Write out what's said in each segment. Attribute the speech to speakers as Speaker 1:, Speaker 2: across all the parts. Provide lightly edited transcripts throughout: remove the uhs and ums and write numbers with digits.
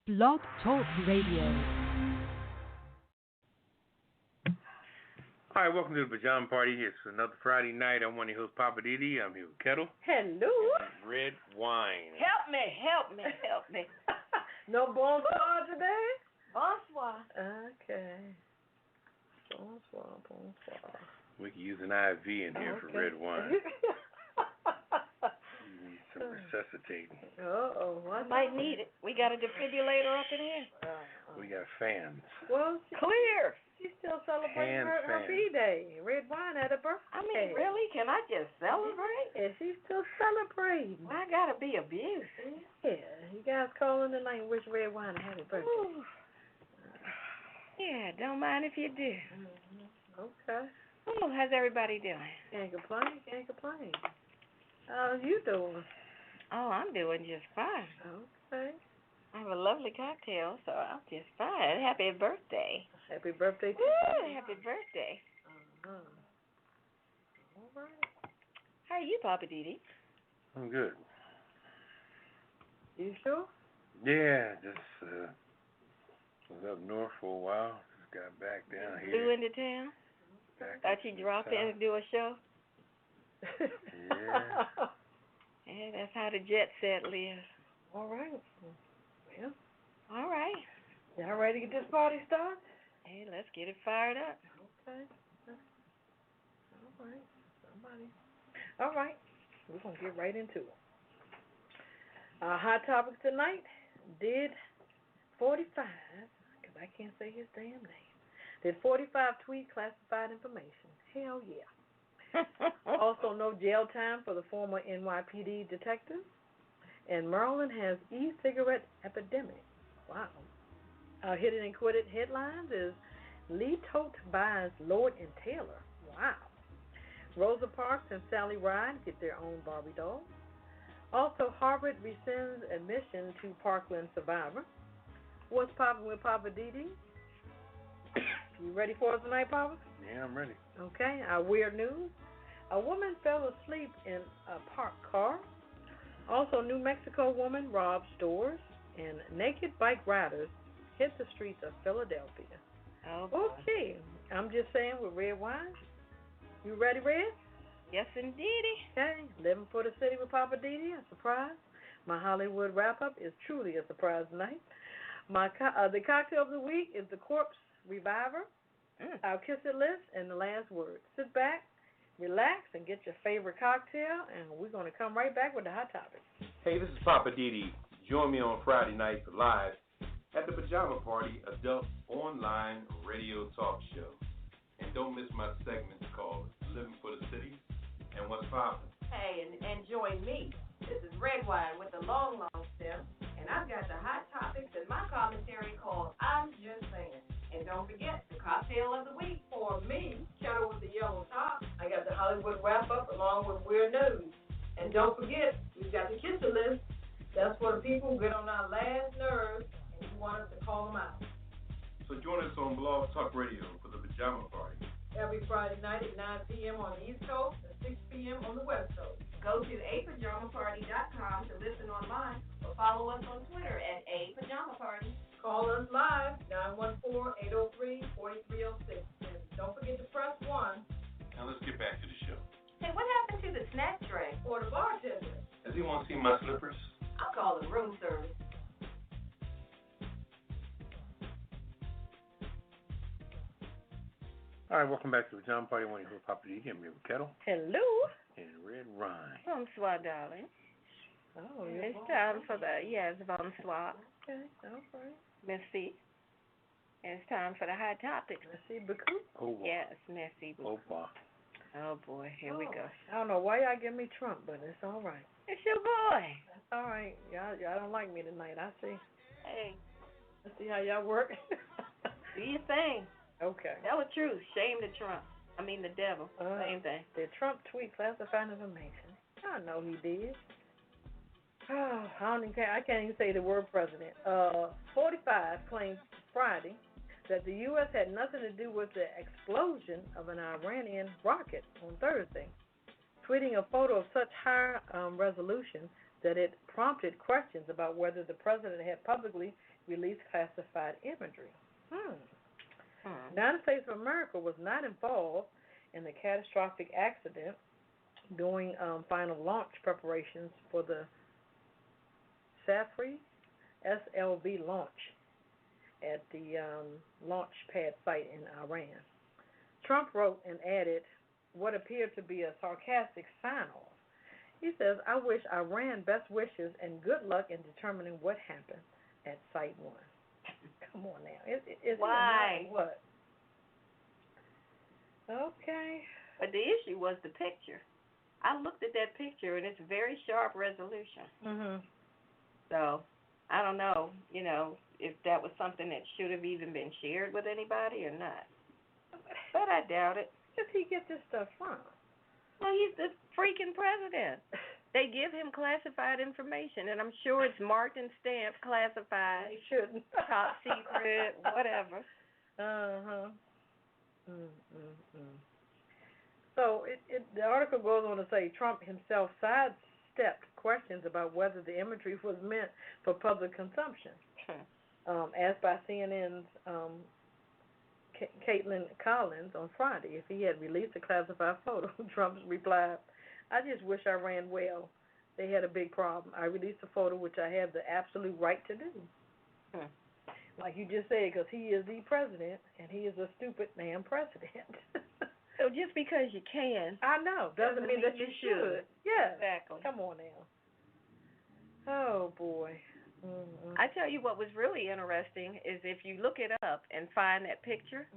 Speaker 1: Blog Talk Radio.
Speaker 2: All right, welcome to the Pajama Party. It's another Friday night. I'm one of your hosts, Poppa DD. I'm here with Ketel.
Speaker 3: Hello.
Speaker 2: Redwine.
Speaker 3: Help me. No bonsoir today? Bonsoir. Okay. Bonsoir.
Speaker 2: We can use an IV in here for Redwine. You need some resuscitating.
Speaker 3: Might need it. We got a defibrillator up in here.
Speaker 2: We got fans.
Speaker 3: Well, clear. She's still celebrating her B-Day. Redwine had a birthday. I mean, really? Can I just celebrate? Yeah, she's still celebrating. Well, I gotta be abused. Yeah, you guys call in tonight and wish Redwine a happy birthday. Ooh. Yeah, don't mind if you do. Okay. Oh, how's everybody doing? Can't complain. How's you doing? Oh, I'm doing just fine. Okay. I have a lovely cocktail, so I'm just fine. Happy birthday. Happy birthday to you. Happy birthday. All right. How are you, Poppa DD?
Speaker 2: I'm good.
Speaker 3: You sure?
Speaker 2: Yeah, just was up north for a while. Just got back down here.
Speaker 3: Flew into town? Thought you dropped in and do a show?
Speaker 2: Yeah.
Speaker 3: Yeah, that's how the jet set lives. All right. Well, all right. Y'all ready to get this party started? Hey, let's get it fired up. Okay. All right. Somebody. All right. We're going to get right into it. Our hot topics tonight, did 45, because I can't say his damn name, did 45 tweet classified information? Hell yeah. Also, no jail time for the former NYPD detective. And Maryland has e-cigarette epidemic. Wow. Our hidden and quitted headlines is Lee Tote buys Lord and Taylor. Wow. Rosa Parks and Sally Ride get their own Barbie doll. Also, Harvard rescinds admission to Parkland survivor. What's poppin' with Poppa DD? You ready for us tonight, Papa?
Speaker 2: Yeah, I'm ready.
Speaker 3: Okay, our weird news. A woman fell asleep in a parked car. Also, New Mexico woman robs stores. And naked bike riders hit the streets of Philadelphia. Oh, okay, I'm just saying with Redwine. You ready, Red? Yes, indeedy. Okay, living for the city with Poppa DD, a surprise. My Hollywood wrap-up is truly a surprise tonight. The cocktail of the week is the Corpse Reviver. Our Kiss It list and the last word. Sit back, relax, and get your favorite cocktail, and we're going to come right back with the hot topic.
Speaker 4: Hey, this is Poppa DD. Join me on Friday nights live at the Pajama Party Adult Online Radio Talk Show. And don't miss my segments called Living for the City and What's Poppin'.
Speaker 5: Hey, and join me. This is Redwine with the long stem, and I've got the hot topics in my commentary called I'm Just Saying. And don't forget, the cocktail of the week for me, Ketel with the yellow top. I got the Hollywood wrap-up along with Weird News. And don't forget, we've got the Kiss It list. That's for the people who get on our last nerves and you want us to call them out.
Speaker 4: So join us on Blog Talk Radio for the Pajama Party.
Speaker 5: Every Friday night at 9 p.m. on the East Coast and 6 p.m. on the West Coast. Go to apajamaparty.com to listen online or follow us on Twitter at apajamaparty. Call us live, 914-803-4306. And don't forget to press 1.
Speaker 4: Now let's get back to the show.
Speaker 5: Hey, what happened to the snack tray or the bartender?
Speaker 4: Does anyone see my slippers?
Speaker 5: I'll call them room service.
Speaker 2: All right, welcome back to the Pajama Party. One of your hosts, Poppa DD. I'm here with Ketel.
Speaker 3: Hello.
Speaker 2: And Redwine.
Speaker 3: Bonsoir, darling. Oh, it's time for the, bonsoir. Okay, all right. Merci. It's time for the hot topics. Merci beaucoup.
Speaker 2: Oh,
Speaker 3: yes, merci beaucoup. Oh, boy, here we go. I don't know why y'all give me Trump, but it's all right. It's your boy. That's all right. Y'all don't like me tonight, I see. Hey. Let's see how y'all work. Do your thing. Okay. Tell the truth. Shame the Trump. I mean the devil. Same thing. Did Trump tweet classified information? I know he did. Oh, I can't even say the word president. 45 claimed Friday that the U.S. had nothing to do with the explosion of an Iranian rocket on Thursday. Tweeting a photo of such high resolution, that it prompted questions about whether the president had publicly released classified imagery. The United States of America was not involved in the catastrophic accident during final launch preparations for the Safri SLV launch at the launch pad site in Iran. Trump wrote and added what appeared to be a sarcastic sign-off. He says, "I wish Iran best wishes and good luck in determining what happened at Site 1." Come on now. Is
Speaker 6: Why?
Speaker 3: What? Okay.
Speaker 6: But the issue was the picture. I looked at that picture, and it's very sharp resolution.
Speaker 3: Mhm.
Speaker 6: So, I don't know, if that was something that should have even been shared with anybody or not. But I doubt it.
Speaker 3: Where does he get this stuff from?
Speaker 6: Well, he's the freaking president. They give him classified information, and I'm sure it's marked and stamped classified.
Speaker 3: He shouldn't.
Speaker 6: Top secret, whatever.
Speaker 3: Uh-huh. So the article goes on to say Trump himself sidestepped questions about whether the imagery was meant for public consumption. Asked by CNN's Caitlin Collins on Friday if he had released a classified photo, Trump replied, "I just wish I ran well. They had a big problem. I released a photo which I have the absolute right to do." Like you just said, because he is the president, and he is a stupid damn president.
Speaker 6: So just because you can,
Speaker 3: I know, doesn't mean that you should. Yeah.
Speaker 6: Exactly.
Speaker 3: Come on now. Oh, boy.
Speaker 6: I tell you what was really interesting is if you look it up and find that picture,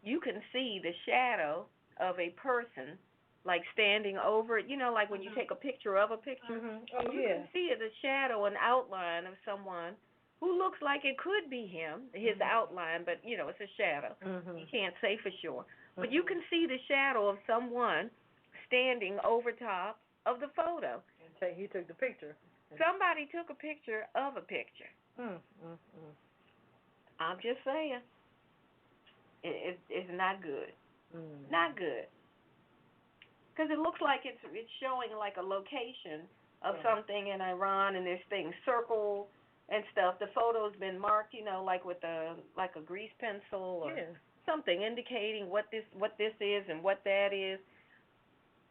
Speaker 6: you can see the shadow of a person, like standing over it. Like when you take a picture of a picture,
Speaker 3: Oh,
Speaker 6: you can see the shadow and outline of someone who looks like it could be him, his outline, but, it's a shadow. You can't say for sure. But you can see the shadow of someone standing over top of the photo.
Speaker 3: And say he took the picture.
Speaker 6: Somebody took a picture of a picture. I'm just saying. It's not good. Not good. Because it looks like it's showing like a location of something in Iran, and there's things circled and stuff. The photo's been marked, like with a grease pencil or something indicating what this is and what that is.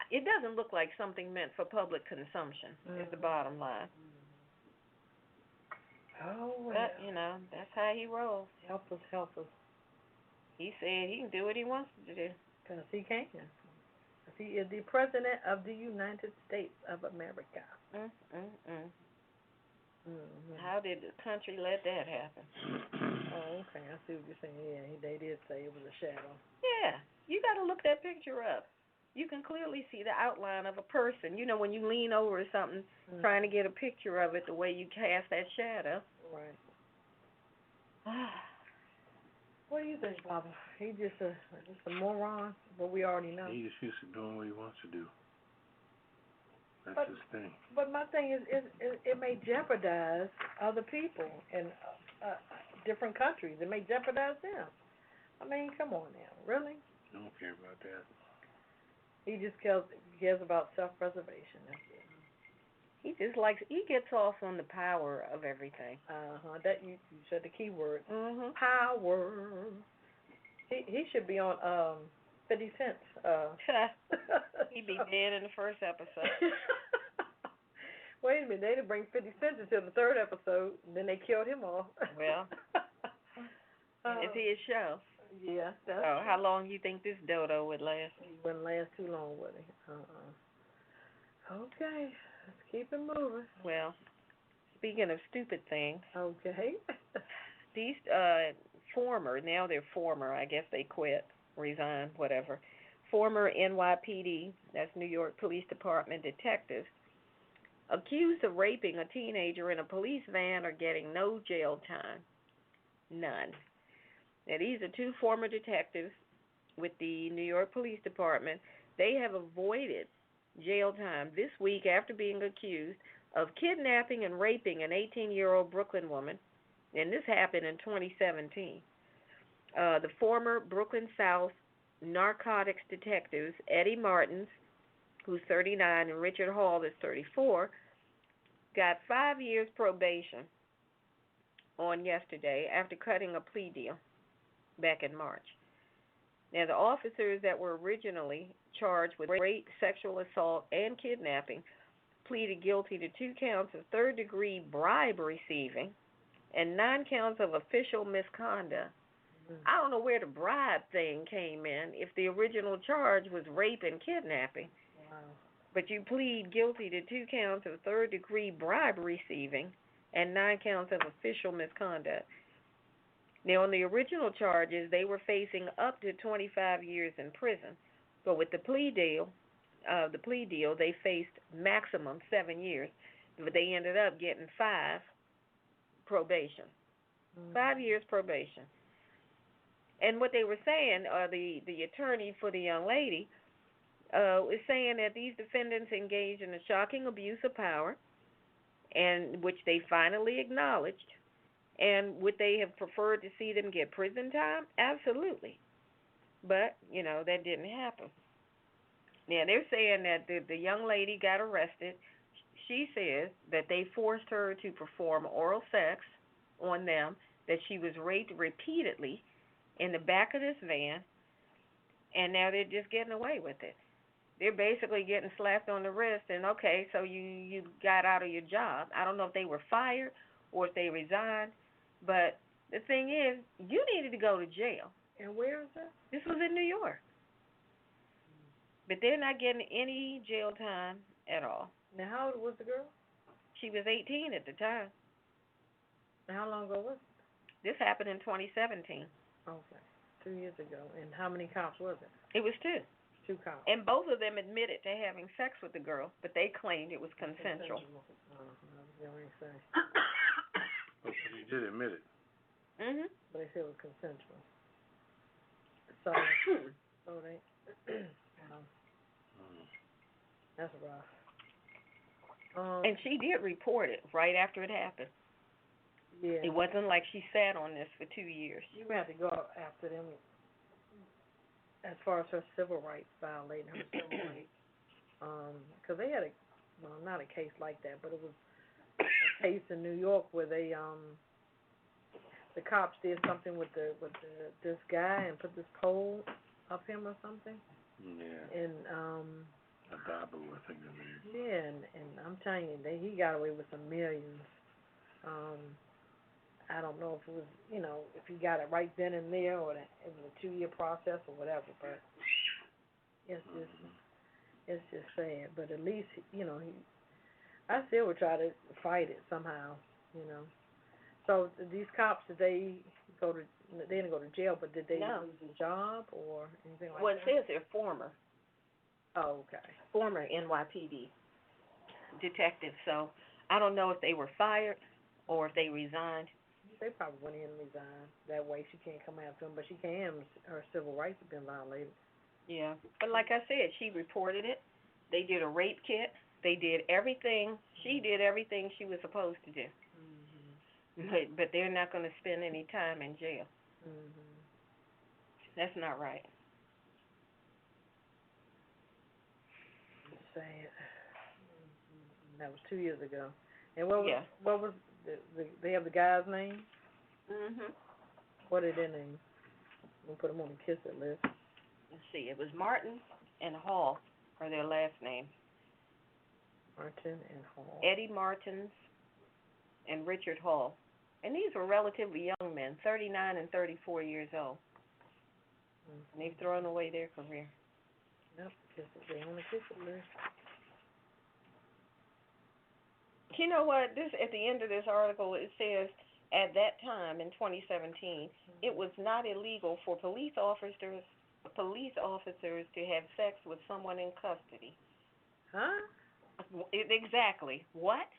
Speaker 6: It doesn't look like something meant for public consumption. Is the bottom line.
Speaker 3: Oh, well.
Speaker 6: But that's how he rolls.
Speaker 3: Help us.
Speaker 6: He said he can do what he wants to do.
Speaker 3: Because he can. He is the president of the United States of America.
Speaker 6: How did the country let that happen?
Speaker 3: Oh, okay. I see what you're saying. Yeah, they did say it was a shadow.
Speaker 6: Yeah, you got to look that picture up. You can clearly see the outline of a person. When you lean over something, trying to get a picture of it, the way you cast that shadow.
Speaker 3: Right. What do you think, Papa? He just a moron, but we already know.
Speaker 2: He's just used to doing what he wants to do. That's his thing.
Speaker 3: But my thing is, it may jeopardize other people in different countries. It may jeopardize them. I mean, come on now, really?
Speaker 2: I don't care about that.
Speaker 3: He just cares about self-preservation. That's it.
Speaker 6: He gets off on the power of everything.
Speaker 3: That you said the key word.
Speaker 6: Power.
Speaker 3: He should be on 50 Cent.
Speaker 6: He'd be dead in the first episode.
Speaker 3: Wait a minute, they didn't bring 50 Cent until the third episode, and then they killed him off.
Speaker 6: Well, it's his show.
Speaker 3: Yeah.
Speaker 6: So how long you think this dodo would last?
Speaker 3: He wouldn't last too long, would he? Okay, let's keep it moving.
Speaker 6: Well, speaking of stupid things.
Speaker 3: Okay.
Speaker 6: These now they're former, I guess they quit, resigned, whatever. Former NYPD, that's New York Police Department detectives, accused of raping a teenager in a police van are getting no jail time. None. Now, these are two former detectives with the New York Police Department. They have avoided jail time this week after being accused of kidnapping and raping an 18-year-old Brooklyn woman, and this happened in 2017. The former Brooklyn South narcotics detectives, Eddie Martins, who's 39, and Richard Hall is 34, got 5 years probation on yesterday after cutting a plea deal back in March. Now, the officers that were originally charged with rape, sexual assault, and kidnapping pleaded guilty to 2 counts of third-degree bribe receiving and 9 counts of official misconduct. I don't know where the bribe thing came in if the original charge was rape and kidnapping.
Speaker 3: Wow.
Speaker 6: But you plead guilty to 2 counts of third-degree bribe receiving and 9 counts of official misconduct. Now, on the original charges, they were facing up to 25 years in prison. But with the plea deal, they faced maximum 7 years. But they ended up getting 5 probation. 5 years probation. And what they were saying, the attorney for the young lady, is saying that these defendants engaged in a shocking abuse of power, and which they finally acknowledged. And would they have preferred to see them get prison time? Absolutely. But, that didn't happen. Now, they're saying that the young lady got arrested. She says that they forced her to perform oral sex on them, that she was raped repeatedly in the back of this van, and now they're just getting away with it. They're basically getting slapped on the wrist, and okay, so you got out of your job. I don't know if they were fired or if they resigned, but the thing is, you needed to go to jail.
Speaker 3: And where is that?
Speaker 6: This was in New York. But they're not getting any jail time at all.
Speaker 3: Now, how old was the girl?
Speaker 6: She was 18 at the time.
Speaker 3: And how long ago was it?
Speaker 6: This happened in 2017.
Speaker 3: Okay, 2 years ago. And how many cops was it?
Speaker 6: It was 2.
Speaker 3: 2 cops.
Speaker 6: And both of them admitted to having sex with the girl, but they claimed it was consensual.
Speaker 2: Oh, so they did admit it.
Speaker 6: Mhm.
Speaker 3: But they said it was consensual. So, they, that's rough.
Speaker 6: And she did report it right after it happened.
Speaker 3: Yeah.
Speaker 6: It wasn't like she sat on this for 2 years.
Speaker 3: You have to go after them as far as her civil rights, violating her civil rights. Because they had not a case like that, but it was a case in New York where they the cops did something with this guy and put this pole up him or something.
Speaker 2: Yeah.
Speaker 3: And
Speaker 2: Adabu, I think it is.
Speaker 3: yeah, and I'm telling you, he got away with some millions. I don't know if it was, if he got it right then and there, or it was a 2-year process or whatever. But it's just sad. But at least, I still would try to fight it somehow, So these cops, they didn't go to jail, but did they lose a job or anything like that?
Speaker 6: Well, it says they're former.
Speaker 3: Oh, okay.
Speaker 6: Former NYPD detectives. So I don't know if they were fired or if they resigned.
Speaker 3: They probably went in and resigned. That way she can't come after them, but she can. Her civil rights have been violated.
Speaker 6: Yeah. But like I said, she reported it. They did a rape kit. They did everything. She did everything she was supposed to do. Mm-hmm. But they're not going to spend any time in jail.
Speaker 3: Mm-hmm.
Speaker 6: That's not right.
Speaker 3: Sad. That was 2 years ago. And what was they have the guy's name?
Speaker 6: Mhm.
Speaker 3: What are their names? We'll put them on the kiss it list.
Speaker 6: Let's see. It was Martin and Hall are their last names.
Speaker 3: Martin and Hall.
Speaker 6: Eddie Martins and Richard Hall. And these were relatively young men, 39 and 34 years old. Mm-hmm. And they've thrown away their career.
Speaker 3: Yep, they on the kiss it list.
Speaker 6: You know what? This at the end of this article, it says at that time in 2017, it was not illegal for police officers to have sex with someone in custody.
Speaker 3: Huh?
Speaker 6: Exactly. What?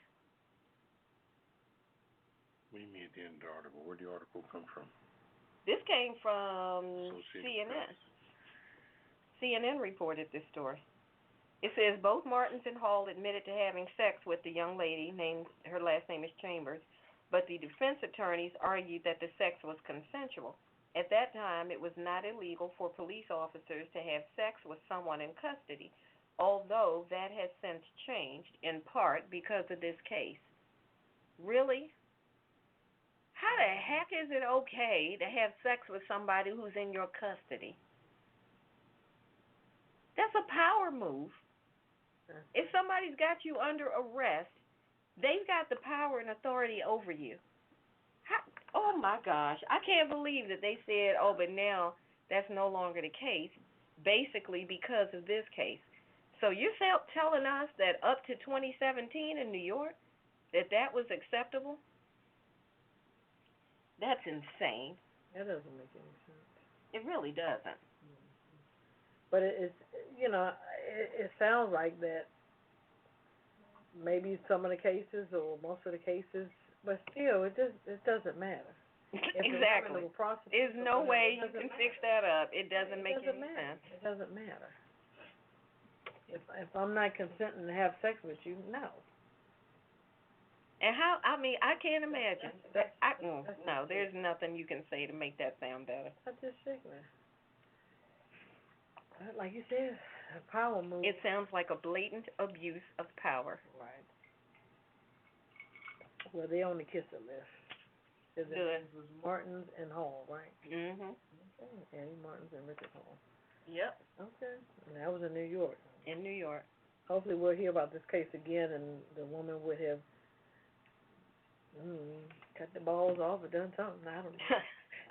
Speaker 2: What do you mean at the end of the article? Where did the article come from?
Speaker 6: This came from CNN. CNN reported this story. It says both Martins and Hall admitted to having sex with the young lady, her last name is Chambers, but the defense attorneys argued that the sex was consensual. At that time, it was not illegal for police officers to have sex with someone in custody, although that has since changed, in part because of this case. Really? How the heck is it okay to have sex with somebody who's in your custody? That's a power move. If somebody's got you under arrest, they've got the power and authority over you. Oh, my gosh. I can't believe that they said, oh, but now that's no longer the case, basically because of this case. So you're telling us that up to 2017 in New York, that was acceptable? That's insane.
Speaker 3: That doesn't make any sense.
Speaker 6: It really doesn't.
Speaker 3: But it sounds like that maybe some of the cases or most of the cases, but still, it doesn't matter.
Speaker 6: Exactly. There's no way you can fix that up. It doesn't make any sense.
Speaker 3: It doesn't matter. If I'm not consenting to have sex with you, no.
Speaker 6: And I can't imagine. No, there's nothing you can say to make that sound better.
Speaker 3: That's just sickness. Like you said, a power move.
Speaker 6: It sounds like a blatant abuse of power.
Speaker 3: Right. Well, they on the kisser list.
Speaker 6: Good.
Speaker 3: It was Martins and Hall, right?
Speaker 6: Mhm.
Speaker 3: Okay. Eddie Martins and Richard Hall.
Speaker 6: Yep.
Speaker 3: Okay. And that was in New York.
Speaker 6: In New York.
Speaker 3: Hopefully we'll hear about this case again and the woman would have cut the balls off or done something. I don't know.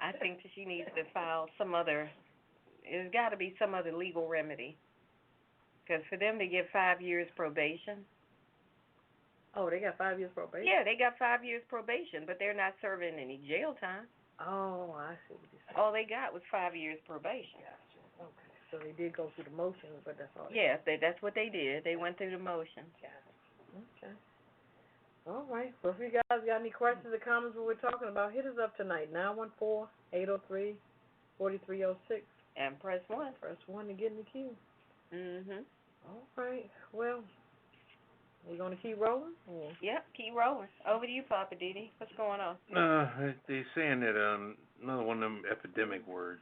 Speaker 6: I think that she needs to file there's got to be some other legal remedy. Because for them to give 5 years probation.
Speaker 3: Oh, they got 5 years probation?
Speaker 6: Yeah, they got 5 years probation, but they're not serving any jail time.
Speaker 3: Oh, I see what you're saying.
Speaker 6: All they got was 5 years probation.
Speaker 3: Gotcha. Okay. So they did go through the motions, but that's all.
Speaker 6: Yeah, that's what they did. They went through the motions.
Speaker 3: Gotcha. Okay. All right. Well, if you guys got any questions or comments what we're talking about, hit us up tonight, 914-803-4306.
Speaker 6: And press 1.
Speaker 3: Press 1 to get in the queue.
Speaker 6: Mhm.
Speaker 3: All right. Well, we're going to keep rolling?
Speaker 6: Yep, keep rolling. Over to you, Poppa DD. What's going on?
Speaker 2: They're saying that another one of them epidemic words.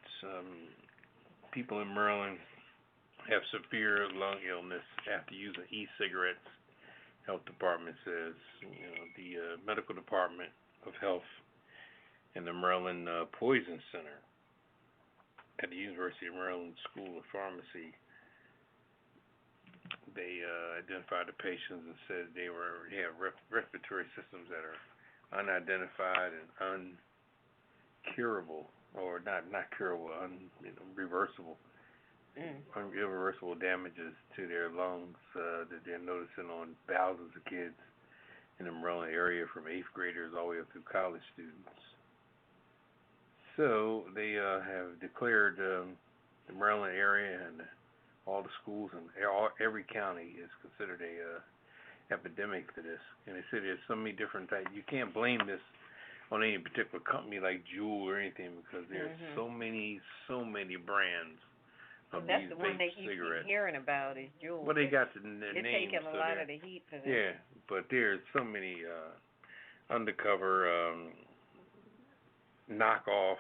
Speaker 2: People in Maryland have severe lung illness after using e-cigarettes. Health Department says, the Medical Department of Health and the Maryland Poison Center at the University of Maryland School of Pharmacy, they identified the patients and said they have respiratory systems that are unidentified and uncurable, or not curable, reversible. Irreversible damages to their lungs that they're noticing on thousands of kids in the Maryland area, from 8th graders all the way up to college students. So they have declared the Maryland area and all the schools and every county is considered a epidemic to this. And they say there's so many different types. You can't blame this on any particular company like Juul or anything, because there's so many brands.
Speaker 6: That's the one that you keep hearing about is Juul.
Speaker 2: Well, they got the names.
Speaker 6: They're taking a lot of the heat for that.
Speaker 2: Yeah, but there's so many undercover knockoff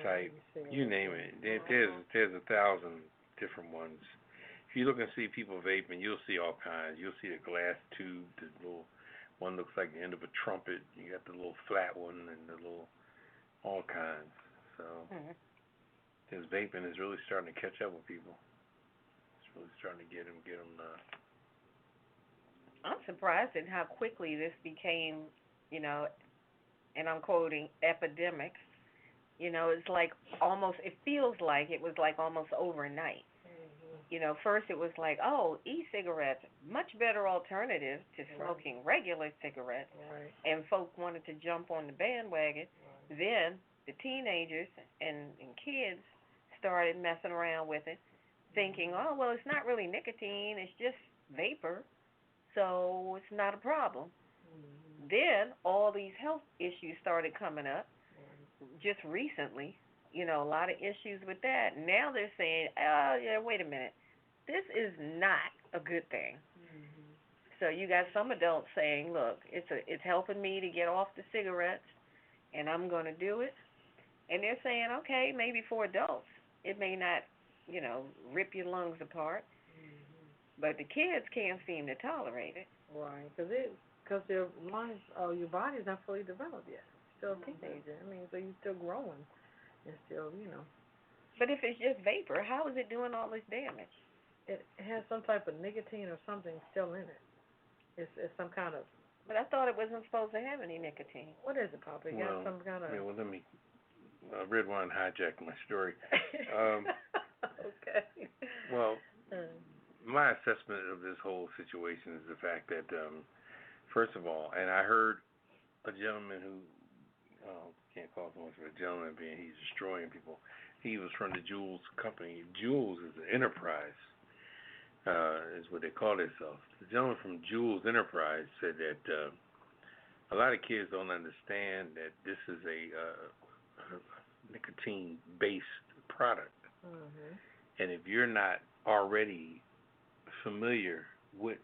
Speaker 2: type. You name it. There's 1,000 different ones. If you look and see people vaping, you'll see all kinds. You'll see the glass tube, the little one looks like the end of a trumpet. You got the little flat one and the little all kinds. So. This vaping is really starting to catch up with people. It's really starting to get them.
Speaker 6: I'm surprised at how quickly this became, and I'm quoting, epidemic. It's like it feels like it was like almost overnight. First it was like, oh, e-cigarettes, much better alternative to smoking regular cigarettes.
Speaker 3: Right.
Speaker 6: And folk wanted to jump on the bandwagon. Right. Then the teenagers and kids started messing around with it, thinking, oh, well, it's not really nicotine, it's just vapor, so it's not a problem. Then all these health issues started coming up just recently, a lot of issues with that. Now they're saying, oh, yeah, wait a minute, this is not a good thing. So you got some adults saying, look, it's helping me to get off the cigarettes, and I'm going to do it. And they're saying, okay, maybe for adults, it may not, rip your lungs apart, but the kids can't seem to tolerate it.
Speaker 3: Right, because Because your mind, your body's not fully developed yet. Still a teenager. I mean, so you're still growing and still,
Speaker 6: But if it's just vapor, how is it doing all this damage?
Speaker 3: It has some type of nicotine or something still in it. It's some kind of.
Speaker 6: But I thought it wasn't supposed to have any nicotine.
Speaker 3: What is it, Papa? You got some kind of.
Speaker 2: Yeah, well, let me. Redwine hijacked my story.
Speaker 3: Okay.
Speaker 2: Well, my assessment of this whole situation is the fact that, first of all, and I heard a gentleman who, can't call so much of a gentleman being he's destroying people. He was from the Jules company. Jules is an enterprise, is what they call themselves. The gentleman from Jules Enterprise said that a lot of kids don't understand that this is a nicotine-based product.
Speaker 3: Mm-hmm.
Speaker 2: And if you're not already familiar with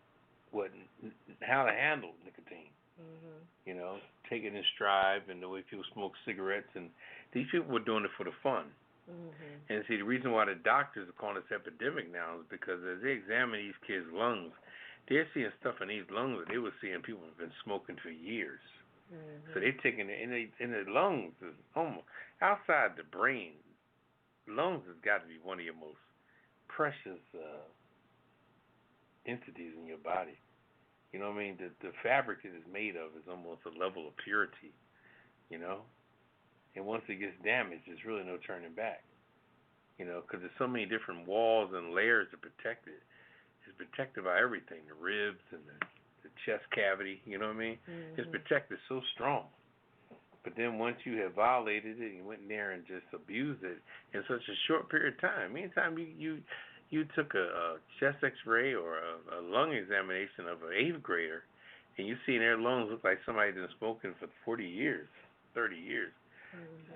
Speaker 2: how to handle nicotine, take it in stride, and the way people smoke cigarettes, and these people were doing it for the fun.
Speaker 3: Mm-hmm.
Speaker 2: And see, the reason why the doctors are calling this epidemic now is because as they examine these kids' lungs, they're seeing stuff in these lungs that they were seeing people have been smoking for years.
Speaker 3: Mm-hmm.
Speaker 2: So they're taking it in the lungs, is almost outside the brain. Lungs has got to be one of your most precious entities in your body. You know what I mean? The fabric it is made of is almost a level of purity, And once it gets damaged, there's really no turning back, because there's so many different walls and layers to protect it. It's protected by everything, the ribs and the chest cavity, you know what I mean?
Speaker 3: Mm-hmm.
Speaker 2: It's protected so strong. But then once you have violated it and went in there and just abused it in such a short period of time, anytime you took a chest x-ray or a lung examination of an 8th grader and you see their lungs look like somebody that's been smoking for 40 years, 30 years,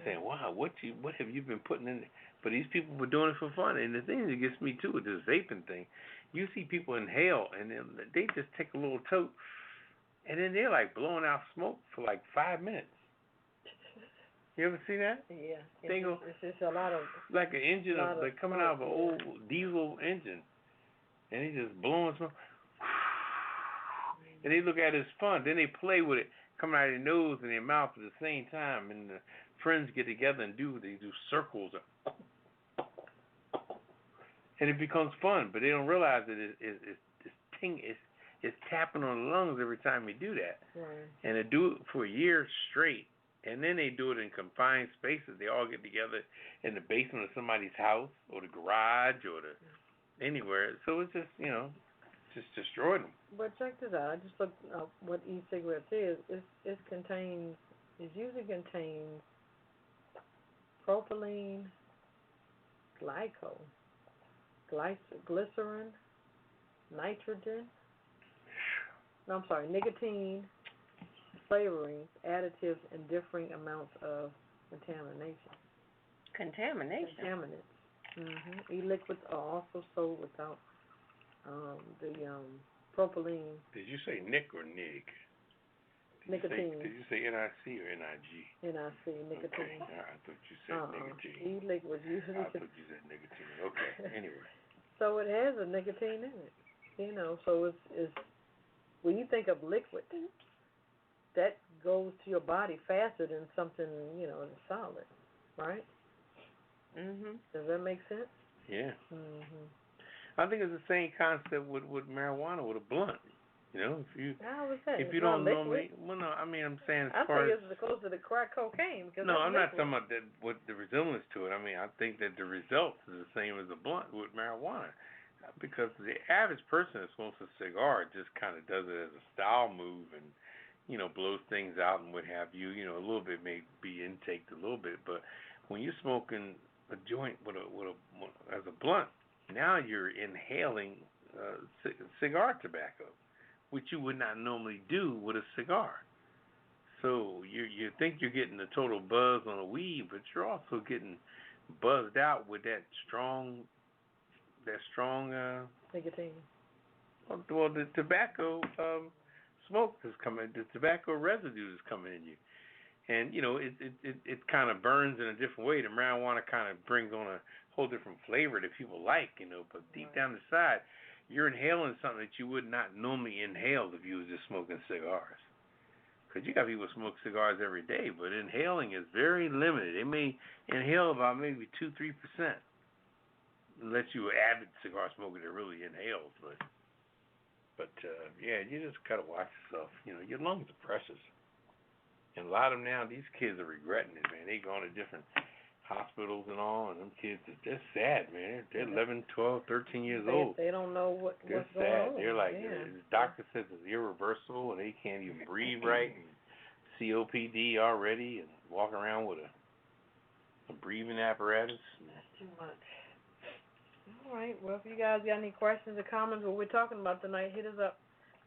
Speaker 2: saying, wow, what have you been putting in there? But these people were doing it for fun. And the thing that gets me too with this vaping thing, you see people inhale and then they just take a little toke and then they're like blowing out smoke for like 5 minutes. You ever see that?
Speaker 3: Yeah.
Speaker 2: It's
Speaker 3: just a lot of.
Speaker 2: Like an engine like coming out of an old diesel engine, and he's just blowing smoke. And they look at it as fun. Then they play with it, coming out of their nose and their mouth at the same time. And the friends get together and do circles, and it becomes fun. But they don't realize that it's tapping on the lungs every time you do that.
Speaker 3: Right. And
Speaker 2: they do it for a year straight. And then they do it in confined spaces. They all get together in the basement of somebody's house or the garage or anywhere. So it's just, just destroyed them.
Speaker 3: But check this out. I just looked up what e-cigarettes is. It usually contains propylene, glycerin, nicotine, flavorings, additives, and differing amounts of contamination. Contaminants. Mm-hmm. E-liquids are also sold without the propylene.
Speaker 2: Did you say Nick or Nig?
Speaker 3: Nicotine.
Speaker 2: Did you say N-I-C or N-I-G?
Speaker 3: N-I-C, nicotine.
Speaker 2: Okay. I thought you said nicotine.
Speaker 3: E-liquids usually.
Speaker 2: I thought you said nicotine. Okay. Anyway.
Speaker 3: So it has a nicotine in it. So it's when you think of liquid, that goes to your body faster than something, that's solid, right?
Speaker 6: Mhm.
Speaker 3: Does that make sense?
Speaker 2: Yeah.
Speaker 3: Mhm.
Speaker 2: I think it's the same concept with marijuana, with a blunt. If you don't normally, well, no, I mean, I'm saying as far as.
Speaker 3: I think it's closer to crack cocaine.
Speaker 2: No, I'm not talking about that. What the resemblance to it. I mean, I think that the results is the same as a blunt with marijuana, because the average person that smokes a cigar just kind of does it as a style move and, blows things out and what have you. A little bit may be intaked a little bit, but when you're smoking a joint as a blunt, now you're inhaling cigar tobacco, which you would not normally do with a cigar. So you think you're getting the total buzz on a weed, but you're also getting buzzed out with that strong
Speaker 3: nicotine.
Speaker 2: Well, the tobacco smoke is coming. The tobacco residue is coming in you, and it kind of burns in a different way. The marijuana kind of brings on a whole different flavor that people like, But deep down inside, you're inhaling something that you would not normally inhale if you was just smoking cigars. Because you got people smoke cigars every day, but inhaling is very limited. They may inhale about maybe 2-3%, unless you're an avid cigar smoker that really inhales. But yeah, you just gotta watch yourself. You know, your lungs are precious, and a lot of them now, these kids are regretting it, man. They going to different hospitals and all, and them kids, they're sad, man. They're 11, 12, 13 years old.
Speaker 3: They don't know what's
Speaker 2: they're
Speaker 3: going
Speaker 2: sad.
Speaker 3: on.
Speaker 2: They're like, the doctor says it's irreversible, and they can't even breathe right, and COPD already, and walk around with a breathing apparatus.
Speaker 3: That's too much. All right. Well, if you guys got any questions or comments what we're talking about tonight, hit us up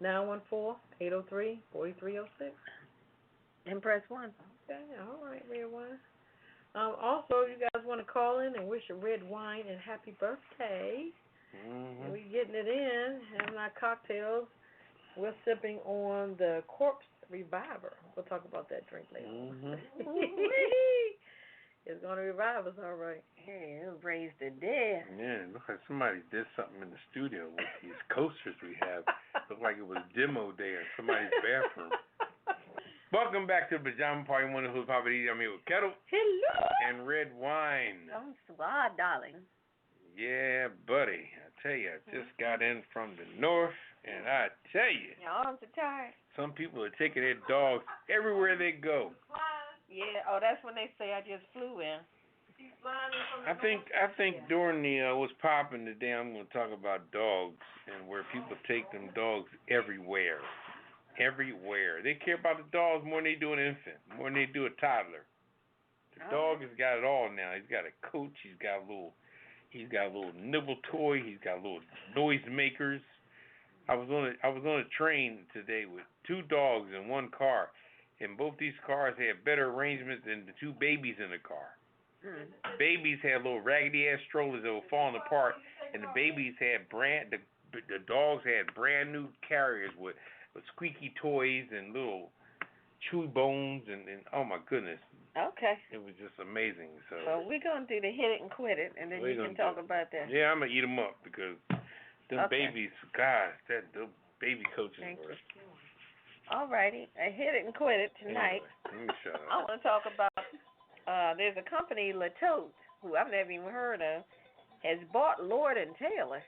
Speaker 3: 914-803-4306.
Speaker 6: And press 1.
Speaker 3: Okay. All right, Redwine. Also, you guys want to call in and wish a Redwine and happy birthday.
Speaker 2: Mm-hmm.
Speaker 3: We're getting it in, having our cocktails. We're sipping on the Corpse Reviver. We'll talk about that drink later.
Speaker 2: Mm-hmm.
Speaker 3: It's going to revive us, all right.
Speaker 6: Hey, it'll raise the dead.
Speaker 2: Yeah, it looks like somebody did something in the studio with these coasters we have. Looked like it was demo day in somebody's bathroom. Welcome back to the Pajama Party. One of the Poppa DD. I'm here with Ketel.
Speaker 3: Hello.
Speaker 2: And Redwine.
Speaker 6: Bonsoir, darling.
Speaker 2: Yeah, buddy. I tell you, I just got in from the north, and I tell you,
Speaker 6: Your arms are tired.
Speaker 2: some people are taking their dogs everywhere they go.
Speaker 6: Yeah. Oh, that's when they say I just flew in.
Speaker 2: I think during the what's popping today, I'm going to talk about dogs and where people take them dogs everywhere. Everywhere. They care about the dogs more than they do an infant, more than they do a toddler. The dog has got it all now. He's got a coach. He's got a little nibble toy. He's got little noise makers. I was on a train today with 2 dogs in one car, and both these cars had better arrangements than the 2 babies in the car. The babies had little raggedy ass strollers that were falling apart, and the babies had the dogs had brand new carriers with squeaky toys and little chewy bones and oh my goodness.
Speaker 6: Okay.
Speaker 2: It was just amazing. So
Speaker 6: we're going to do the hit it and quit it, and then you can talk about that.
Speaker 2: Yeah, I'm going to eat them up because them babies, gosh, the baby coaches were.
Speaker 6: All righty. I hit it and quit it tonight.
Speaker 2: Anyway, let me shut up.
Speaker 6: I want to talk about, there's a company, Latote, who I've never even heard of, has bought Lord & Taylor.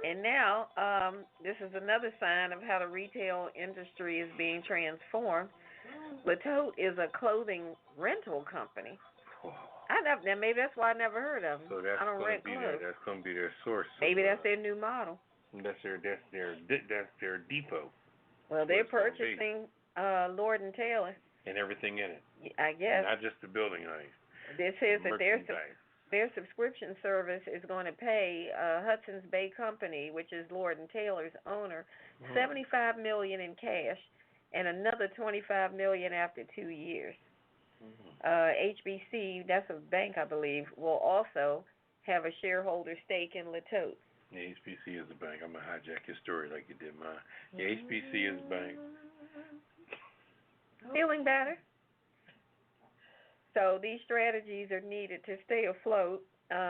Speaker 6: And now, this is another sign of how the retail industry is being transformed. Latote is a clothing rental company. Now maybe that's why I never heard of them.
Speaker 2: So that's going to be their source.
Speaker 6: Maybe that's their new model.
Speaker 2: That's their depot.
Speaker 6: Well, they're purchasing Lord & Taylor.
Speaker 2: And everything in it.
Speaker 6: I guess.
Speaker 2: Not just the building, honey.
Speaker 6: This says that their subscription service is going to pay Hudson's Bay Company, which is Lord & Taylor's owner, $75 million in cash and another $25 million after 2 years. HBC, that's a bank, I believe, will also have a shareholder stake in Latote.
Speaker 2: Yeah, HBC is a bank. I'm going to hijack your story like you did mine. Yeah, HBC is a bank.
Speaker 6: Feeling better? So these strategies are needed to stay afloat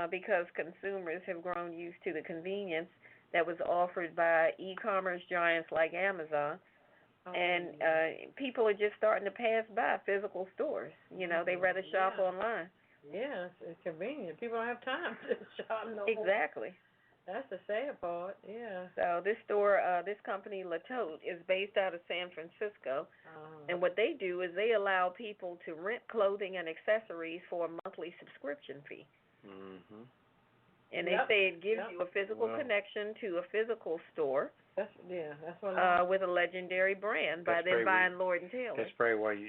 Speaker 6: because consumers have grown used to the convenience that was offered by e-commerce giants like Amazon. And people are just starting to pass by physical stores. You know, they rather shop online.
Speaker 3: Yeah, it's convenient. People don't have time to shop no more.
Speaker 6: Exactly.
Speaker 3: That's the sad part, yeah.
Speaker 6: So this store, this company, Latote, is based out of San Francisco. And what they do is they allow people to rent clothing and accessories for a monthly subscription fee. And they say it gives you a physical connection to a physical store.
Speaker 3: That's what
Speaker 6: with a legendary brand by them buying Lord & Taylor.
Speaker 2: That's probably where you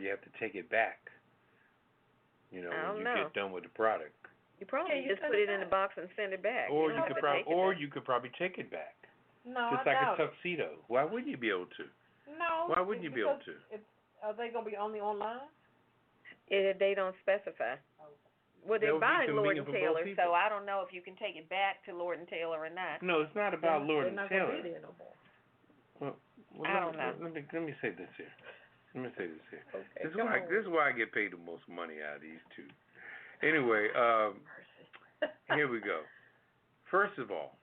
Speaker 2: have to take it back. You know, when you get done with the product.
Speaker 6: You probably just put it in a box and send it back.
Speaker 2: Or you could probably take it back.
Speaker 3: No,
Speaker 2: just like a tuxedo. Why wouldn't you be able to?
Speaker 3: No.
Speaker 2: Why wouldn't you be able to?
Speaker 3: Are they going to be only online?
Speaker 6: They don't specify. Well, they're buying Lord & Taylor, so I don't know if you can take it back to Lord & Taylor or not.
Speaker 2: No, it's not about Lord & Taylor.
Speaker 3: They're not going to be there no more.
Speaker 6: Well, I don't know.
Speaker 2: Let me say this here.
Speaker 3: Okay,
Speaker 2: this is why I get paid the most money out of these two. Anyway, here we go. First of all,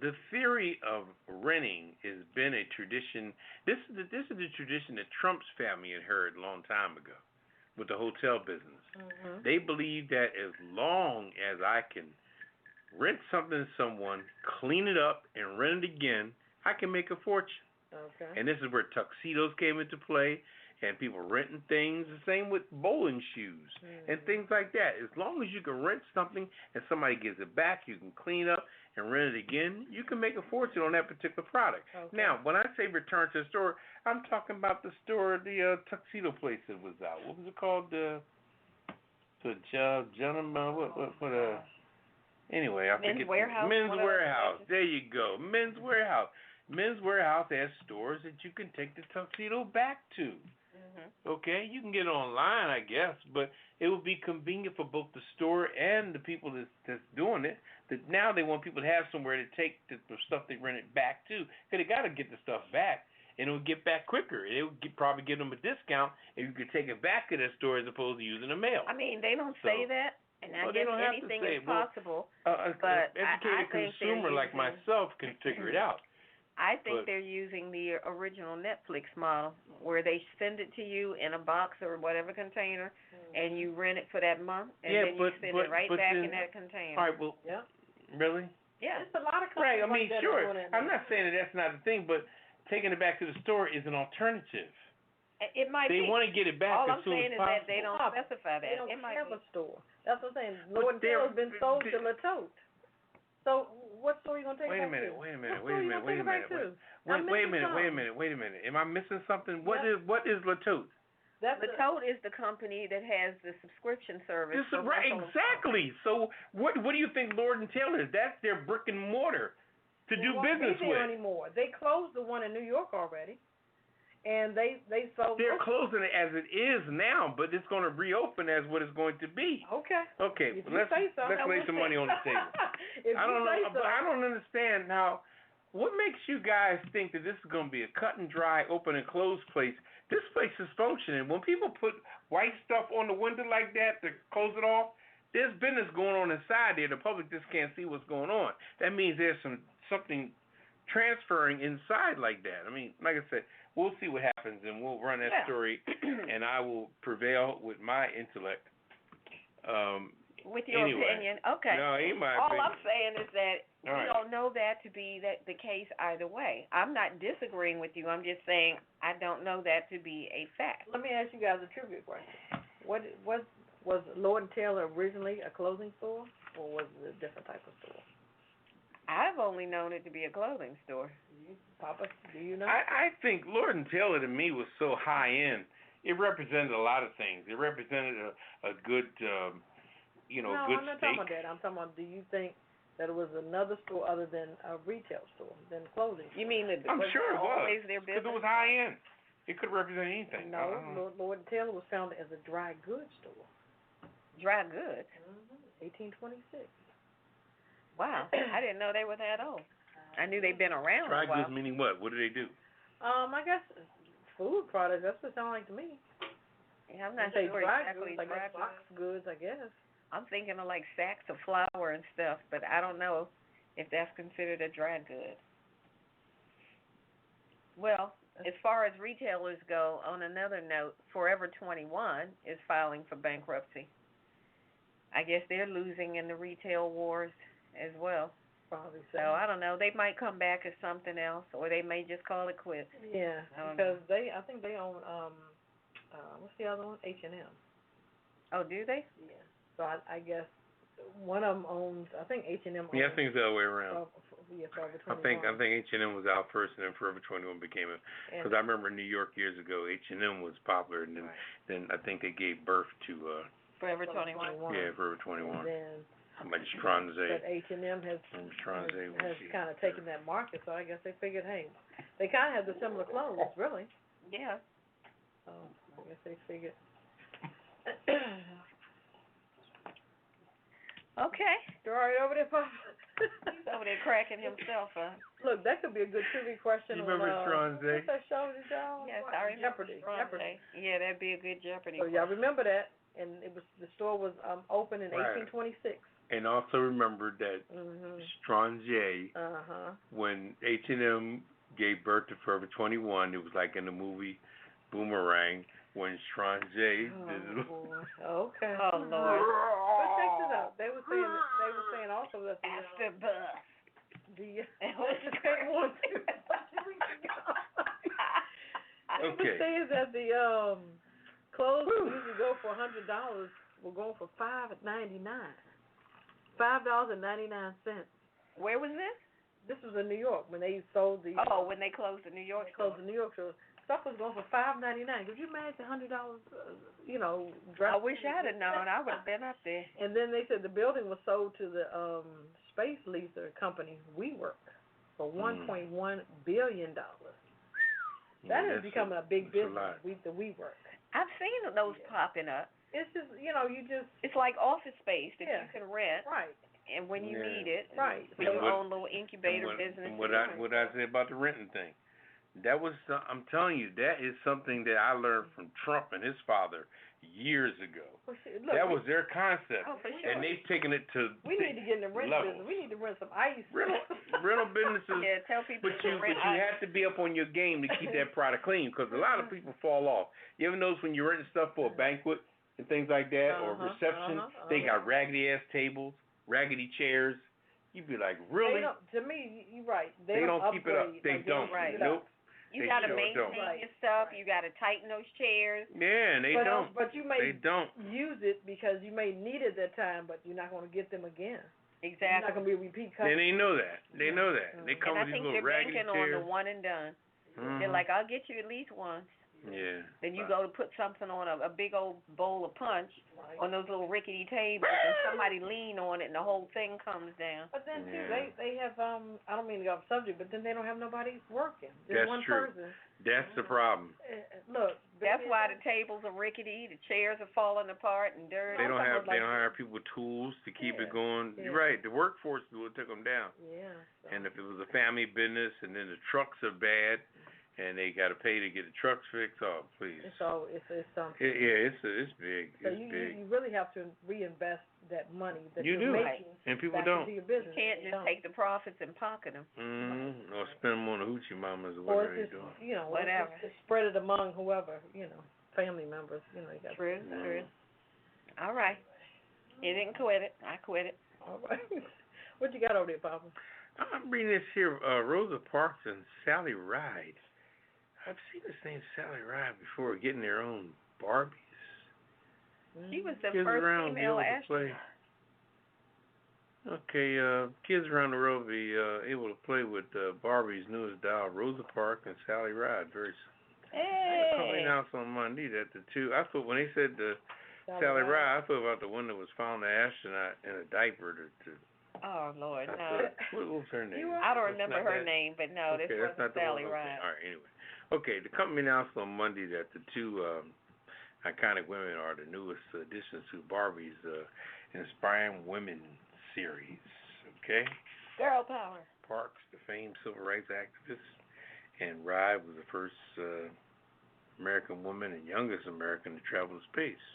Speaker 2: the theory of renting has been a tradition. This is the tradition that Trump's family had heard a long time ago with the hotel business.
Speaker 3: Mm-hmm.
Speaker 2: They believe that as long as I can rent something to someone, clean it up, and rent it again, I can make a fortune.
Speaker 3: Okay.
Speaker 2: And this is where tuxedos came into play, and people renting things. The same with bowling shoes and things like that. As long as you can rent something and somebody gives it back, you can clean it up and rent it again, you can make a fortune on that particular product.
Speaker 3: Okay.
Speaker 2: Now, when I say return to the store, I'm talking about the store, the tuxedo place that was out. What was it called? The gentleman. Anyway, I forget.
Speaker 6: Men's Warehouse.
Speaker 2: Men's Warehouse. There you go. Men's Warehouse. Men's Warehouse has stores that you can take the tuxedo back to. Okay, you can get it online, I guess, but it would be convenient for both the store and the people that's doing it. That now they want people to have somewhere to take the stuff they rented back to, because they got to get the stuff back, and it would get back quicker. It would probably give them a discount if you could take it back to that store as opposed to using the mail.
Speaker 6: I mean, they don't say that, and I guess anything is possible.
Speaker 2: An
Speaker 6: But
Speaker 2: educated consumer like myself can figure it out.
Speaker 6: I think they're using the original Netflix model, where they send it to you in a box or whatever container, and you rent it for that month, and then you send it right back in that container.
Speaker 2: All right, well, really?
Speaker 6: Yeah.
Speaker 3: There's a lot of
Speaker 2: right. I
Speaker 3: companies
Speaker 2: mean,
Speaker 3: like that
Speaker 2: sure.
Speaker 3: doing it.
Speaker 2: I'm not saying that that's not the thing, but taking it back to the store is an alternative.
Speaker 6: It might
Speaker 2: they
Speaker 6: be.
Speaker 2: want to get it back
Speaker 6: All
Speaker 2: as
Speaker 6: I'm
Speaker 2: soon
Speaker 6: saying
Speaker 2: as
Speaker 6: is
Speaker 2: possible.
Speaker 6: that they don't specify that.
Speaker 3: They don't
Speaker 6: it might
Speaker 3: have
Speaker 6: be.
Speaker 3: a store. That's what I'm saying. Lord and Taylor's been sold to Latote. So what store are you going to take it back to?
Speaker 2: Wait a minute. Wait a minute. Am I missing something? What is Latote?
Speaker 6: Latote is the company that has the subscription service.
Speaker 2: Right, exactly. So what do you think Lord and Taylor is? That's their brick and mortar to do business
Speaker 3: with. They won't be there
Speaker 2: with.
Speaker 3: anymore. They closed the one in New York already. And they sold.
Speaker 2: They're closing it as it is now, but it's going to reopen as what it's going to be.
Speaker 3: Okay.
Speaker 2: Okay.
Speaker 3: If
Speaker 2: Let's
Speaker 3: say so,
Speaker 2: lay some money on the table. I don't understand how. What makes you guys think that this is going to be a cut and dry, open and close place? This place is functioning. When people put white stuff on the window like that to close it off, there's business going on inside there. The public just can't see what's going on. That means there's something transferring inside like that. I mean, like I said, we'll see what happens, and we'll run that story, and I will prevail with my intellect.
Speaker 6: With your opinion, okay.
Speaker 2: No, ain't my
Speaker 6: All
Speaker 2: opinion.
Speaker 6: I'm saying is that
Speaker 2: we
Speaker 6: don't know that to be the case either way. I'm not disagreeing with you. I'm just saying I don't know that to be a fact.
Speaker 3: Let me ask you guys a trivia question. What was Lord and Taylor originally a clothing store, or was it a different type of store?
Speaker 6: I've only known it to be a clothing store.
Speaker 3: Papa, do you know?
Speaker 2: I think Lord and Taylor to me was so high end. It represented a lot of things. It represented a good, good steak.
Speaker 3: No, I'm not talking about that. I'm talking about, do you think that it was another store other than a retail store, than clothing?
Speaker 6: You mean that?
Speaker 2: I'm sure it was.
Speaker 6: Always their business?
Speaker 2: Because it was high end. It could represent anything.
Speaker 3: No, Lord and Taylor was founded as a dry goods store.
Speaker 6: Dry goods?
Speaker 3: 1826.
Speaker 6: Wow, I didn't know they were that old. I knew they'd been around
Speaker 2: Dry
Speaker 6: a while.
Speaker 2: goods meaning what? What do they do?
Speaker 3: I guess food products. That's what it sounds like to me.
Speaker 6: Yeah, I'm not
Speaker 3: sure
Speaker 6: dry
Speaker 3: exactly.
Speaker 6: Goods,
Speaker 3: Like box goods, I guess.
Speaker 6: I'm thinking of like sacks of flour and stuff, but I don't know if that's considered a dry good. Well, as far as retailers go, on another note, Forever 21 is filing for bankruptcy. I guess they're losing in the retail wars as well.
Speaker 3: Probably
Speaker 6: so. I don't know. They might come back as something else, or they may just call it quits.
Speaker 3: Yeah, because I think they own what's the other one? H&M.
Speaker 6: Oh, do they?
Speaker 3: Yeah. So I guess one of them owns. I think H&M.
Speaker 2: Yeah, I think it's the other way around.
Speaker 3: Forever 21.
Speaker 2: I think H&M was out first, and then Forever 21 became it. Because I remember in New York years ago, H&M was popular, and then I think they gave birth to
Speaker 6: Forever 21.
Speaker 2: Yeah, Forever 21.
Speaker 3: And then
Speaker 2: like Stranze.
Speaker 3: But H&M has kind of taken that market, so I guess they figured, hey, they kind of have the similar clothes, really.
Speaker 6: Yeah.
Speaker 3: So I guess they figured.
Speaker 6: Okay.
Speaker 3: You're right over there, Papa.
Speaker 6: He's over there cracking himself up.
Speaker 3: Look, that could be a good trivia question.
Speaker 2: You remember Stranze?
Speaker 3: What's that show, y'all?
Speaker 6: Yes, I remember
Speaker 3: Jeopardy.
Speaker 6: Yeah, that'd be a good Jeopardy.
Speaker 3: So y'all remember that, and the store was opened in 1826.
Speaker 2: And also remember that Strange, when H&M gave birth to Forever 21, it was like in the movie Boomerang when Strange did it.
Speaker 3: Okay.
Speaker 6: Oh Lord.
Speaker 3: But check this out. They were saying also that
Speaker 6: After bus.
Speaker 3: They were saying that the clothes usually go for $100 were going for $5.99. $5.99.
Speaker 6: Where was this?
Speaker 3: This was in New York when they sold the.
Speaker 6: When they closed the New York.
Speaker 3: Closed the New York store. Stuff was going for $5.99. Could you imagine $100? Dress?
Speaker 6: I wish I'd have known. I would have been up there.
Speaker 3: And then they said the building was sold to the space leaser company WeWork for $1.1 billion. That is becoming a big business. The WeWork.
Speaker 6: I've seen those popping up.
Speaker 3: It's just
Speaker 6: It's like office space that you can rent.
Speaker 3: Right.
Speaker 6: And when you need it.
Speaker 3: Right.
Speaker 6: For your own little incubator business.
Speaker 2: And what I say about the renting thing. That was, I'm telling you, that is something that I learned from Trump and his father years ago.
Speaker 3: Look,
Speaker 2: that was their concept.
Speaker 3: Oh, for sure.
Speaker 2: And they've taken it to
Speaker 3: We need to get in the rent
Speaker 2: levels.
Speaker 3: business. We need to rent some ice.
Speaker 2: Rental businesses.
Speaker 6: Yeah, tell people
Speaker 2: But you have to be up on your game to keep that product clean because a lot of people fall off. You ever notice when you're renting stuff for a banquet and things like that or reception, they got raggedy-ass tables, raggedy chairs. You'd be like, really?
Speaker 3: To me, you're right.
Speaker 2: They don't keep it up. They don't.
Speaker 6: Right.
Speaker 2: Nope.
Speaker 6: You got to maintain your stuff. You got to tighten those chairs.
Speaker 2: Yeah, and they don't.
Speaker 3: But you may
Speaker 2: don't
Speaker 3: use it because you may need it that time, but you're not going to get them again.
Speaker 6: Exactly.
Speaker 3: You're not going to be a repeat customer.
Speaker 2: And they know that. They know that. They come with these little raggedy chairs.
Speaker 6: And I think they're banking on the one and done. They're like, I'll get you at least once.
Speaker 2: Yeah.
Speaker 6: Then you go to put something on a big old bowl of punch on those little rickety tables, and somebody lean on it, and the whole thing comes down.
Speaker 3: But then too, they have I don't mean to go off subject, but then they don't have nobody working. There's
Speaker 2: That's
Speaker 3: one
Speaker 2: true.
Speaker 3: person.
Speaker 2: That's the problem.
Speaker 3: Look,
Speaker 6: that's why the tables are rickety, the chairs are falling apart and dirty.
Speaker 2: They don't hire people with tools to keep it going. You're right. The workforce will take them down.
Speaker 3: Yeah.
Speaker 2: And if it was a family business, and then the trucks are bad, and they got to pay to get the trucks fixed. Oh, please.
Speaker 3: It's something.
Speaker 2: It's big.
Speaker 3: So
Speaker 2: it's big.
Speaker 3: You really have to reinvest that money that
Speaker 2: you
Speaker 3: you're
Speaker 2: do.
Speaker 3: making.
Speaker 2: And people
Speaker 3: back
Speaker 2: don't.
Speaker 3: Into your business.
Speaker 6: You can't just take the profits and pocket them.
Speaker 2: Or spend them on the hoochie mamas or whatever you're doing.
Speaker 3: Whatever. Just spread it among whoever, family members. You got
Speaker 6: True. All right. You didn't quit it. I quit it.
Speaker 3: All right. What you got over there, Papa?
Speaker 2: I'm reading this here. Rosa Parks and Sally Ride. I've seen this name Sally Ride before, getting their own Barbies.
Speaker 6: She was the
Speaker 2: kids
Speaker 6: first
Speaker 2: around
Speaker 6: female astronaut.
Speaker 2: Okay, kids around the world will be able to play with Barbie's newest doll, Rosa Parks and Sally Ride. Very soon.
Speaker 6: Hey.
Speaker 2: Coming out on Monday at the 2. I thought when they said the Sally Ride, I thought about the one that was found the astronaut in a diaper.
Speaker 6: Oh Lord, no.
Speaker 2: What was her name?
Speaker 6: I don't remember her name, but no, this wasn't Sally Ride.
Speaker 2: All right, anyway. Okay, the company announced on Monday that the 2 iconic women are the newest additions to Barbie's Inspiring Women series. Okay?
Speaker 6: Girl power.
Speaker 2: Parks, the famed civil rights activist, and Ride was the first American woman and youngest American to travel to space.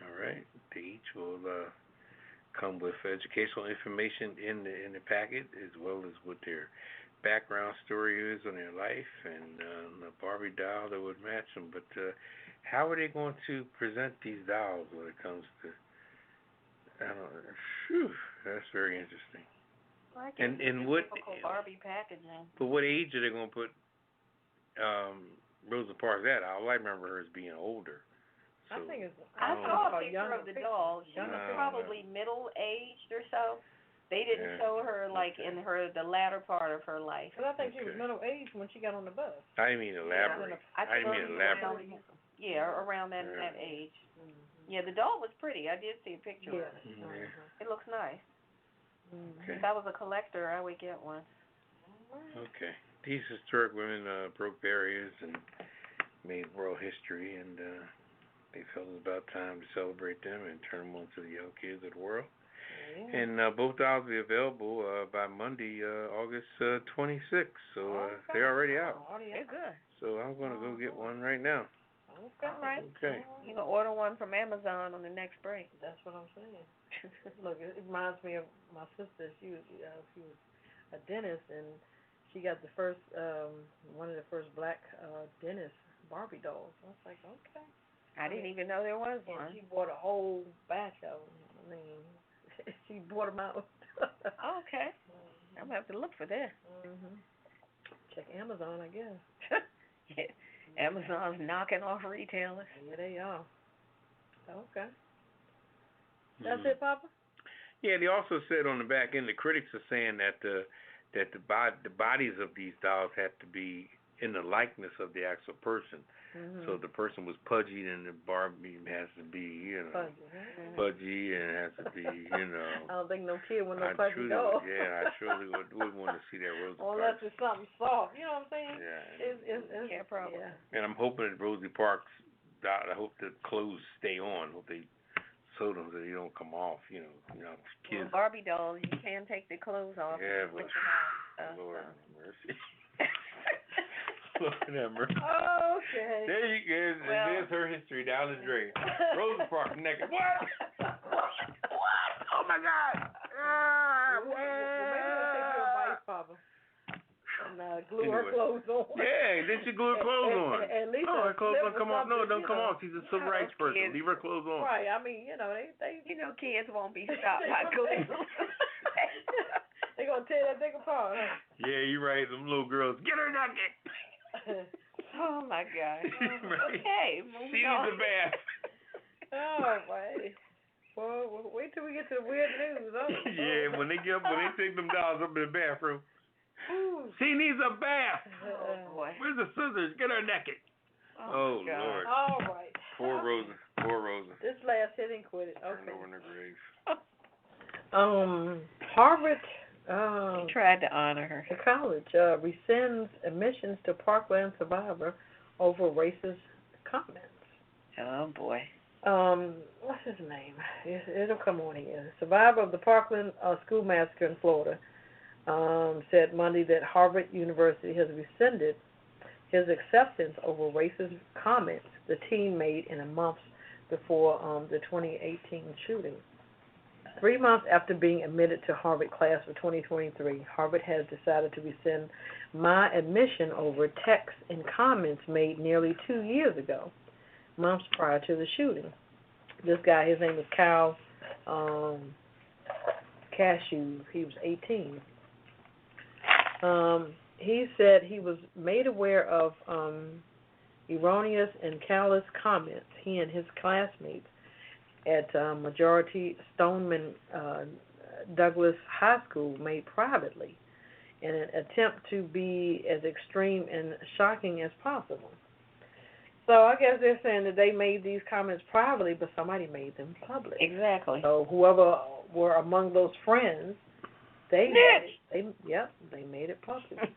Speaker 2: All right? They each will come with educational information in the packet, as well as what their background story is on their life, and a Barbie doll that would match them. But how are they going to present these dolls when it comes to? I don't know. Phew, that's very interesting.
Speaker 6: Well,
Speaker 2: and what
Speaker 6: Barbie packaging?
Speaker 2: But what age are they going to put Rosa Parks at? I remember her as being older. So,
Speaker 6: I saw a picture of the doll. She was probably middle-aged or so. They didn't show her in the latter part of her life.
Speaker 3: Because I think she was middle-aged when she got on the bus.
Speaker 2: I didn't mean elaborate.
Speaker 6: Yeah, around that age. Mm-hmm. Yeah, the doll was pretty. I did see a picture of it. Mm-hmm. It looks nice. Mm-hmm. If I was a collector, I would get one.
Speaker 2: Okay. These historic women broke barriers and made world history, and they felt it was about time to celebrate them and turn them on to the young kids of the world. Yeah. And both dolls will be available by Monday, August 26th. So they're already out.
Speaker 6: They're good.
Speaker 2: So I'm going to go get one right now.
Speaker 6: Okay. All right.
Speaker 2: Okay.
Speaker 6: You can order one from Amazon on the next break.
Speaker 3: That's what I'm saying. Look, it reminds me of my sister. She was a dentist, and she got the first one of the first black dentist Barbie dolls. I was like, okay.
Speaker 6: I didn't even know there was
Speaker 3: And
Speaker 6: one.
Speaker 3: she bought a whole batch of them. I mean, she bought them out.
Speaker 6: Okay. I'm gonna have to look for that.
Speaker 3: Check Amazon, I guess.
Speaker 6: Yeah. Amazon's knocking off retailers.
Speaker 3: Yeah, they are. Okay. That's it, Papa?
Speaker 2: Yeah, they also said on the back end, the critics are saying that the bodies of these dolls have to be in the likeness of the actual person. So if the person was pudgy, then the Barbie has to be, pudgy, and it has to be,
Speaker 3: I don't think no kid with no pudgy doll.
Speaker 2: I truly would want to see that Rosie Parks.
Speaker 3: Unless it's something soft, you know what I'm saying?
Speaker 2: Yeah.
Speaker 3: It's probably. Yeah.
Speaker 2: And I'm hoping that Rosie Parks, I hope the clothes stay on. Hope they sew them so they don't come off, kids.
Speaker 6: Well, Barbie dolls, you can take the clothes off.
Speaker 2: Yeah, but Lord have mercy. Lord have mercy.
Speaker 3: Okay.
Speaker 2: There you go. There's her history down the drain. Rosa Parks naked. What? Oh my God.
Speaker 3: Well, maybe we'll take your advice, Papa. And glue her clothes on.
Speaker 2: Yeah, then she glue her clothes on.
Speaker 3: At least
Speaker 2: her clothes don't come off. No, don't come off. She's a civil rights person.
Speaker 6: Kids.
Speaker 2: Leave her clothes on.
Speaker 3: Right. I mean, they
Speaker 6: kids won't be stopped by glue.
Speaker 3: They're going to tear that thing apart, huh?
Speaker 2: Yeah, you're right. Them little girls. Get her naked.
Speaker 6: Oh, my God.
Speaker 2: Right.
Speaker 6: Okay,
Speaker 2: she needs a bath.
Speaker 3: Oh, boy. Well, wait till we get to the weird news.
Speaker 2: Yeah, when they take them dolls up in the bathroom.
Speaker 3: Ooh.
Speaker 2: She needs a bath.
Speaker 6: Oh, boy.
Speaker 2: Where's the scissors? Get her naked. Oh
Speaker 6: God.
Speaker 2: Lord.
Speaker 3: All right.
Speaker 2: Poor Rosa.
Speaker 3: This last hit and quit it. Okay.
Speaker 2: Turned over in her grave.
Speaker 3: Harvard.
Speaker 6: He tried to honor her.
Speaker 3: The college rescinds admissions to Parkland survivor over racist comments.
Speaker 6: Oh boy.
Speaker 3: What's his name? It'll come on here. Survivor of the Parkland school massacre in Florida said Monday that Harvard University has rescinded his acceptance over racist comments the teen made in a month before the 2018 shooting. 3 months after being admitted to Harvard class for 2023, Harvard has decided to rescind my admission over texts and comments made nearly 2 years ago, months prior to the shooting. This guy, his name is Kyle Cashew. He was 18. He said he was made aware of erroneous and callous comments he and his classmates at Majority Stoneman Douglas High School made privately in an attempt to be as extreme and shocking as possible. So I guess they're saying that they made these comments privately, but somebody made them public.
Speaker 6: Exactly.
Speaker 3: So whoever were among those friends, they made it public.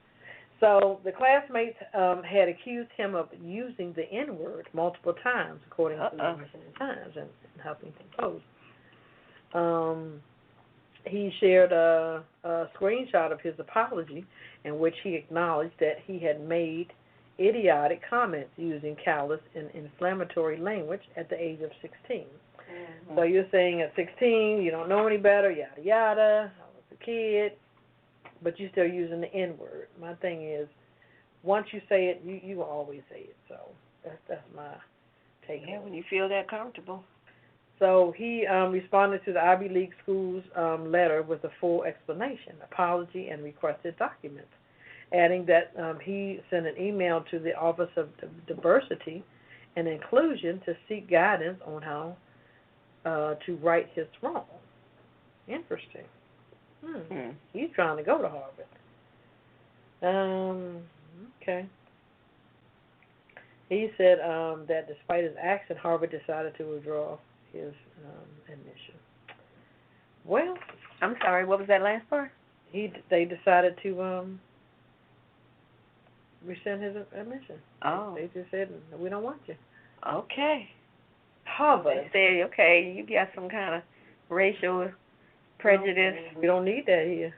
Speaker 3: So the classmates had accused him of using the N-word multiple times, according to the Washington Times and Huffington Post. He shared a screenshot of his apology in which he acknowledged that he had made idiotic comments using callous and inflammatory language at the age of 16. So you're saying at 16 you don't know any better, yada yada. I was a kid. But you're still using the N-word. My thing is, once you say it, you will always say it. So that's my take.
Speaker 6: Yeah, when you feel that comfortable.
Speaker 3: So he responded to the Ivy League school's letter with a full explanation, apology, and requested documents, adding that he sent an email to the Office of Diversity and Inclusion to seek guidance on how to right his wrong. Interesting. He's trying to go to Harvard. Okay. He said that despite his action, Harvard decided to withdraw his admission. Well,
Speaker 6: I'm sorry, what was that last part?
Speaker 3: They decided to rescind his admission.
Speaker 6: Oh.
Speaker 3: They just said, we don't want you.
Speaker 6: Okay.
Speaker 3: Harvard.
Speaker 6: They say, okay, you got some kind of racial prejudice.
Speaker 3: We don't need that here.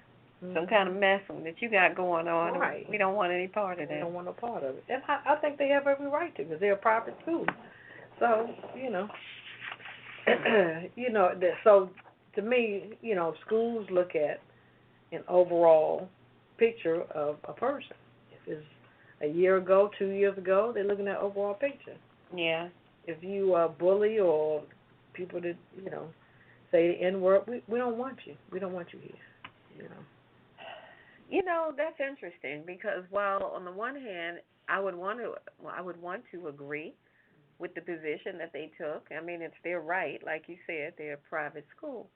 Speaker 6: Some kind of mess that you got going on.
Speaker 3: Right.
Speaker 6: We don't want any part of that.
Speaker 3: We don't want no part of it. And I think they have every right to, because they're a private school. So, so to me, schools look at an overall picture of a person. If it's a year ago, 2 years ago, they're looking at overall picture.
Speaker 6: Yeah.
Speaker 3: If you bully or people that, say the N-word, we don't want you. We don't want you here,
Speaker 6: that's interesting because while on the one hand, I would want to agree with the position that they took. I mean, it's their right, like you said, they're a private school.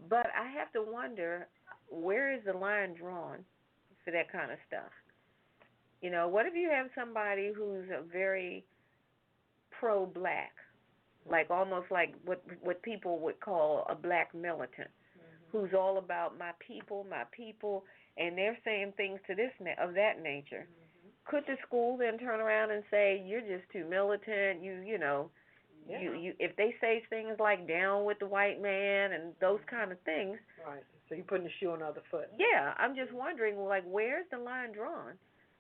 Speaker 6: But I have to wonder, where is the line drawn for that kind of stuff? What if you have somebody who's a very pro-black, like almost like what people would call a black militant, who's all about my people, and they're saying things to of that nature. Could the school then turn around and say, you're just too militant, you if they say things like down with the white man and those kind of things.
Speaker 3: Right. So you're putting the shoe on the other foot.
Speaker 6: Yeah, I'm just wondering, like, where's the line drawn?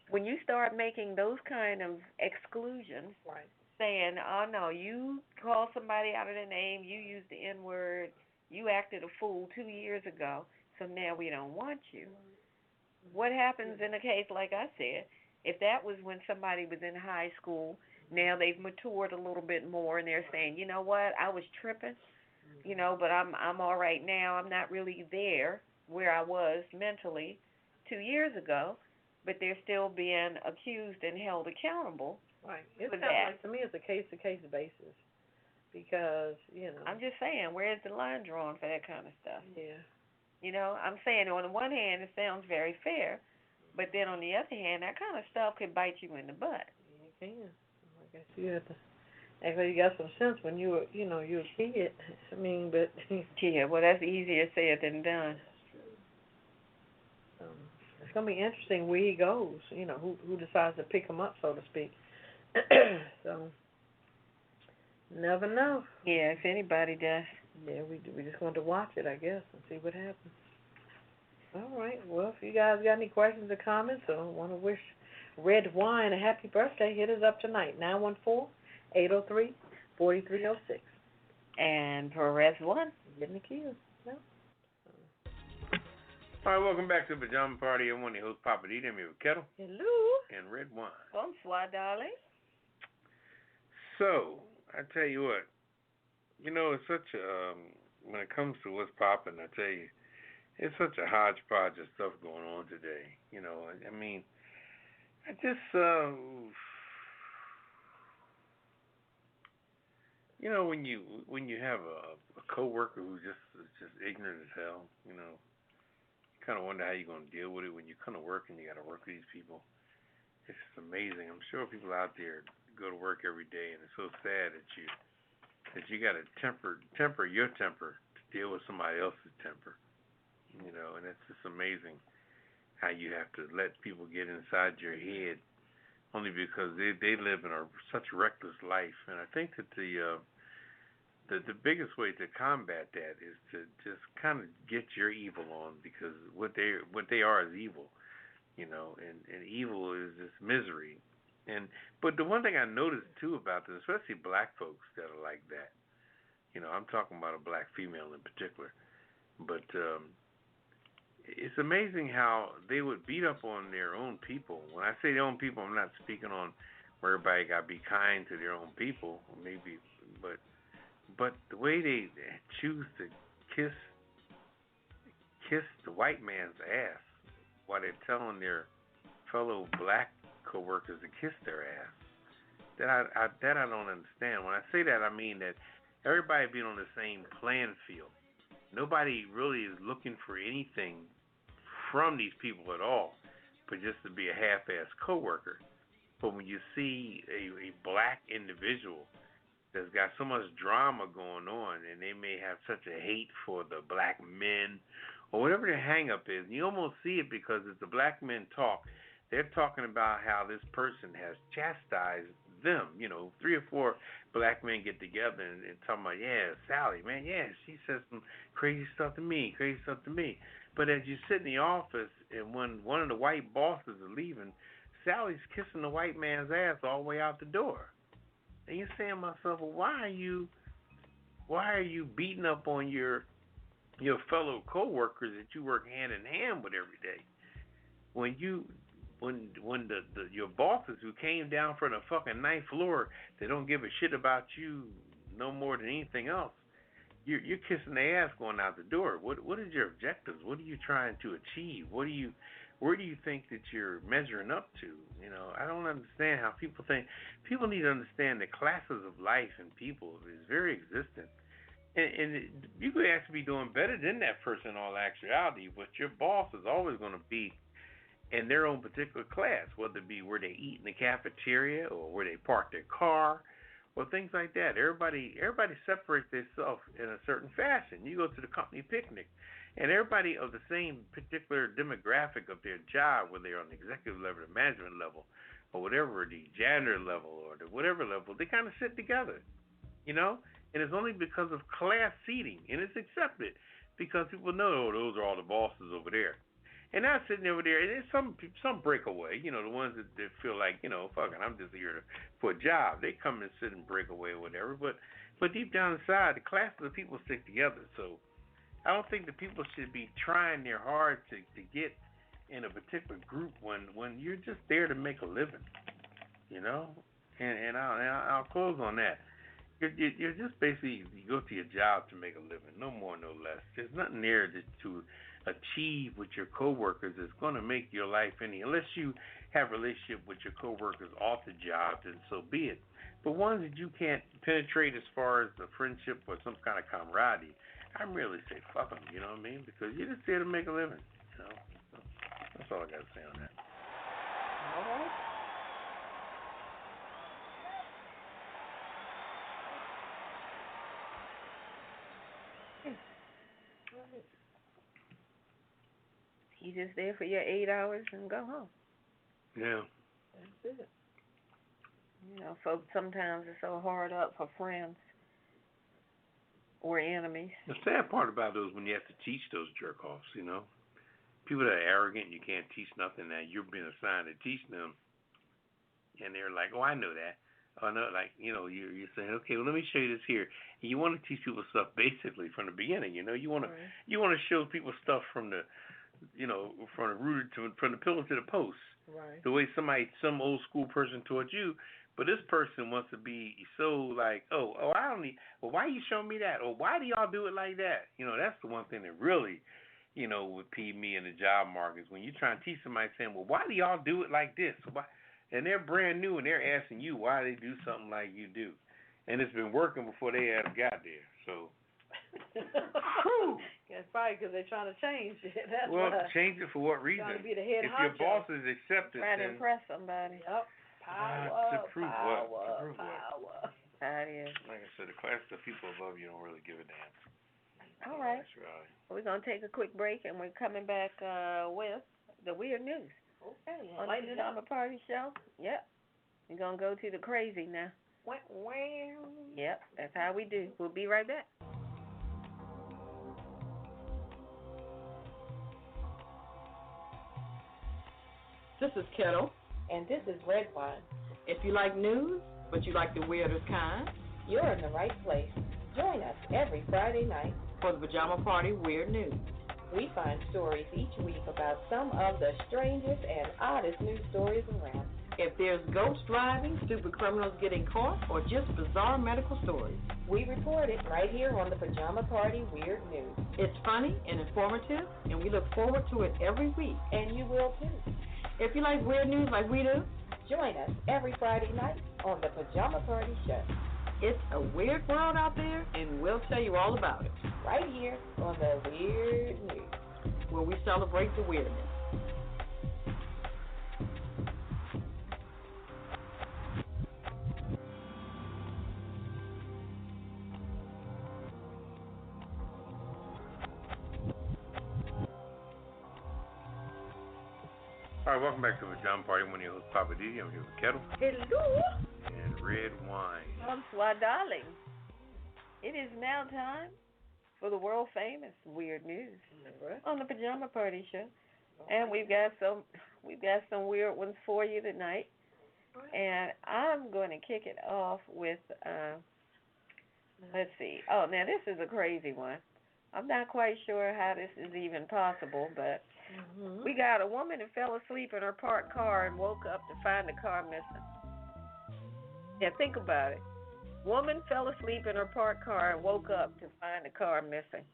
Speaker 6: When you start making those kind of exclusions,
Speaker 3: right,
Speaker 6: saying, oh, no, you call somebody out of their name, you used the N-word, you acted a fool 2 years ago, so now we don't want you. What happens in a case like I said, if that was when somebody was in high school, now they've matured a little bit more and they're saying, you know what, I was tripping, but I'm all right now. I'm not really there where I was mentally 2 years ago, but they're still being accused and held accountable.
Speaker 3: Right. It's
Speaker 6: for
Speaker 3: kind
Speaker 6: that.
Speaker 3: of like, to me, it's a case-to-case basis because,
Speaker 6: I'm just saying, where's the line drawn for that kind of stuff?
Speaker 3: Yeah.
Speaker 6: I'm saying on the one hand, it sounds very fair, but then on the other hand, that kind of stuff could bite you in the butt.
Speaker 3: Yeah, it can. I guess you have to act like you got some sense when you were, you a kid. I mean, but
Speaker 6: yeah, well, that's easier said than done.
Speaker 3: It's gonna be interesting where he goes. Who decides to pick him up, so to speak. So, never know.
Speaker 6: Yeah, if anybody does.
Speaker 3: Yeah, we just going to watch it, I guess, and see what happens. All right. Well, if you guys got any questions or comments or want to wish Redwine a happy birthday, hit us up tonight, 914-803-4306.
Speaker 6: And Perez 1.
Speaker 3: Getting the kids. Yep.
Speaker 2: All right, welcome back to the Pajama Party. I'm one of your hosts, Poppa DD. I'm here with Ketel.
Speaker 6: Hello.
Speaker 2: And Redwine.
Speaker 6: Bonsoir, darling.
Speaker 2: So, I tell you what, it's such a, when it comes to what's popping, I tell you, it's such a hodgepodge of stuff going on today. I mean, I just, when you have a coworker who's just ignorant as hell, you kind of wonder how you're going to deal with it when you come to work and you got to work with these people. It's just amazing. I'm sure people out there go to work every day, and it's so sad that you got to temper your temper to deal with somebody else's temper. And it's just amazing how you have to let people get inside your head only because they live in such reckless life. And I think that the biggest way to combat that is to just kind of get your evil on, because what they are is evil, and evil is just misery. But the one thing I noticed too about this, especially black folks that are like that, I'm talking about a black female in particular, but it's amazing how they would beat up on their own people. When I say their own people, I'm not speaking on where everybody got to be kind to their own people, maybe, but the way they choose to kiss the white man's ass while they're telling their fellow black coworkers to kiss their ass, that I don't understand. When I say that, I mean that everybody being on the same playing field. Nobody really is looking for anything from these people at all, but just to be a half-ass coworker. But when you see a black individual that's got so much drama going on, and they may have such a hate for the black men or whatever their hang-up is, and you almost see it because as the black men talk, they're talking about how this person has chastised them. 3 or 4 black men get together and talking about, yeah, Sally, man, yeah, she says some crazy stuff to me. But as you sit in the office and when one of the white bosses is leaving, Sally's kissing the white man's ass all the way out the door. And you're saying to myself, well, why are you beating up on your your fellow coworkers that you work hand in hand with every day. When your bosses who came down from the fucking ninth floor, they don't give a shit about you no more than anything else. You're kissing their ass going out the door. What is your objectives? What are you trying to achieve? Where do you think that you're measuring up to? You know, I don't understand how people think. People need to understand the classes of life and people is very existent. And you could actually be doing better than that person in all actuality, but your boss is always going to be in their own particular class, whether it be where they eat in the cafeteria or where they park their car or things like that. Everybody separates themselves in a certain fashion. You go to the company picnic, and everybody of the same particular demographic of their job, whether they're on the executive level, the management level, or whatever, the janitor level or the whatever level, they kind of sit together, you know? And it's only because of class seating, and it's accepted because people know, oh, those are all the bosses over there. And now sitting over there, and there's some breakaway, you know, the ones that feel like, you know, fucking, I'm just here for a job. They come and sit and break away or whatever. But deep down inside, the classes of people stick together. So I don't think that people should be trying their hard to get in a particular group when you're just there to make a living, you know. And I'll close on that. You're just basically, you go to your job to make a living, no more, no less. There's nothing there to achieve with your coworkers that's going to make your life any. Unless you have a relationship with your coworkers off the job, then so be it. But ones that you can't penetrate as far as the friendship or some kind of camaraderie, I really say fuck them. You know what I mean? Because you're just there to make a living. You know, so that's all I got to say on that.
Speaker 3: All right.
Speaker 6: You just there for your 8 hours and go home.
Speaker 2: Yeah.
Speaker 3: That's it.
Speaker 6: You know, folks sometimes are so hard up for friends or enemies.
Speaker 2: The sad part about those when you have to teach those jerk offs, you know. People that are arrogant, you can't teach nothing that you're being assigned to teach them. And they're like, oh, I know that. Oh, no, like, you know, you're saying, okay, well, let me show you this here. And you want to teach people stuff basically from the beginning, you know. You want to show people stuff from the, you know, from the pillar to the post.
Speaker 3: Right.
Speaker 2: The way some old school person taught you, but this person wants to be so like, oh, I don't need. Well, why you showing me that? Or why do y'all do it like that? You know, that's the one thing that really, you know, would pee me in the job market is when you try and teach somebody saying, well, why do y'all do it like this? Why? And they're brand new and they're asking you why they do something like you do, and it's been working before they ever got there. So.
Speaker 3: It's probably because they're trying to change it. That's
Speaker 2: well,
Speaker 3: why.
Speaker 2: Change it for what reason?
Speaker 3: Trying to be the head
Speaker 2: if
Speaker 3: honcho.
Speaker 2: Your boss is accepted,
Speaker 6: Trying to
Speaker 2: then
Speaker 6: impress somebody.
Speaker 3: Yep. Power.
Speaker 2: To prove
Speaker 3: power,
Speaker 2: what? To prove
Speaker 3: power.
Speaker 2: what?
Speaker 6: That is.
Speaker 2: Like I said, the class of people above you don't really give a damn.
Speaker 6: All right. We're going to take a quick break, and we're coming back with the weird news.
Speaker 3: Okay.
Speaker 6: On the Pajama Party Show. Yep. We're going to go to the crazy now. Yep. That's how we do. We'll be right back.
Speaker 5: This is Ketel.
Speaker 3: And this is Redwine.
Speaker 5: If you like news, but you like the weirdest kind,
Speaker 3: You're in the right place. Join us every Friday night.
Speaker 5: for the Pajama Party Weird News.
Speaker 3: We find stories each week about some of the strangest and oddest news stories around.
Speaker 5: If there's ghost driving, stupid criminals getting caught, or just bizarre medical stories,
Speaker 3: We report it right here on the Pajama Party Weird News.
Speaker 5: it's funny and informative, and we look forward to it every week.
Speaker 3: And you will too.
Speaker 5: If you like weird news like we do,
Speaker 3: Join us every Friday night on the Pajama Party Show.
Speaker 5: it's a weird world out there, and we'll tell you all about it,
Speaker 3: Right here on the Weird News.
Speaker 5: where we celebrate the weirdness.
Speaker 2: All right, welcome back to the Pajama Party. I'm one of your hosts, Poppa DD. I'm here with Ketel
Speaker 6: Hello.
Speaker 2: and Redwine.
Speaker 6: Bonsoir, darling. It is now time for the world famous weird news on the Pajama Party Show, and we've got some weird ones for you tonight. And I'm going to kick it off with let's see. Oh, now this is a crazy one. I'm not quite sure how this is even possible, but we got a woman who fell asleep in her parked car and woke up to find the car missing. Yeah, think about it. Woman fell asleep in her parked car and woke up to find the car missing.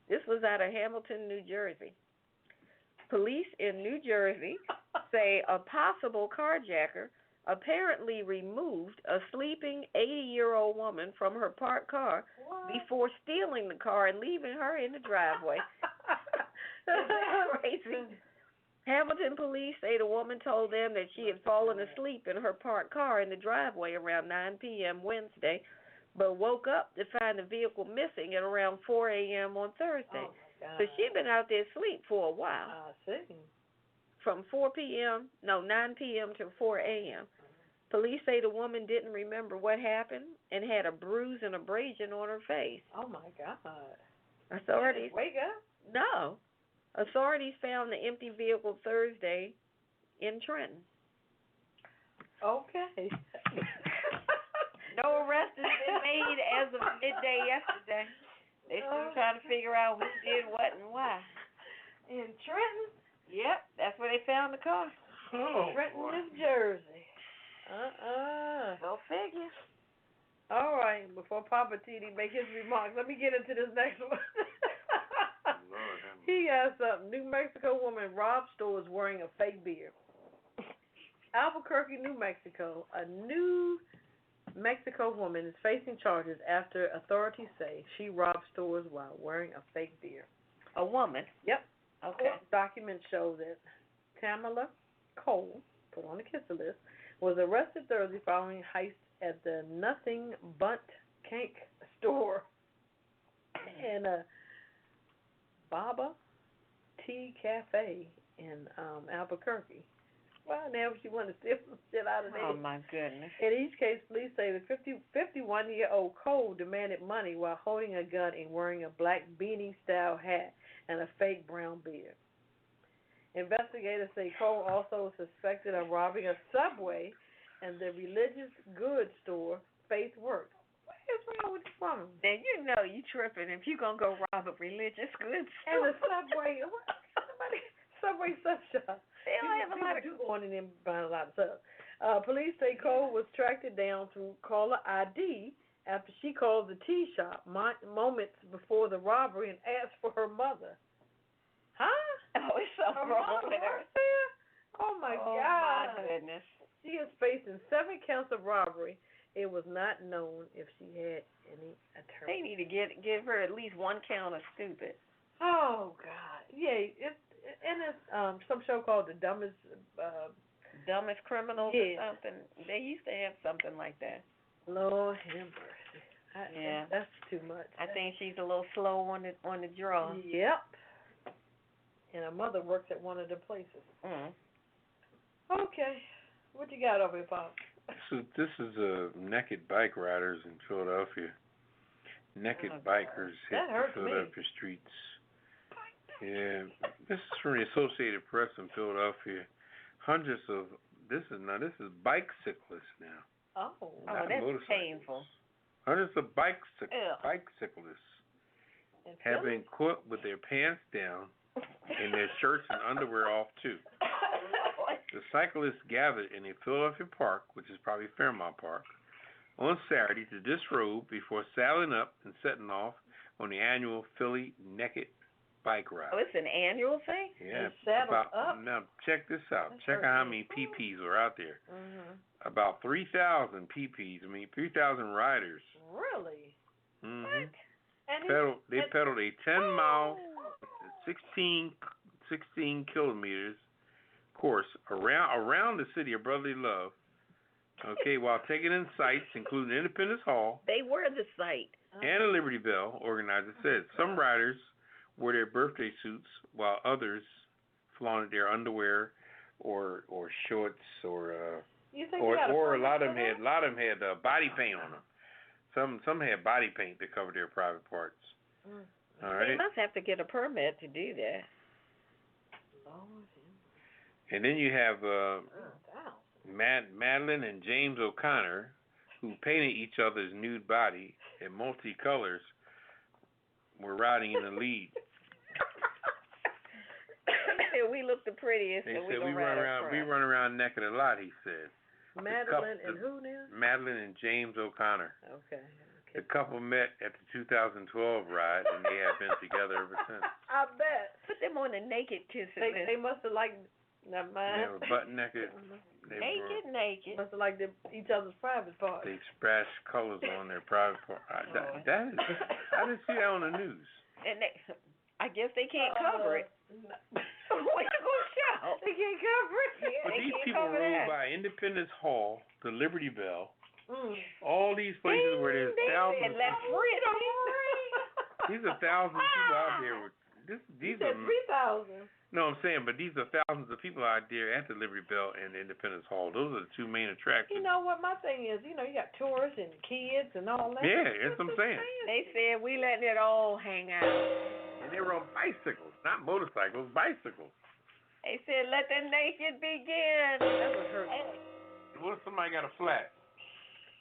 Speaker 6: This was out of Hamilton, New Jersey. Police in New Jersey say a possible carjacker apparently removed a sleeping 80-year-old woman from her parked car before stealing the car and leaving her in the driveway. That's crazy. Hamilton police say the woman told them that she had fallen asleep in her parked car in the driveway around 9 p.m. Wednesday, but woke up to find the vehicle missing at around 4 a.m. on Thursday. So she'd been out there asleep for a while.
Speaker 3: I see.
Speaker 6: From 9 p.m. to 4 a.m. Police say the woman didn't remember what happened and had a bruise and abrasion on her face.
Speaker 3: Oh, my God.
Speaker 6: Authorities...
Speaker 3: Wake up?
Speaker 6: No. Authorities found the empty vehicle Thursday in Trenton.
Speaker 3: Okay.
Speaker 6: No arrest has been made as of midday yesterday. They're still trying to figure out who did what and why.
Speaker 3: In Trenton?
Speaker 6: Yep, that's where they found the car.
Speaker 3: Trenton, New Jersey. Go
Speaker 6: figure.
Speaker 3: All right, before Poppa DD make his remarks, let me get into this next one. He has something. New Mexico woman robs stores wearing a fake beard. Albuquerque, New Mexico. A New Mexico woman is facing charges after authorities say she robbed stores while wearing a fake beard.
Speaker 6: A woman?
Speaker 3: Yep.
Speaker 6: Okay.
Speaker 3: Documents show that Tamala Cole, put on the kisser list, was arrested Thursday following heist at the Nothing Bunt Cake store in a Baba Tea Cafe in Albuquerque. Well, now she wanted to steal some shit out of there.
Speaker 6: Oh, my goodness.
Speaker 3: In each case, police say the 51-year-old Cole demanded money while holding a gun and wearing a black beanie-style hat and a fake brown beard. Investigators say Cole also was suspected of robbing a Subway and the religious goods store Faith Works. What is wrong with this woman?
Speaker 6: Now, you know you tripping if you going to go rob a religious goods store.
Speaker 3: And the Subway, Subway stuff shop.
Speaker 6: They don't have a lot of...
Speaker 3: People going in there and buying a lot of stuff. Police say Cole was tracked down through caller ID after she called the tea shop moments before the robbery and asked for her mother. Huh?
Speaker 6: Oh, it's something wrong with her.
Speaker 3: Oh, my God.
Speaker 6: Oh, my goodness.
Speaker 3: She is facing 7 counts of robbery. It was not known if she had any attorney.
Speaker 6: They need to give her at least 1 count of stupid.
Speaker 3: Oh, God. Yeah, it's some show called The Dumbest
Speaker 6: Criminals or something. They used to have something like that.
Speaker 3: Lord have mercy. That's too much.
Speaker 6: I think she's a little slow on the draw.
Speaker 3: Yep. And her mother works at one of the places. Okay. What you got over here, Pop?
Speaker 2: This is naked bike riders in Philadelphia. Naked bikers hit the Philadelphia streets. Yeah, this is from the Associated Press in Philadelphia. Hundreds of this is bicyclists now.
Speaker 6: Oh, that's painful.
Speaker 2: Hundreds of bicyclists have been caught with their pants down and their shirts and underwear off too. The cyclists gathered in a Philadelphia park, which is probably Fairmount Park, on Saturday to disrobe before saddling up and setting off on the annual Philly Naked Bike Ride.
Speaker 6: Oh, it's an annual thing?
Speaker 2: Yeah. Now, check this out. Check out how many PPs are out there. About 3,000 PPs. 3,000 riders.
Speaker 3: Really?
Speaker 2: What? They pedaled a 10-mile, 16 kilometers course around the city of brotherly love. Okay, while taking in sights, including Independence Hall.
Speaker 6: They were the site.
Speaker 2: And the Liberty Bell, organizer said. Some riders wore their birthday suits, while others flaunted their underwear or shorts or a lot of them had body paint on them. Some had body paint to cover their private parts. All right.
Speaker 6: They must have to get a permit to do that.
Speaker 2: And then you have Madeline and James O'Connor, who painted each other's nude body in multicolors were riding in the lead.
Speaker 6: He said we look the prettiest,
Speaker 2: They
Speaker 6: and
Speaker 2: said
Speaker 6: we
Speaker 2: run around naked a lot. He said.
Speaker 3: Madeline and who now?
Speaker 2: Madeline and James O'Connor.
Speaker 3: Okay.
Speaker 2: The couple met at the 2012 ride, and they have been together ever since.
Speaker 3: I bet.
Speaker 6: Put them on the naked kissing list.
Speaker 3: They must have liked. Never mind.
Speaker 2: They were butt naked.
Speaker 6: Naked.
Speaker 3: Must have liked each other's private parts.
Speaker 2: They splashed colors on their private part. I didn't see that on the news.
Speaker 6: And I guess they can't cover it.
Speaker 3: No.
Speaker 6: What you gonna shout?
Speaker 3: They can't cover it.
Speaker 6: Yeah,
Speaker 2: But these people rode by Independence Hall, the Liberty Bell, all these places where there's thousands. These are thousands of people out there. These are
Speaker 3: 3,000.
Speaker 2: No, I'm saying, but these are thousands of people out there at the Liberty Bell and Independence Hall. Those are the two main attractions.
Speaker 3: You know what my thing is? You got tourists and kids and all that.
Speaker 2: Yeah, that's what I'm saying.
Speaker 6: They said we letting it all hang out.
Speaker 2: And they were on bicycles, not motorcycles, bicycles.
Speaker 6: They said let the naked begin. That was her.
Speaker 2: What if somebody got a flat?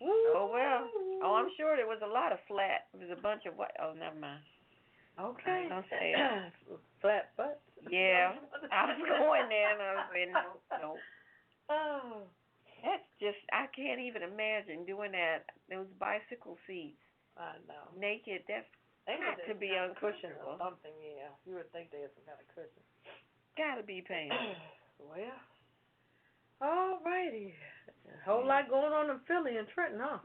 Speaker 6: Oh, well. Oh, I'm sure there was a lot of flat. There was a bunch of what? Oh, never mind.
Speaker 3: Okay.
Speaker 6: Don't say it.
Speaker 3: Flat butt.
Speaker 6: Yeah. I was going there and I was saying, no.
Speaker 3: Oh.
Speaker 6: That's just, I can't even imagine doing that. Those bicycle seats.
Speaker 3: I know.
Speaker 6: Naked, that's got to be uncushiony.
Speaker 3: Something, yeah. You would think they had some kind of cushion.
Speaker 6: Gotta be painful.
Speaker 3: Well, all righty. A whole lot going on in Philly and Trenton, huh?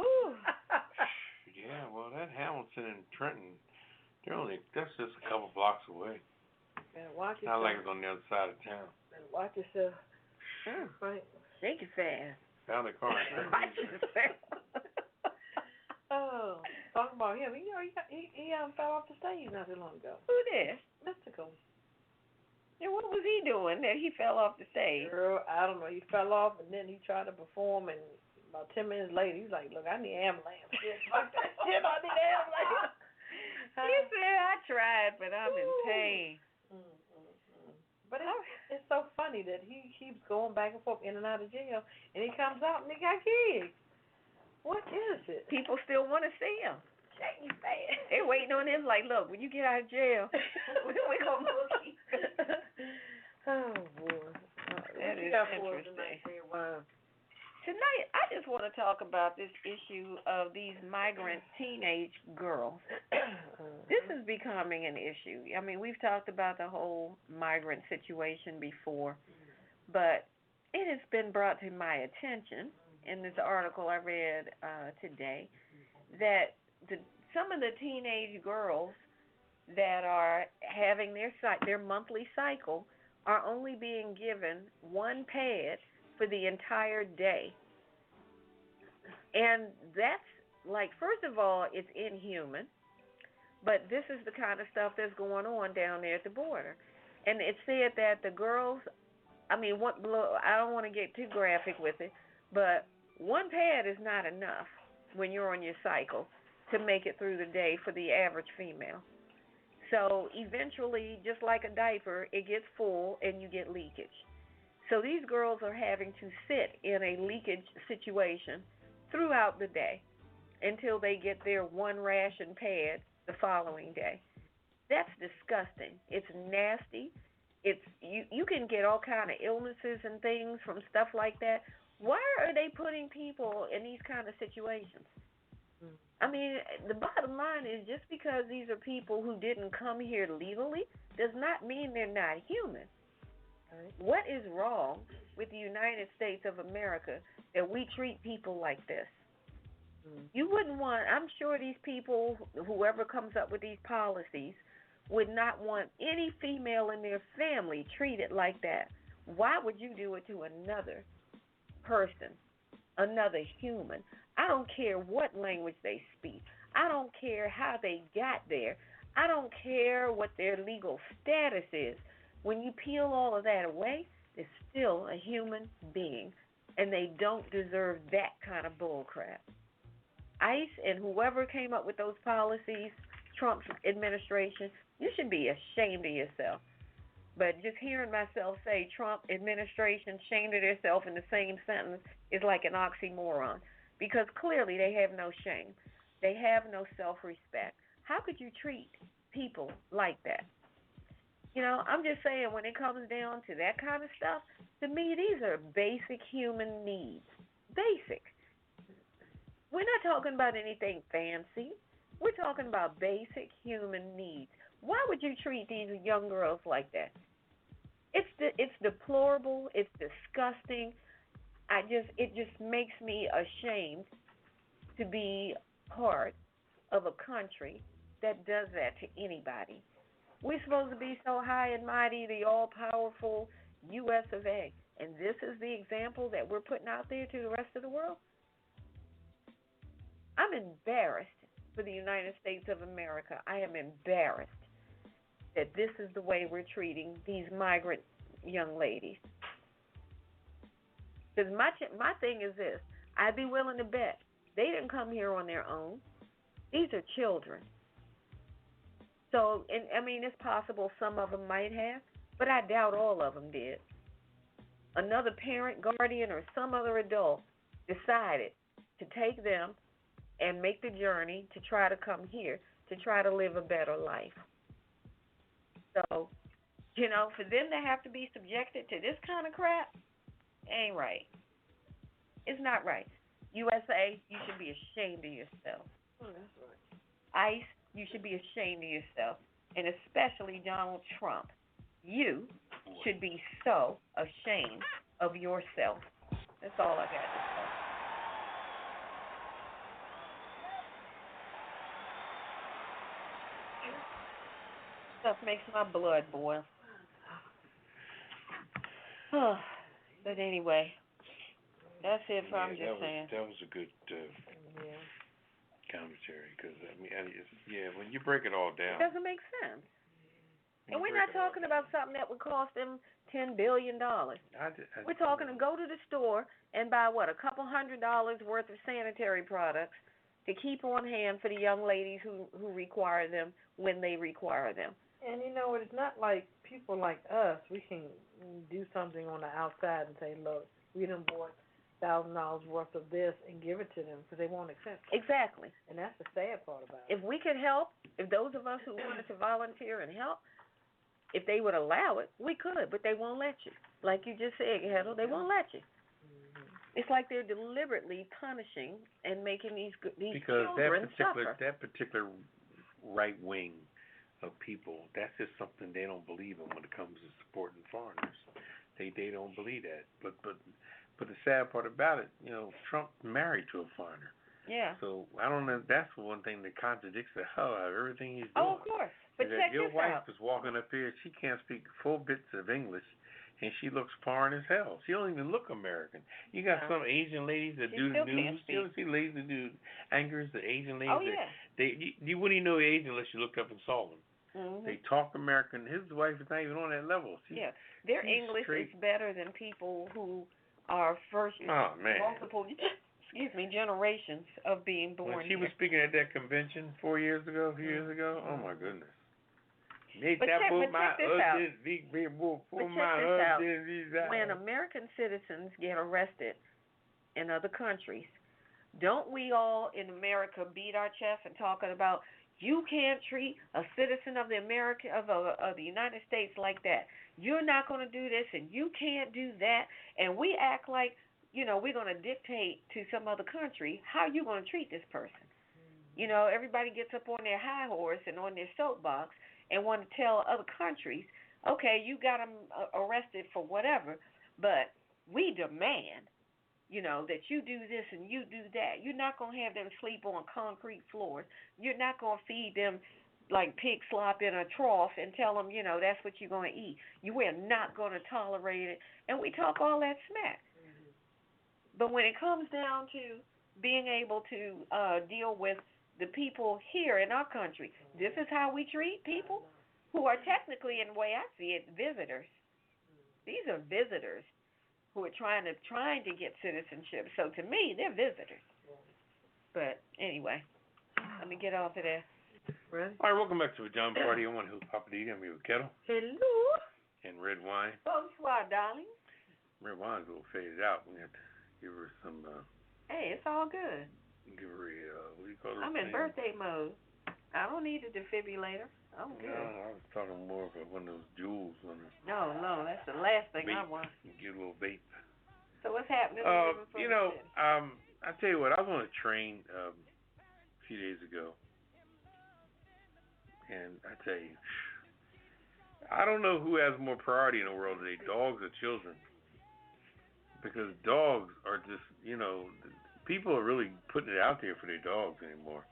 Speaker 2: Yeah, well, that Hamilton and Trenton, that's just a couple blocks away.
Speaker 3: Watch yourself.
Speaker 2: Not like it's on the other side of town.
Speaker 3: Watch yourself.
Speaker 6: Right. Shake it fast.
Speaker 2: Found a car.
Speaker 6: Watch yourself.
Speaker 3: Oh, talking about him. He fell off the stage not too long ago.
Speaker 6: Who did?
Speaker 3: Mystical.
Speaker 6: Yeah, what was he doing that he fell off the stage?
Speaker 3: Girl, I don't know. He fell off and then he tried to perform and about 10 minutes later he's like, look, I need an ambulance. Fuck that shit, I need an ambulance.
Speaker 6: He said, I tried, but I'm in pain.
Speaker 3: But it's so funny that he keeps going back and forth in and out of jail, and he comes out and he got gigs. What is it?
Speaker 6: People still want to see him.
Speaker 3: Shake your fast.
Speaker 6: They're waiting on him like, look, when you get out of jail, we're going to look you.
Speaker 3: Oh, boy.
Speaker 6: That is interesting. Tonight, I just want to talk about this issue of these migrant teenage girls. This is becoming an issue. I mean, we've talked about the whole migrant situation before, but it has been brought to my attention in this article I read today that some of the teenage girls that are having their monthly cycle are only being given one pad for the entire day. And that's like, first of all, it's inhuman, but this is the kind of stuff that's going on down there at the border. And it said that the girls, I don't want to get too graphic with it, but one pad is not enough when you're on your cycle to make it through the day for the average female. So eventually, just like a diaper, it gets full and you get leakage. So these girls are having to sit in a leakage situation throughout the day until they get their one ration pad the following day. That's disgusting. It's nasty. It's you can get all kind of illnesses and things from stuff like that. Why are they putting people in these kind of situations? I mean, the bottom line is just because these are people who didn't come here legally does not mean they're not human. What is wrong with the United States of America that we treat people like this? You wouldn't want, I'm sure these people, whoever comes up with these policies, would not want any female in their family treated like that. Why would you do it to another person, another human? I don't care what language they speak. I don't care how they got there. I don't care what their legal status is. When you peel all of that away, they're still a human being, and they don't deserve that kind of bull crap. ICE and whoever came up with those policies, Trump's administration, you should be ashamed of yourself. But just hearing myself say Trump administration ashamed of themselves in the same sentence is like an oxymoron, because clearly they have no shame. They have no self-respect. How could you treat people like that. I'm just saying, when it comes down to that kind of stuff, to me, these are basic human needs. Basic. We're not talking about anything fancy. We're talking about basic human needs. Why would you treat these young girls like that? It's deplorable. It's disgusting. It just makes me ashamed to be part of a country that does that to anybody. We're supposed to be so high and mighty, the all-powerful U.S. of A. And this is the example that we're putting out there to the rest of the world? I'm embarrassed for the United States of America. I am embarrassed that this is the way we're treating these migrant young ladies. Because my thing is this. I'd be willing to bet they didn't come here on their own. These are children. So, it's possible some of them might have, but I doubt all of them did. Another parent, guardian, or some other adult decided to take them and make the journey to try to come here, to try to live a better life. So, for them to have to be subjected to this kind of crap ain't right. It's not right. USA, you should be ashamed of yourself.
Speaker 3: Oh, that's right.
Speaker 6: ICE, you should be ashamed of yourself. And especially Donald Trump. You should be so ashamed of yourself. That's all I got to say. Stuff makes my blood boil. But anyway, that's it. I'm just saying.
Speaker 2: That was a good commentary, because when you break it all down,
Speaker 6: it doesn't make sense. And we're not talking about something that would cost them $10 billion. We're talking to go to the store and buy, a couple $100 worth of sanitary products to keep on hand for the young ladies who require them when they require them.
Speaker 3: And it's not like people like us, we can do something on the outside and say, look, we done bought $1,000 worth of this and give it to them, because they won't accept it.
Speaker 6: Exactly.
Speaker 3: And that's the sad part about
Speaker 6: If
Speaker 3: it.
Speaker 6: we could help, if those of us who wanted to volunteer and help, if they would allow it, we could, but they won't let you. Like you just said, Ketel, they won't let you. Mm-hmm. It's like they're deliberately punishing and making these children suffer.
Speaker 2: That particular right wing of people, that's just something they don't believe in when it comes to supporting foreigners. They don't believe that. But the sad part about it, Trump married to a foreigner.
Speaker 6: Yeah.
Speaker 2: So I don't know. That's one thing that contradicts the hell out of everything he's doing.
Speaker 6: Oh, of course. But check
Speaker 2: your
Speaker 6: this
Speaker 2: wife
Speaker 6: out.
Speaker 2: is walking up here. She can't speak full bits of English, and she looks foreign as hell. She don't even look American. You got some Asian ladies that do the news. You see ladies that do anchors, the Asian ladies.
Speaker 6: Oh, yeah.
Speaker 2: You wouldn't even know Asian unless you looked up and saw them. Mm-hmm. They talk American. His wife is not even on that level.
Speaker 6: Their English is better than people who are multiple generations of being born
Speaker 2: when she was speaking at that convention 4 years ago, oh my goodness.
Speaker 6: But check this out. When American citizens get arrested in other countries, don't we all in America beat our chest and talking about, you can't treat a citizen of the United States like that. You're not going to do this, and you can't do that. And we act like, we're going to dictate to some other country how you're going to treat this person. Everybody gets up on their high horse and on their soapbox and want to tell other countries, okay, you got them arrested for whatever, but we demand, that you do this and you do that. You're not going to have them sleep on concrete floors. You're not going to feed them like pig slop in a trough and tell them, that's what you're going to eat. We're not going to tolerate it. And we talk all that smack. Mm-hmm. But when it comes down to being able to deal with the people here in our country, this is how we treat people who are technically, in the way I see it, visitors. These are visitors who are trying to get citizenship. So to me, they're visitors. But anyway, let me get off of there.
Speaker 3: Ready?
Speaker 2: All right, welcome back to Pajama Party. I'm who's Poppa DD. I'm here with Ketel.
Speaker 6: Hello.
Speaker 2: And Redwine.
Speaker 6: Bonsoir, darling.
Speaker 2: Redwine's a little faded out. We have to give her some.
Speaker 6: Hey, it's all good.
Speaker 2: Give her a, what do you call it?
Speaker 6: I'm in birthday mode. I don't need a defibrillator. I'm good.
Speaker 2: No, I was talking more about one of those jewels on it.
Speaker 6: No, that's the last thing I want.
Speaker 2: Get a little vape.
Speaker 6: So what's happening?
Speaker 2: You know, I tell you what, I was on a train a few days ago, and I tell you, I don't know who has more priority in the world today, dogs or children. Because dogs are just, you know, people are really putting it out there for their dogs anymore.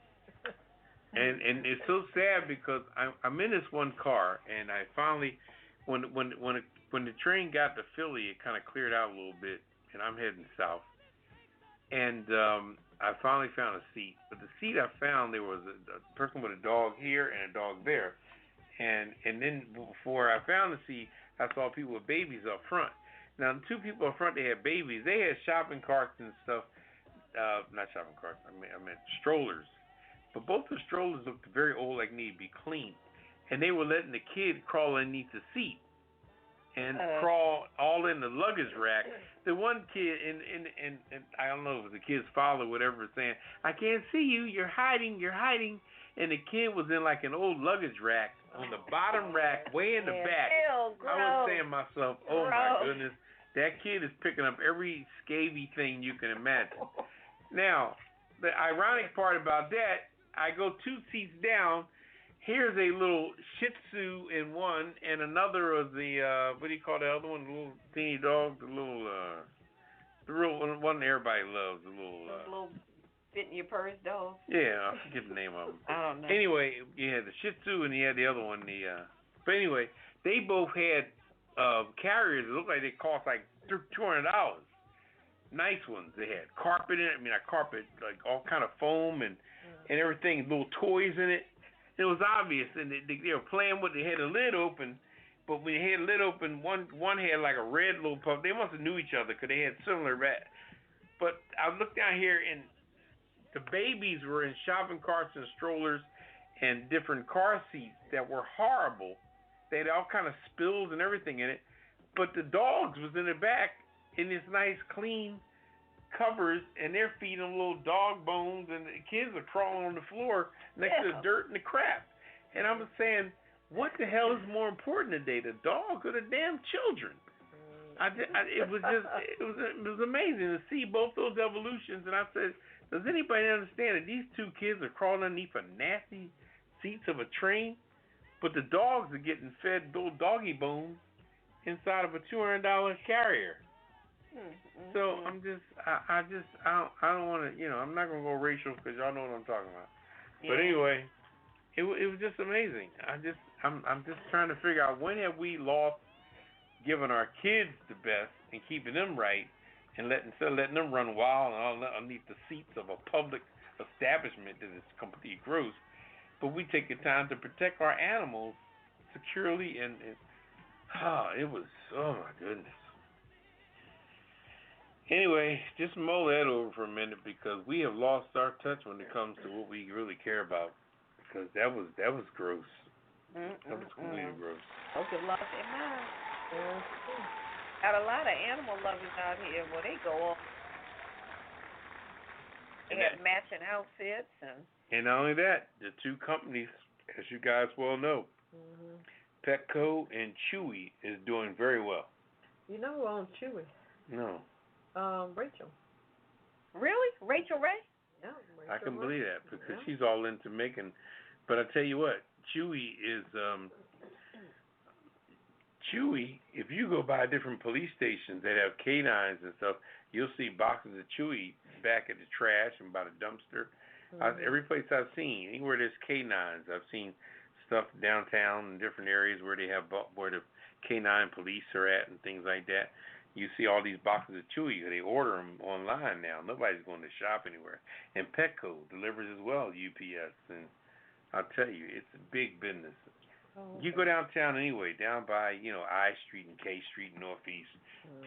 Speaker 2: And it's so sad because I'm in this one car, and I finally, when the train got to Philly, it kind of cleared out a little bit, and I'm heading south. And I finally found a seat. But the seat I found, there was a person with a dog here and a dog there. And then before I found the seat, I saw people with babies up front. Now, the two people up front, they had babies. They had shopping carts and stuff. Not shopping carts. I meant strollers. But both the strollers looked very old, like need to be cleaned. And they were letting the kid crawl underneath the seat and crawl all in the luggage rack. The one kid, and I don't know if it was the kid's father or whatever, was saying, "I can't see you. You're hiding. You're hiding." And the kid was in like an old luggage rack on the bottom rack, way in the back.
Speaker 6: Ew, gross.
Speaker 2: I was saying to myself, "Oh my goodness, that kid is picking up every scabby thing you can imagine." Now, the ironic part about that, I go 2 seats down. Here's a little Shih Tzu in one, and another of the what do you call the other one? The little teeny dog, the real one that everybody loves, the
Speaker 6: little fit in your purse dog.
Speaker 2: Yeah, I forget the name of them.
Speaker 6: I don't know.
Speaker 2: Anyway, you had the Shih Tzu and you had the other one. But anyway, they both had carriers that looked like they cost like $200. Nice ones. They had carpet in it. I mean, not carpet, like all kind of foam and everything, little toys in it. It was obvious, and they were playing with. They had the lid open, but when they had the lid open, one had like a red little pup. They must have knew each other because they had similar rat. But I looked down here, and the babies were in shopping carts and strollers and different car seats that were horrible. They had all kind of spills and everything in it. But the dogs was in the back in this nice clean covers, and they're feeding them little dog bones, and the kids are crawling on the floor next to the dirt and the crap. And I'm saying, what the hell is more important today, the dogs or the damn children? It was amazing to see both those evolutions. And I said, does anybody understand that these two kids are crawling underneath a nasty seats of a train, but the dogs are getting fed little doggy bones inside of a $200 carrier? So I don't want to, I'm not gonna go racial because y'all know what I'm talking about. Yeah. But anyway, it was just amazing. I'm just trying to figure out, when have we lost giving our kids the best and keeping them right, and instead of letting them run wild and all underneath the seats of a public establishment that is completely gross, but we take the time to protect our animals securely and it was, oh my goodness. Anyway, just mull that over for a minute, because we have lost our touch when it comes to what we really care about. Because that was gross. That was completely gross.
Speaker 6: Folks have lost their mind. Got a lot of animal lovers out here where they go off. They have matching outfits and
Speaker 2: not only that, the two companies, as you guys well know, Petco and Chewy, is doing very well.
Speaker 3: You know who owns Chewy?
Speaker 2: No.
Speaker 3: Rachel.
Speaker 6: Really? Rachel Ray?
Speaker 3: Yeah,
Speaker 2: I can believe that, because she's all into making. But I tell you what, Chewy is Chewy. If you go by different police stations that have canines and stuff, you'll see boxes of Chewy back at the trash and by the dumpster. Every place I've seen, anywhere there's canines, I've seen stuff downtown in different areas where they have where the canine police are at and things like that. You see all these boxes of Chewy. They order them online now. Nobody's going to shop anywhere. And Petco delivers as well, UPS. And I'll tell you, it's a big business. You go downtown anyway, down by, I Street and K Street, Northeast.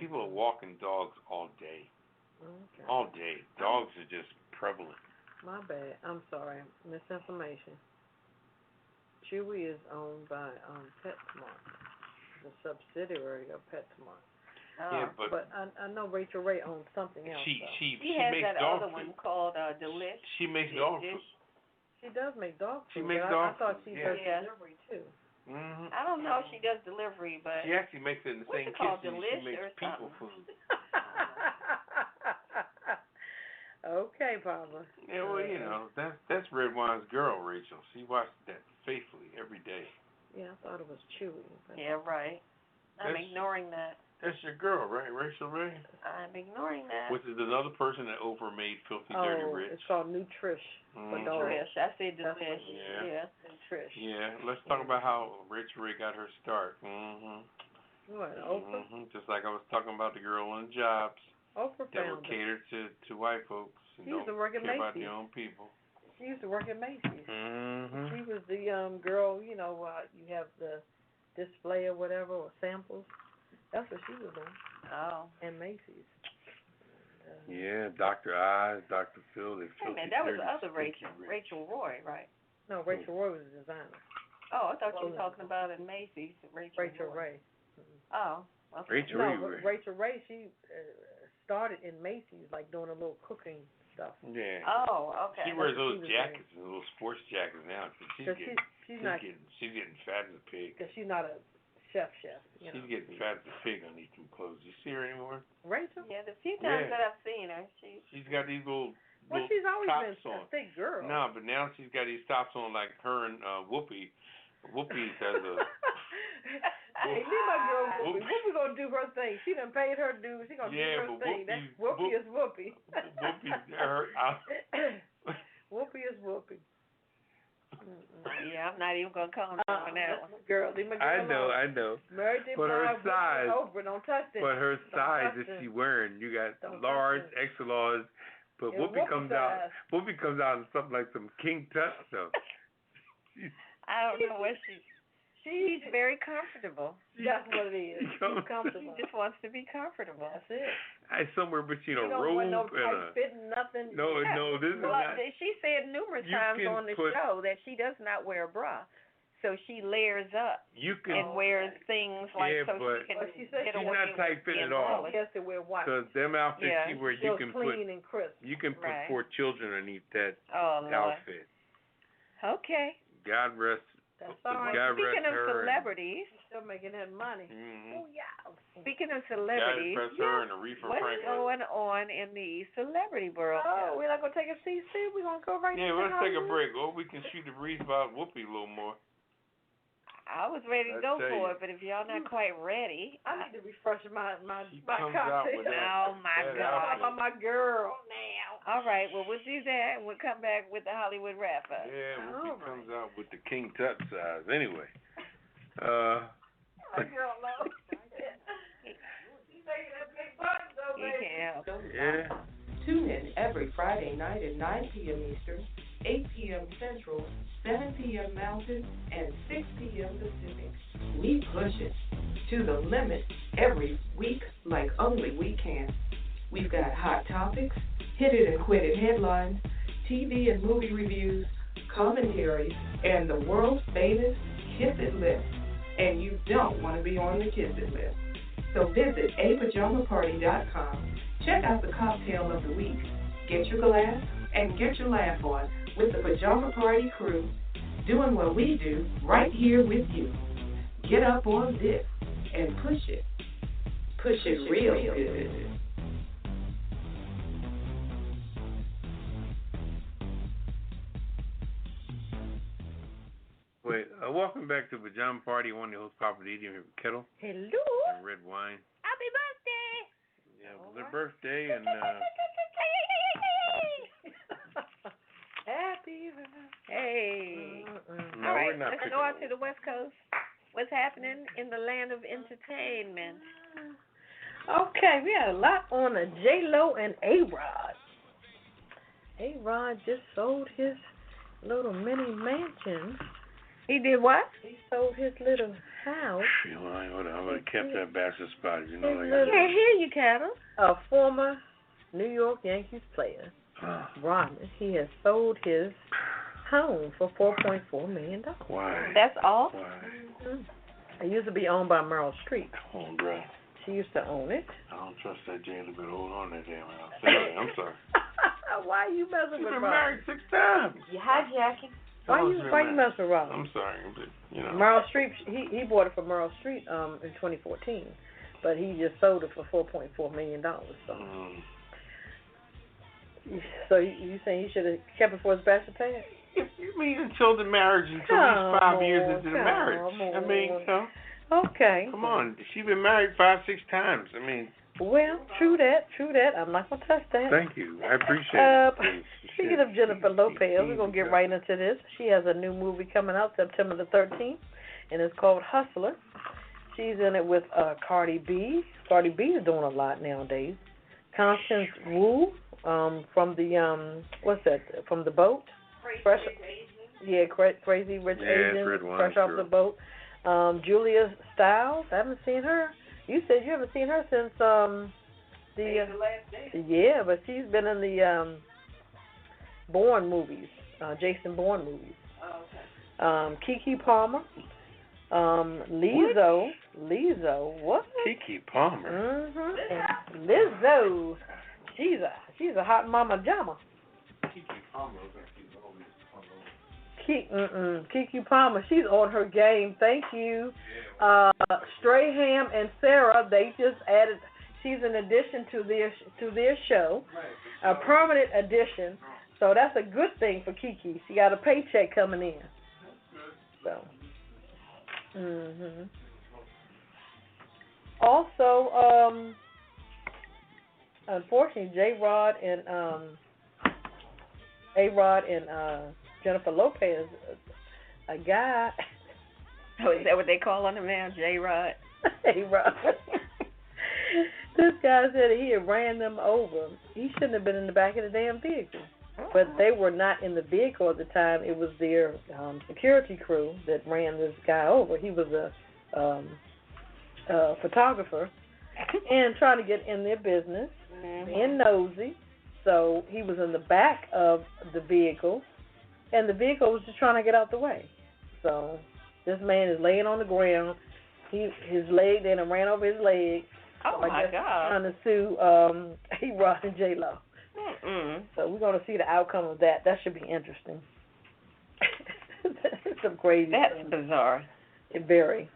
Speaker 2: People are walking dogs all day. All day. Dogs are just prevalent.
Speaker 3: My bad. I'm sorry. Misinformation. Chewy is owned by PetSmart. It's a subsidiary of PetSmart.
Speaker 2: Yeah, but
Speaker 3: I know Rachel Ray owns something else.
Speaker 2: She
Speaker 6: has
Speaker 2: makes
Speaker 6: that
Speaker 2: dog
Speaker 6: other
Speaker 2: food.
Speaker 6: one called Delish.
Speaker 2: She makes dog food.
Speaker 3: She does make dog food.
Speaker 2: She makes
Speaker 3: I
Speaker 2: dog
Speaker 3: thought
Speaker 2: food,
Speaker 3: she
Speaker 2: yeah.
Speaker 3: does delivery too.
Speaker 2: Mhm.
Speaker 6: I don't know if she does delivery, but
Speaker 2: She actually makes it in the
Speaker 6: what's
Speaker 2: same
Speaker 6: it called,
Speaker 2: kitchen
Speaker 6: Delish
Speaker 2: she makes
Speaker 6: or
Speaker 2: people
Speaker 6: something?
Speaker 2: food.
Speaker 3: Okay, Papa.
Speaker 2: Yeah, well, you know, that's Redwine's girl, Rachel. She watches that faithfully every day.
Speaker 3: Yeah, I thought it was Chewy. But
Speaker 6: Yeah, right. I'm
Speaker 2: That's-
Speaker 6: ignoring that.
Speaker 2: That's your girl, right, Rachel Ray?
Speaker 6: I'm ignoring that.
Speaker 2: Which is another person that Oprah made Filthy Dirty Rich.
Speaker 3: It's called Nutrish for
Speaker 2: Mhm.
Speaker 3: dogs.
Speaker 6: Trish. I said
Speaker 3: That's what
Speaker 6: Delish.
Speaker 3: it
Speaker 2: is.
Speaker 6: Yeah.
Speaker 3: Nutrish.
Speaker 2: Yeah, let's talk about how Rachel Ray got her start. Mhm.
Speaker 3: What, Oprah?
Speaker 2: Mhm. Just like I was talking about the girl on jobs
Speaker 3: Oprah
Speaker 2: that
Speaker 3: found
Speaker 2: would
Speaker 3: it.
Speaker 2: cater to white folks and
Speaker 3: She used to
Speaker 2: don't
Speaker 3: work at
Speaker 2: care about
Speaker 3: Macy's.
Speaker 2: their own people.
Speaker 3: She used to work at Macy's.
Speaker 2: Mhm.
Speaker 3: She was the girl, you know, you have the display or whatever, or samples. That's what she was doing.
Speaker 6: Oh.
Speaker 3: And Macy's.
Speaker 2: Yeah, Dr. Oz, Dr. Phil, they
Speaker 6: Wait a
Speaker 2: Filthy
Speaker 6: minute, that was
Speaker 2: Dirty
Speaker 6: the other
Speaker 2: Stinky
Speaker 6: Rachel.
Speaker 2: Rich.
Speaker 6: Rachel Roy, right?
Speaker 3: No, Rachel Roy was a designer.
Speaker 6: Oh, I thought you were talking about in Macy's.
Speaker 3: Rachel
Speaker 6: Roy.
Speaker 3: Ray.
Speaker 6: Oh. Okay.
Speaker 2: Rachel
Speaker 3: No,
Speaker 2: Ray.
Speaker 3: but Rachel Ray, she started in Macy's, like doing a little cooking stuff.
Speaker 2: Yeah.
Speaker 6: Oh, okay.
Speaker 2: She wears
Speaker 3: That's what
Speaker 2: those
Speaker 3: she was
Speaker 2: jackets, and little sports jackets now. She's getting,
Speaker 3: she's
Speaker 2: getting fat as a pig.
Speaker 3: Because she's not a chef. You know.
Speaker 2: She's getting fat as a pig underneath them clothes. You see her anymore?
Speaker 3: Rachel?
Speaker 6: Yeah, the few times
Speaker 2: Yeah.
Speaker 6: that I've seen her,
Speaker 2: She's got these little
Speaker 3: She's always
Speaker 2: tops
Speaker 3: been
Speaker 2: on.
Speaker 3: a thick girl.
Speaker 2: No, but now she's got these tops on like her and Whoopi. Whoopi has a.
Speaker 3: Hey, leave my girl Whoopi. Whoopi gonna do her thing. She done paid her dues. She gonna do her
Speaker 2: but
Speaker 3: thing. Whoopi is Whoopi.
Speaker 2: Whoopi's her.
Speaker 3: Whoopi is Whoopi.
Speaker 6: Yeah, I'm not even gonna comment on that one.
Speaker 3: Girl, leave my girl alone.
Speaker 2: I know.
Speaker 3: Married to
Speaker 2: But her size.
Speaker 3: Oprah, don't touch it.
Speaker 2: But her size
Speaker 3: touch
Speaker 2: that
Speaker 3: it.
Speaker 2: she wearing, you got
Speaker 3: Don't
Speaker 2: large,
Speaker 3: touch it.
Speaker 2: extra large. But
Speaker 3: Yeah,
Speaker 2: Whoopi comes out.
Speaker 3: size.
Speaker 2: Whoopi comes out in something like some King Tut stuff.
Speaker 6: I don't know what she's very comfortable.
Speaker 3: That's what it is. She's comfortable.
Speaker 6: She just wants to be comfortable.
Speaker 3: That's it.
Speaker 2: I somewhere between a
Speaker 3: She don't
Speaker 2: robe
Speaker 3: want no
Speaker 2: and
Speaker 3: tight
Speaker 2: a.
Speaker 3: fitting nothing.
Speaker 2: No, this is
Speaker 6: Well,
Speaker 2: not.
Speaker 6: she said numerous
Speaker 2: You
Speaker 6: times
Speaker 2: can
Speaker 6: on the
Speaker 2: put-
Speaker 6: show that she does not wear a bra. So she layers up
Speaker 2: You can.
Speaker 6: and wears things like
Speaker 2: Yeah,
Speaker 6: so
Speaker 2: but
Speaker 6: she can
Speaker 3: Well, she said
Speaker 6: get
Speaker 3: she's
Speaker 6: away
Speaker 2: not
Speaker 6: with
Speaker 2: tight fitting
Speaker 6: being
Speaker 2: at all.
Speaker 6: flawless.
Speaker 3: Yes, it wear white.
Speaker 2: Because them outfits
Speaker 6: Yeah.
Speaker 2: she wears,
Speaker 3: Feels
Speaker 2: you can
Speaker 3: clean
Speaker 2: put.
Speaker 3: and crisp.
Speaker 2: You can put
Speaker 6: Right.
Speaker 2: 4 children underneath that
Speaker 6: Oh, Lord.
Speaker 2: outfit.
Speaker 6: Okay.
Speaker 2: God rest.
Speaker 3: That's all right.
Speaker 2: God rest
Speaker 6: Speaking of
Speaker 2: her.
Speaker 6: celebrities,
Speaker 3: Still making that money.
Speaker 2: Mm-hmm.
Speaker 3: Oh, yeah.
Speaker 6: speaking of
Speaker 2: God
Speaker 6: celebrities,
Speaker 2: rest her and Aretha
Speaker 6: what's
Speaker 2: Franklin.
Speaker 6: going on in the celebrity world?
Speaker 3: Oh, we're not going to take a seat. We're going to go right
Speaker 2: Yeah,
Speaker 3: to
Speaker 2: let's take a
Speaker 3: Hollywood.
Speaker 2: break. Or we can shoot the breeze about Whoopi a little more.
Speaker 6: I was ready to
Speaker 2: I
Speaker 6: go
Speaker 2: tell
Speaker 6: for
Speaker 2: you.
Speaker 6: it, but if y'all not quite ready,
Speaker 3: I need to refresh my
Speaker 2: She
Speaker 3: cocktail.
Speaker 2: comes out with that.
Speaker 6: Oh, my
Speaker 2: that
Speaker 6: God.
Speaker 3: Talk
Speaker 2: outfit.
Speaker 3: about my girl now.
Speaker 6: all right, well, we'll do that, and we'll come back with the Hollywood wrap-up.
Speaker 2: Yeah, Whoopi
Speaker 3: All right.
Speaker 2: comes out with the King Tut size. Anyway.
Speaker 3: My girl knows.
Speaker 6: You can't help.
Speaker 2: Yeah.
Speaker 5: Tune in every Friday night at 9 p.m. Eastern, 8 p.m. Central, 7 p.m. Mountain, and 6 p.m. Pacific. We push it to the limit every week like only we can. We've got hot topics, hit it and quit it headlines, TV and movie reviews, commentaries, and the world's famous Kiss It list. And you don't want to be on the Kiss It list. So visit apajamaparty.com. Check out the cocktail of the week. Get your glass and get your laugh on with the Pajama Party Crew, doing what we do right here with you. Get up on this and push it. Push it real good.
Speaker 2: Wait, welcome back to Pajama Party. One of your hosts, Poppa DD, here with Ketel
Speaker 3: Hello.
Speaker 2: and Redwine.
Speaker 6: Happy birthday!
Speaker 2: Yeah, it was their birthday, and
Speaker 3: Happy
Speaker 6: Hey.
Speaker 2: no,
Speaker 6: All right,
Speaker 2: we're not
Speaker 6: let's
Speaker 2: picking
Speaker 6: go out
Speaker 2: on
Speaker 6: to the West Coast. What's happening in the land of entertainment?
Speaker 3: Okay, we had a lot on a J-Lo and A-Rod. A-Rod just sold his little mini mansion.
Speaker 6: He did what?
Speaker 3: He sold his little house.
Speaker 2: You know, I would have kept that bastard spot. You know,
Speaker 3: His
Speaker 2: like
Speaker 6: I
Speaker 3: little-
Speaker 6: can't hear you, Ketel.
Speaker 3: A former New York Yankees player, Rodman, he has sold his home for $4.4 million.
Speaker 2: Why?
Speaker 6: That's all?
Speaker 2: Why?
Speaker 3: It used to be owned by Meryl Streep.
Speaker 2: Come on, bro.
Speaker 3: She used to own it.
Speaker 2: I don't trust that jailer, but hold on that damn house. Anyway, I'm sorry.
Speaker 3: Why you messing
Speaker 2: She's
Speaker 3: with
Speaker 2: been
Speaker 3: Rob?
Speaker 2: married 6 times.
Speaker 6: You hijacking.
Speaker 3: Why you messing with Rob?
Speaker 2: I'm sorry, but
Speaker 3: Meryl Streep, he bought it for Meryl Streep in 2014, but he just sold it for $4.4 million. So you saying he should have kept it for his bachelor pad?
Speaker 2: If you mean until the marriage, until he's 5 years into the marriage. I mean,
Speaker 3: okay.
Speaker 2: Come on, she's been married 5, 6 times. I mean.
Speaker 3: Well, true that. I'm not gonna touch that.
Speaker 2: Thank you. I appreciate it.
Speaker 3: Speaking of Jennifer Lopez, we're gonna get right into this. She has a new movie coming out September the 13th, and it's called Hustler. She's in it with Cardi B. Cardi B is doing a lot nowadays. Constance Wu from the what's that? From the boat. Crazy Rich Asian.
Speaker 2: Redwine,
Speaker 3: fresh off the boat. Julia Stiles. I haven't seen her. You said you haven't seen her since the Last Dance. Yeah, but she's been in the Bourne movies, Jason Bourne movies.
Speaker 6: Oh, okay.
Speaker 3: Keke Palmer, Lizzo. Lizzo, what?
Speaker 2: Keke Palmer.
Speaker 3: Mhm. Lizzo. She's a hot mama jama.
Speaker 2: Keke Palmer.
Speaker 3: Keke Palmer, she's on her game. Thank you. Strayham and Sarah, they just added. She's an addition to their show, a permanent addition. So that's a good thing for Keke. She got a paycheck coming in. So. Also, unfortunately, A-Rod and Jennifer Lopez, a guy.
Speaker 6: Oh, is that what they call him now, J-Rod?
Speaker 3: A-Rod. This guy said he had ran them over. He shouldn't have been in the back of the damn vehicle. But they were not in the vehicle at the time. It was their security crew that ran this guy over. He was a photographer and trying to get in their business, being nosy. So he was in the back of the vehicle, and the vehicle was just trying to get out the way. So this man is laying on the ground. His leg then ran over his leg.
Speaker 6: Oh,
Speaker 3: so
Speaker 6: my God.
Speaker 3: Trying to sue A-Rod and J-Lo. So we're going to see the outcome of that. That should be interesting. Some crazy
Speaker 6: That's
Speaker 3: things.
Speaker 6: bizarre.
Speaker 3: Very.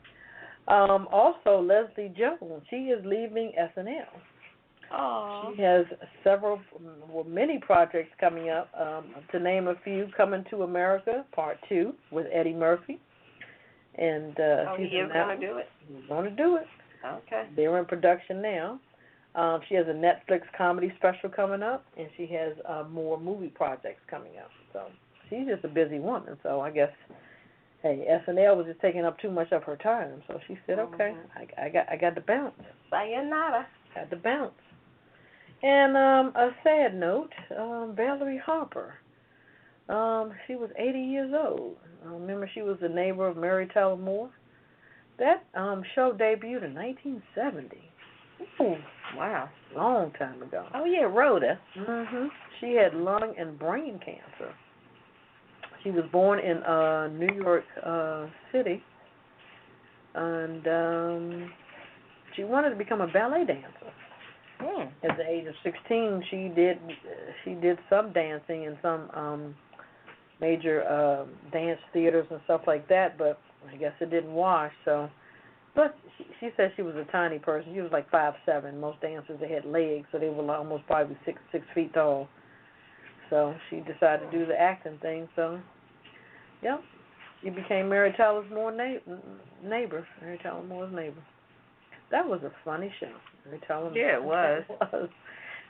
Speaker 3: Also, Leslie Jones, she is leaving SNL.
Speaker 6: Oh.
Speaker 3: She has many projects coming up. To name a few, Coming to America, Part 2, with Eddie Murphy. And
Speaker 6: he is going to do it?
Speaker 3: He's going to do it.
Speaker 6: Okay.
Speaker 3: They're in production now. She has a Netflix comedy special coming up, and she has more movie projects coming up. So she's just a busy woman. So I guess, hey, SNL was just taking up too much of her time. So she said, okay, I got to bounce.
Speaker 6: Sayonara.
Speaker 3: Got to bounce. And a sad note, Valerie Harper. She was 80 years old. Remember, she was the neighbor of Mary Tyler Moore. That show debuted in 1970.
Speaker 6: Ooh, wow.
Speaker 3: Long time ago.
Speaker 6: Oh, yeah, Rhoda.
Speaker 3: She had lung and brain cancer. She was born in New York City, and she wanted to become a ballet dancer. At the age of 16, she did some dancing in some major dance theaters and stuff like that, but I guess it didn't wash. So, but she said she was a tiny person. She was like 5'7". Most dancers, they had legs, so they were almost probably 6 feet tall. So she decided to do the acting thing. So, yep, she became Mary Tyler Moore's neighbor. Mary Tyler Moore's neighbor. That was a funny show. Mary Tyler Moore.
Speaker 6: Yeah, it was.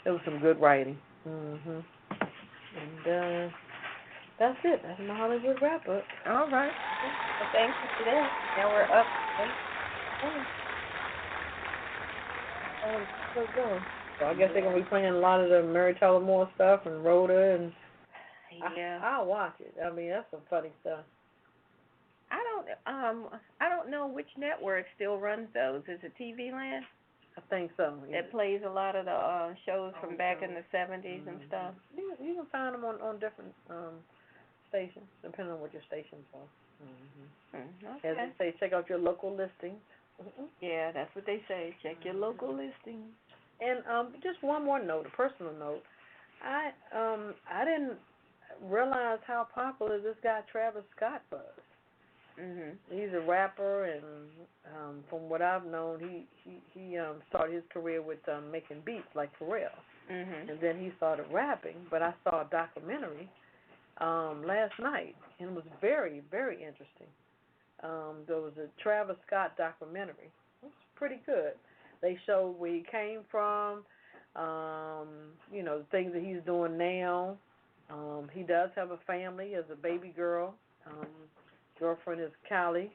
Speaker 3: There was some good writing. And that's it. That's my Hollywood wrap up.
Speaker 6: All right. Well, thank you for that. Now we're up.
Speaker 3: So I guess they're gonna be playing a lot of the Mary Tyler Moore stuff and Rhoda and.
Speaker 6: Yeah.
Speaker 3: I'll watch it. I mean, that's some funny stuff.
Speaker 6: I don't know which network still runs those. Is it TV Land?
Speaker 3: I think so. Yeah.
Speaker 6: That plays a lot of the shows from back in the 70s and stuff.
Speaker 3: You can find them on different stations, depending on what your stations are.
Speaker 6: Okay.
Speaker 3: As they say, check out your local listings.
Speaker 6: Yeah, that's what they say. Check your local listings.
Speaker 3: And just one more note, a personal note. I didn't realize how popular this guy Travis Scott was. He's a rapper, and from what I've known, he started his career with making beats like Pharrell, and then he started rapping. But I saw a documentary last night, and it was very, very interesting. There was a Travis Scott documentary. It was pretty good. They showed where he came from, the things that he's doing now. He does have a family, as a baby girl. Girlfriend is Kylie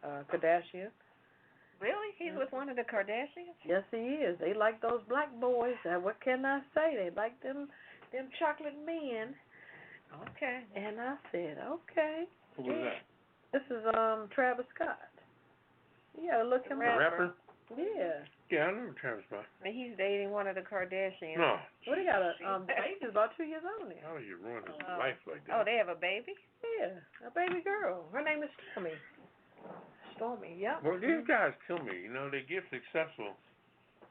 Speaker 3: Kardashian.
Speaker 6: Really? He's with one of the Kardashians?
Speaker 3: Yes, he is. They like those black boys. What can I say? They like them chocolate men.
Speaker 6: Okay.
Speaker 3: And I said, okay.
Speaker 2: Who was that?
Speaker 3: This is Travis Scott. Yeah, look him
Speaker 2: The
Speaker 3: up.
Speaker 2: rapper?
Speaker 3: Yeah.
Speaker 2: Yeah, I remember Travis Scott.
Speaker 6: And he's dating one of the Kardashians.
Speaker 2: No.
Speaker 3: What he got? Baby's about 2 years old now.
Speaker 2: How would you ruin his life like that?
Speaker 6: Oh, they have a baby?
Speaker 3: Yeah, a baby girl. Her name is Stormy. Stormy, yep.
Speaker 2: Well, these guys tell me, they get successful.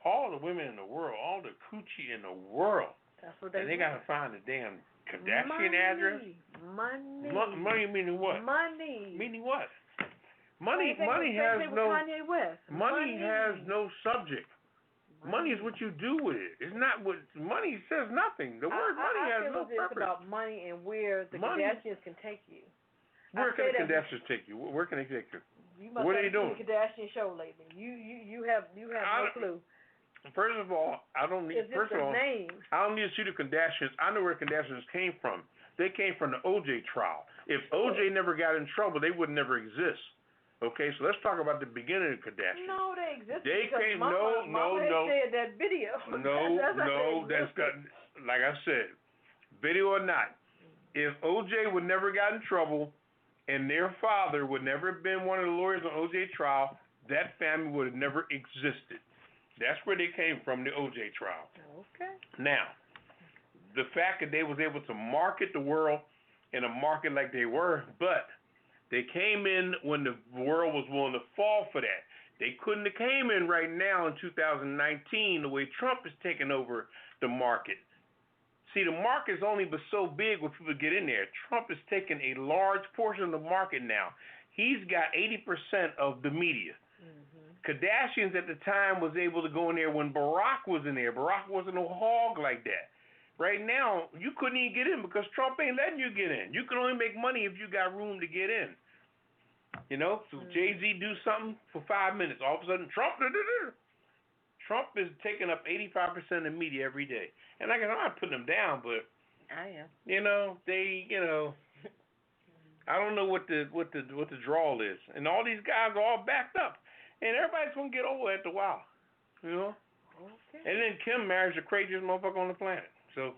Speaker 2: All the women in the world, all the coochie in the world.
Speaker 3: That's what they
Speaker 2: And they
Speaker 3: do.
Speaker 2: got to find the damn Kardashian
Speaker 3: Money.
Speaker 2: address.
Speaker 3: Money.
Speaker 2: Money meaning what?
Speaker 3: Money.
Speaker 2: Meaning what? Money
Speaker 3: Same
Speaker 2: has
Speaker 3: thing with
Speaker 2: no.
Speaker 3: Kanye West.
Speaker 2: Money has no subject. Money is what you do with it. It's not what money says. Nothing. The word money has no
Speaker 3: purpose. It's about money and where the Kardashians can take you.
Speaker 2: Where can the Kardashians take you? Where can they take you?
Speaker 3: You must
Speaker 2: What are
Speaker 3: have
Speaker 2: they doing?
Speaker 3: seen the Kardashian show lately. You have no clue.
Speaker 2: First of all, I don't need.
Speaker 3: It's
Speaker 2: First
Speaker 3: just
Speaker 2: of all,
Speaker 3: a name.
Speaker 2: I don't need to see the Kardashians. I know where Kardashians came from. They came from the OJ trial. If OJ never got in trouble, they would never exist. Okay, so let's talk about the beginning of Kardashian.
Speaker 3: No, they exist.
Speaker 2: They
Speaker 3: because
Speaker 2: came.
Speaker 3: Mama
Speaker 2: No.
Speaker 3: shared that video.
Speaker 2: That's got. Like I said, video or not, if OJ would never got in trouble, and their father would never have been one of the lawyers on OJ trial, that family would have never existed. That's where they came from, the OJ trial.
Speaker 3: Okay.
Speaker 2: Now, the fact that they was able to market the world in a market like they were, but they came in when the world was willing to fall for that. They couldn't have came in right now in 2019 the way Trump is taking over the market. See, the market's only but so big when people get in there. Trump is taking a large portion of the market now. He's got 80% of the media. Kardashians at the time was able to go in there when Barack was in there. Barack wasn't a hog like that. Right now, you couldn't even get in because Trump ain't letting you get in. You can only make money if you got room to get in. So Jay-Z do something for 5 minutes. All of a sudden, Trump is taking up 85% of the media every day. And I'm not putting them down, but
Speaker 6: I am.
Speaker 2: I don't know what the draw is. And all these guys are all backed up. And everybody's going to get over after a while, Okay. And then Kim marries the craziest motherfucker on the planet. So,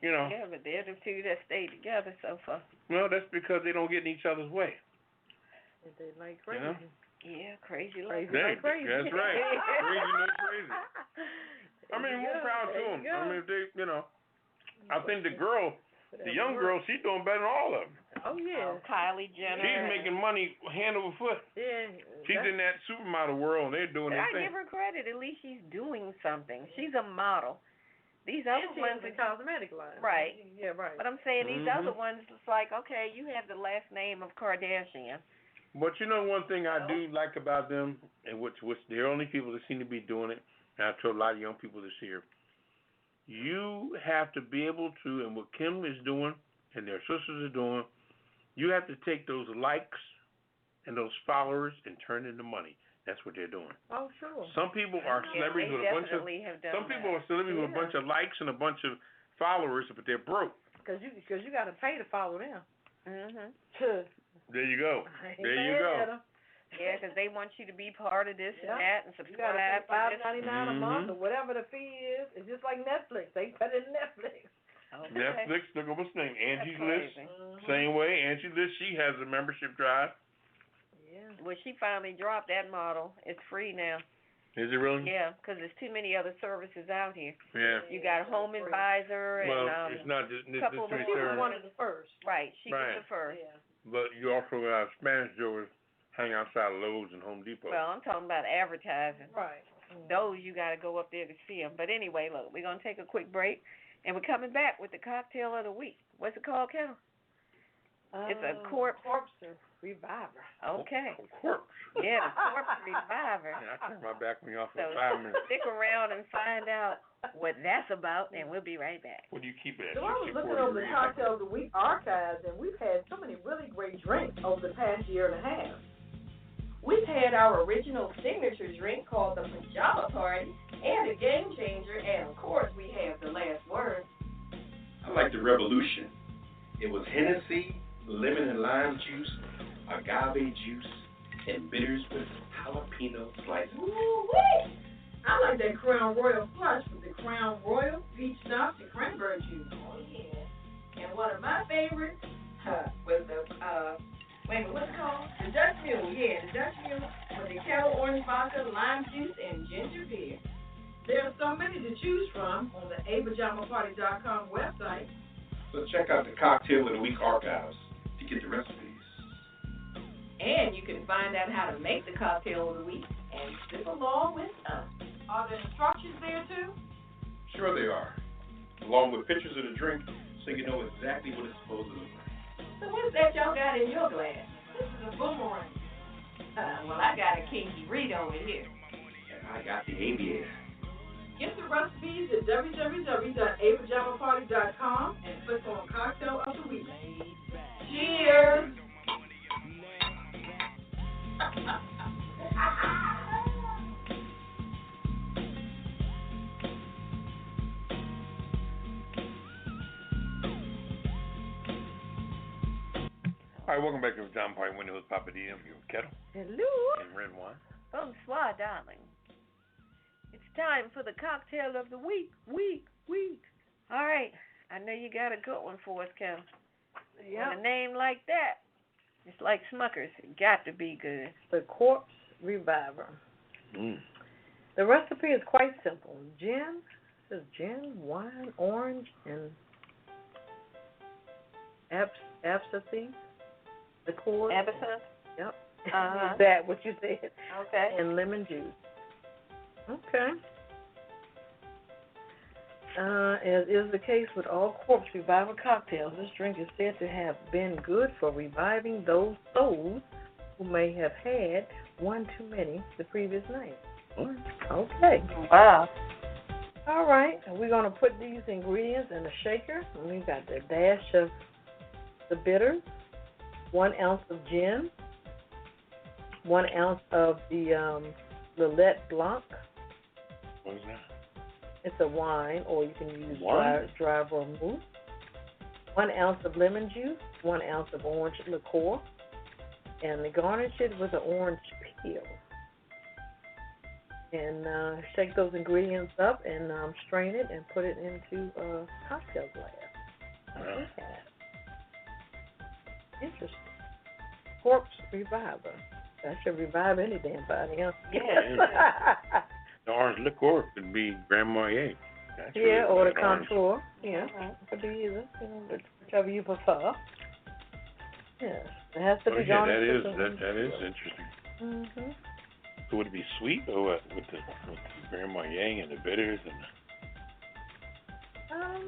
Speaker 6: Yeah, but they're the two that stay together so far.
Speaker 2: No, that's because they don't get in each other's way.
Speaker 3: They like crazy.
Speaker 6: Yeah, crazy
Speaker 3: like
Speaker 2: crazy. That's right. Crazy like crazy. I mean, more power to them. I mean, I think the young girl, she's doing better than all of them.
Speaker 3: Oh, yeah.
Speaker 6: Kylie Jenner.
Speaker 2: She's making money hand over foot.
Speaker 3: Yeah.
Speaker 2: She's in that supermodel world, and they're doing their thing.
Speaker 6: I give her credit. At least she's doing something. She's a model. These other ones
Speaker 3: are cosmetic line.
Speaker 6: Right.
Speaker 3: Yeah, right.
Speaker 6: But I'm saying these other ones, it's like, okay, you have the last name of Kardashian.
Speaker 2: But one thing I do like about them, and which they're only people that seem to be doing it, and I've told a lot of young people this year, you have to be able to, and what Kim is doing and their sisters are doing, you have to take those likes and those followers and turn into money. That's what they're doing.
Speaker 3: Oh, sure.
Speaker 2: Some people are celebrities with a bunch of with a bunch of likes and a bunch of followers, but they're broke.
Speaker 3: Because you got to pay to follow them.
Speaker 2: There you go.
Speaker 6: Yeah, because they want you to be part of this and that and subscribe.
Speaker 3: You got to pay $5.99 a month or whatever the fee is. It's just like Netflix. They put it in Netflix.
Speaker 6: Okay.
Speaker 2: Netflix, look at what's name. Angie's List. Same way. Angie's List, she has a membership drive.
Speaker 3: Yeah.
Speaker 6: Well, she finally dropped that model. It's free now.
Speaker 2: Is it really?
Speaker 6: Yeah, because there's too many other services out here.
Speaker 2: Yeah.
Speaker 6: You got Home Advisor and
Speaker 2: it's not just
Speaker 6: couple of
Speaker 3: She was one of the first.
Speaker 6: Right, she was the first.
Speaker 3: Yeah.
Speaker 2: But you also got Spanish jewelers hang outside of Lowe's and Home Depot.
Speaker 6: Well, I'm talking about advertising.
Speaker 3: Right.
Speaker 6: Those you got to go up there to see them. But anyway, look, we're going to take a quick break, and we're coming back with the cocktail of the week. What's it called, Ketel? It's a corpse
Speaker 3: reviver.
Speaker 6: Okay.
Speaker 2: Corpse.
Speaker 6: Yeah, the corpse reviver.
Speaker 2: Yeah, I turned my back on y'all for
Speaker 6: So
Speaker 2: 5 minutes.
Speaker 6: stick around and find out what that's about, and we'll be right back.
Speaker 2: What do you keep it at?
Speaker 3: So I was
Speaker 2: 60,
Speaker 3: looking
Speaker 2: 40,
Speaker 3: over the
Speaker 2: or
Speaker 3: Cocktail of the Week archives, and we've had so many really great drinks over the past year and a half.
Speaker 5: We've had our original signature drink called the Pajama Party and a game changer, and of course we have the last word.
Speaker 4: I like the Revolution. It was Hennessy, lemon and lime juice, agave juice, and bitters with jalapeno slices.
Speaker 5: Woo-wee!
Speaker 3: I like that Crown Royal Flush with the Crown Royal, peach schnapps, and cranberry juice.
Speaker 5: Oh yeah. And one of my favorites was the wait a minute, what's it called? The Dutch Mule, yeah, the Dutch Mule with the Ketel orange vodka, lime juice, and ginger beer.
Speaker 3: There are so many to choose from on the apajamaparty.com website.
Speaker 4: So check out the Cocktail of the Week archives to get the recipes.
Speaker 5: And you can find out how to make the cocktail of the week and sip along with us.
Speaker 3: Are there instructions there too?
Speaker 4: Sure they are, along with pictures of the drink so you know exactly what it's supposed to look like.
Speaker 5: So what's that y'all got in your glass?
Speaker 3: This is a boomerang.
Speaker 5: Well, I got a Kinky Reed over here.
Speaker 4: And I got the aviator.
Speaker 3: Get the recipes at www.apajamaparty.com and click on Cocktail of the Week.
Speaker 5: Cheers!
Speaker 2: All right, welcome back to the Pajama Party. Window host Poppa DD. I'm here with Ketel
Speaker 6: Hello.
Speaker 2: and Redwine.
Speaker 6: Bonsoir, darling. It's time for the cocktail of the week. All right. I know you got a good one for us, Ketel.
Speaker 3: Yeah.
Speaker 6: With a name like that, it's like Smuckers. It got to be good.
Speaker 3: The Corpse Reviver.
Speaker 2: Mm.
Speaker 3: The recipe is quite simple. Gin, wine, orange, and absinthe. The core.
Speaker 6: Absinthe?
Speaker 3: Yep.
Speaker 6: Uh-huh.
Speaker 3: Is that what you said?
Speaker 6: Okay.
Speaker 3: And lemon juice. Okay. As is the case with all Corpse Reviver cocktails, this drink is said to have been good for reviving those souls who may have had one too many the previous night. Okay.
Speaker 6: Wow.
Speaker 3: All right. We're going to put these ingredients in a shaker. And we've got the dash of the bitters, 1 ounce of gin, 1 ounce of the Lillet Blanc.
Speaker 2: What is that?
Speaker 3: It's a wine, or you can use
Speaker 2: Wine?
Speaker 3: dry vermouth. 1 ounce of lemon juice, 1 ounce of orange liqueur, and garnish it with an orange peel. And shake those ingredients up and strain it and put it into a cocktail glass.
Speaker 2: Wow.
Speaker 3: Interesting. Corpse Reviver. That should revive any damn body, huh?
Speaker 6: Yeah.
Speaker 2: The orange liqueur could be Grand Marnier. That's
Speaker 3: Yeah,
Speaker 2: really
Speaker 3: or the
Speaker 2: like orange.
Speaker 3: contour. Yeah, could be either. Whichever you prefer. Yes, it has to
Speaker 2: Oh,
Speaker 3: be
Speaker 2: yeah,
Speaker 3: garnished.
Speaker 2: that is interesting.
Speaker 3: Mhm.
Speaker 2: So would it be sweet or what? With the Grand Marnier and the bitters and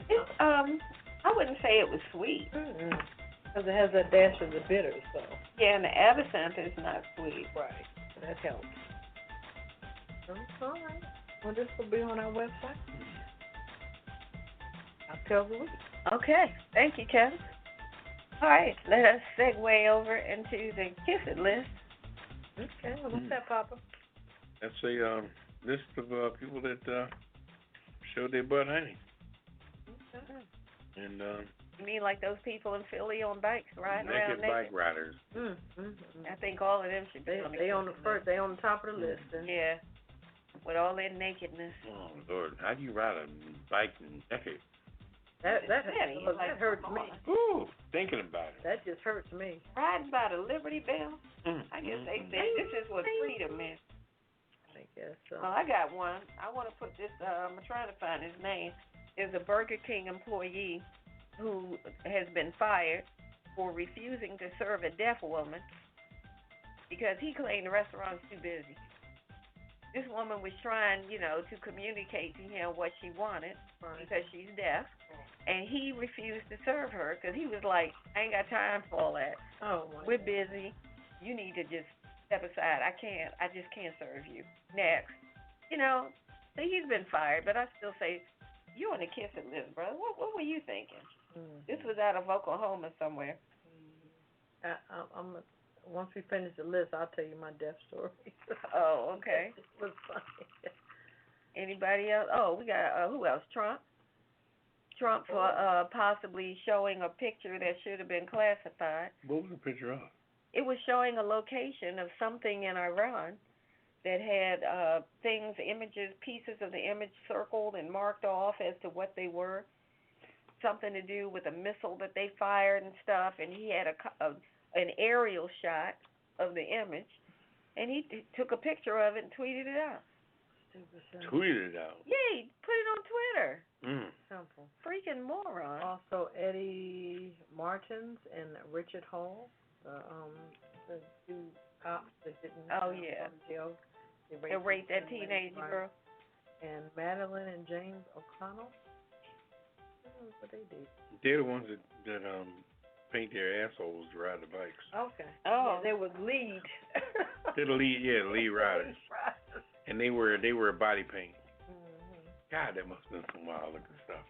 Speaker 6: It's I wouldn't say it was sweet.
Speaker 3: Because it has that dash of the bitters, so.
Speaker 6: Yeah, and the absinthe is not sweet.
Speaker 3: Right. That helps. All right. Well, this will be on our website. Cocktail of the week.
Speaker 6: Okay. Thank you, Kevin. All right. Let us segue over into the Kiss It list.
Speaker 3: Okay. Well, what's that, Papa?
Speaker 2: that's a list of people that showed their butt honey.
Speaker 3: Okay.
Speaker 2: And
Speaker 6: You mean like those people in Philly on bikes riding around
Speaker 2: naked bike riders.
Speaker 6: I think all of them should be on the
Speaker 3: They on the
Speaker 6: Kiss It
Speaker 3: first. They on the top of the list.
Speaker 6: list. Yeah. With all their nakedness.
Speaker 2: Oh Lord, how do you ride a bike naked?
Speaker 3: That
Speaker 6: Petty.
Speaker 3: look, that hurts me.
Speaker 2: Ooh, thinking about it.
Speaker 3: That just hurts me.
Speaker 6: Riding by the Liberty Bell. I guess they said this is what freedom is.
Speaker 3: I guess so.
Speaker 6: Well, I got one. I want to put this, I'm trying to find his name. There's a Burger King employee who has been fired for refusing to serve a deaf woman because he claimed the restaurant's too busy. this woman was trying, to communicate to him what she wanted because she's deaf, and he refused to serve her because he was like, I ain't got time for all that. We're busy. You need to just step aside. I just can't serve you. Next. So he's been fired, but I still say, you on the kissing list, brother. What were you thinking? This was out of Oklahoma somewhere.
Speaker 3: Once we finish the list, I'll tell you my death story.
Speaker 6: Oh, okay.
Speaker 3: It was funny.
Speaker 6: Anybody else? Oh, we got, who else? Trump for possibly showing a picture that should have been classified.
Speaker 2: What was the picture of?
Speaker 6: It was showing a location of something in Iran that had images, pieces of the image circled and marked off as to what they were. Something to do with a missile that they fired and stuff, and he had an aerial shot of the image, and he took a picture of it and tweeted it out.
Speaker 2: Tweeted it out?
Speaker 6: Yeah, he put it on Twitter.
Speaker 3: Simple.
Speaker 6: Freaking moron.
Speaker 3: Also, Eddie Martins and Richard Hall, the two cops that didn't
Speaker 6: go to jail. They raped that teenage girl.
Speaker 3: And Madeline and James O'Connell. What they did.
Speaker 2: They're the ones that paint their assholes to ride the bikes.
Speaker 3: Okay.
Speaker 6: Oh,
Speaker 3: yeah, they were lead.
Speaker 2: They're the lead riders. And they wear body paint. God, that must have been some wild looking stuff.